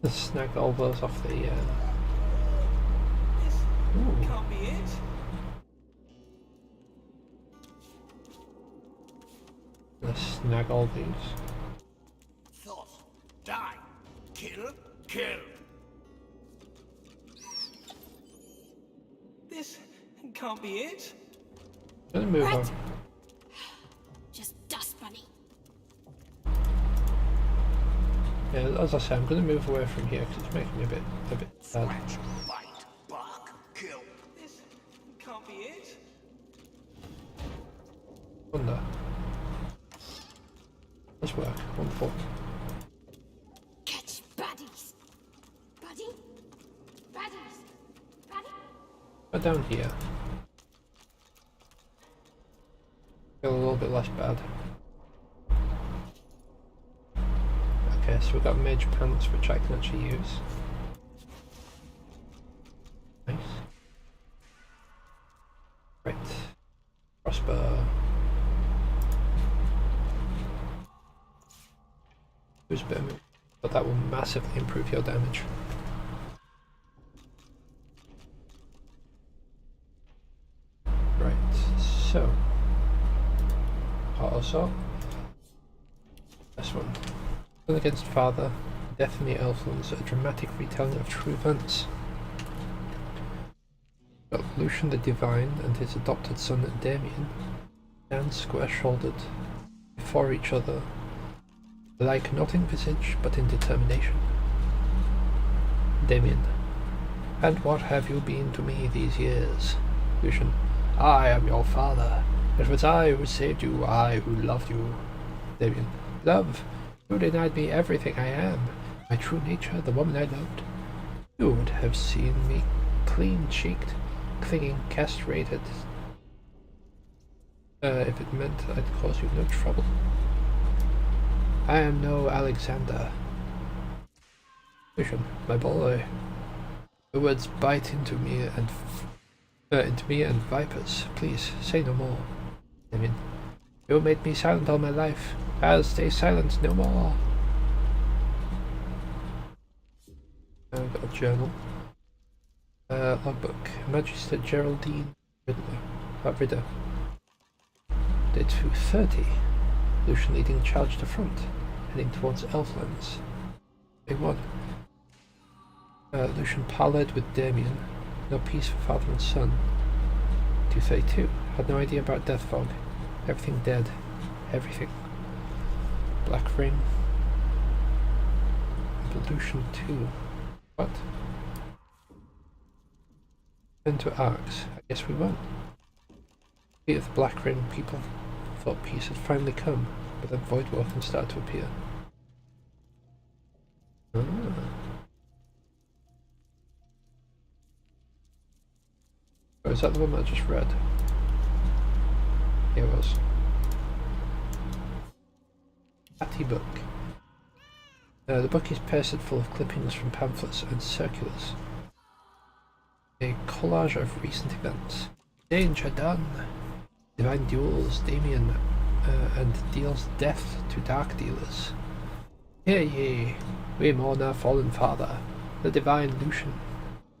Speaker 1: Let's snag all those off the.
Speaker 7: This can't be it.
Speaker 1: Let's snag all these.
Speaker 3: Thought. Die. Kill. Kill.
Speaker 7: This can't be it.
Speaker 1: Gonna move on.
Speaker 16: Just dust bunny.
Speaker 1: Yeah, as I say, I'm gonna move away from here because it's making me a bit sad.
Speaker 3: Bite. Bark. Kill.
Speaker 7: This can't be it.
Speaker 1: Wonder. Let's work. Wonderful.
Speaker 16: Catch baddies. Buddy? Baddies. Buddy?
Speaker 1: Go down here. Feel a little bit less bad. Okay, so we've got mage pants which I can actually use. Nice. Right. Crossbow. Use a bit of move, but that will massively improve your damage. Right, so also this one. Son against father, death in the Elflands, a dramatic retelling of true events. But Lucian the Divine and his adopted son Damien stand square-shouldered before each other, like not in visage but in determination. Damien: and what have you been to me these years? Lucian: I am your father. It was I who saved you, I who loved you. Damien: love? You denied me everything I am, my true nature, the woman I loved. You would have seen me clean-cheeked, clinging, castrated, if it meant I'd cause you no trouble. I am no Alexander. Lucian: my boy. The words bite into me and vipers. Please, say no more. Damien: you made me silent all my life. I'll stay silent no more. I've got a journal. Logbook. Magister Geraldine Ritter. Day 230. Lucian leading charge to front, heading towards Elflands. Day 1. Lucian parleyed with Damien. No peace for father and son. 232. Had no idea about Death Fog. Everything dead. Everything. Black Ring. Evolution 2. What? Into Arcs. I guess we won. At the Black Ring, people thought peace had finally come, but then Void Walkers started to appear. Ah. Oh, is that the one that I just read? Yeah, it was. Patty book. The book is pasted full of clippings from pamphlets and circulars. A collage of recent events. Danger done! Divine duels, Damien, and deals death to dark dealers. Hear ye, we mourn our fallen father, the divine Lucian.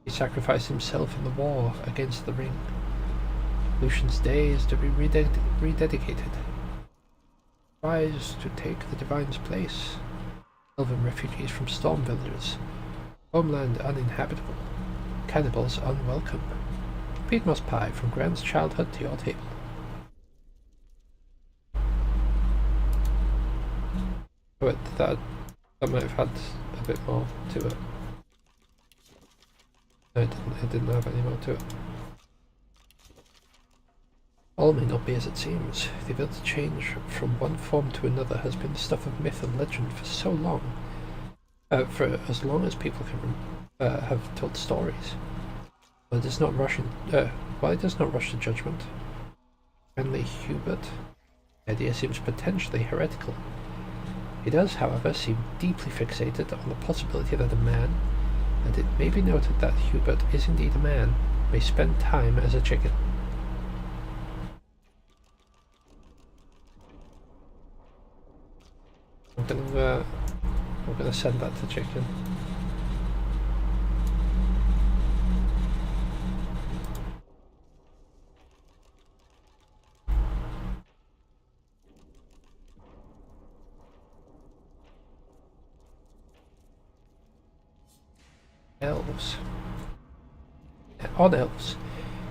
Speaker 1: He sacrificed himself in the war against the ring. Lucian's day is to be rededicated. Rise to take the divine's place. Elven refugees from storm villagers. Homeland uninhabitable. Cannibals unwelcome. Peatmoss pie from Grant's childhood to your table. Oh, that might have had a bit more to it. No, it didn't have any more to it. All may not be as it seems. The ability to change from one form to another has been the stuff of myth and legend for so long. For as long as people can have told stories. But it is not while he does not rush to judgment, friendly Hubert, the idea seems potentially heretical. He does, however, seem deeply fixated on the possibility that a man, and it may be noted that Hubert is indeed a man, may spend time as a chicken. I'm gonna send that to chicken. Elves. On elves,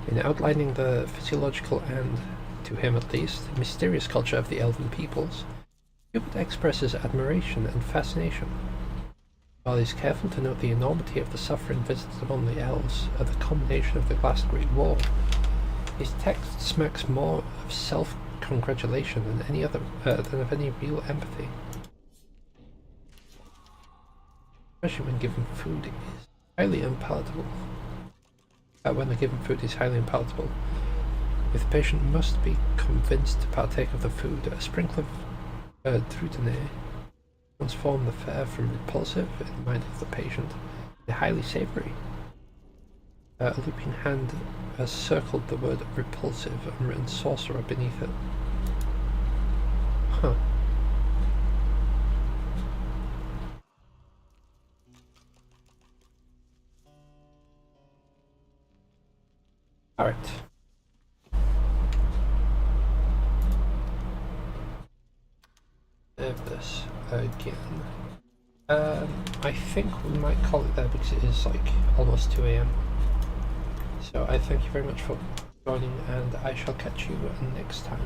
Speaker 1: in outlining the physiological and, to him at least, mysterious culture of the elven peoples, Hubert expresses admiration and fascination. While he is careful to note the enormity of the suffering visited upon the elves at the culmination of the last great war, his text smacks more of self-congratulation than of any real empathy. Especially when given food is highly unpalatable. When the given food is highly unpalatable, if the patient must be convinced to partake of the food, a sprinkle of drudene transform the fare from repulsive in the mind of the patient to highly savoury. A looping hand has circled the word repulsive and written sorcerer beneath it. Huh. Alright. This again. I think we might call it there because it is like almost 2 AM. So I thank you very much for joining, and I shall catch you next time.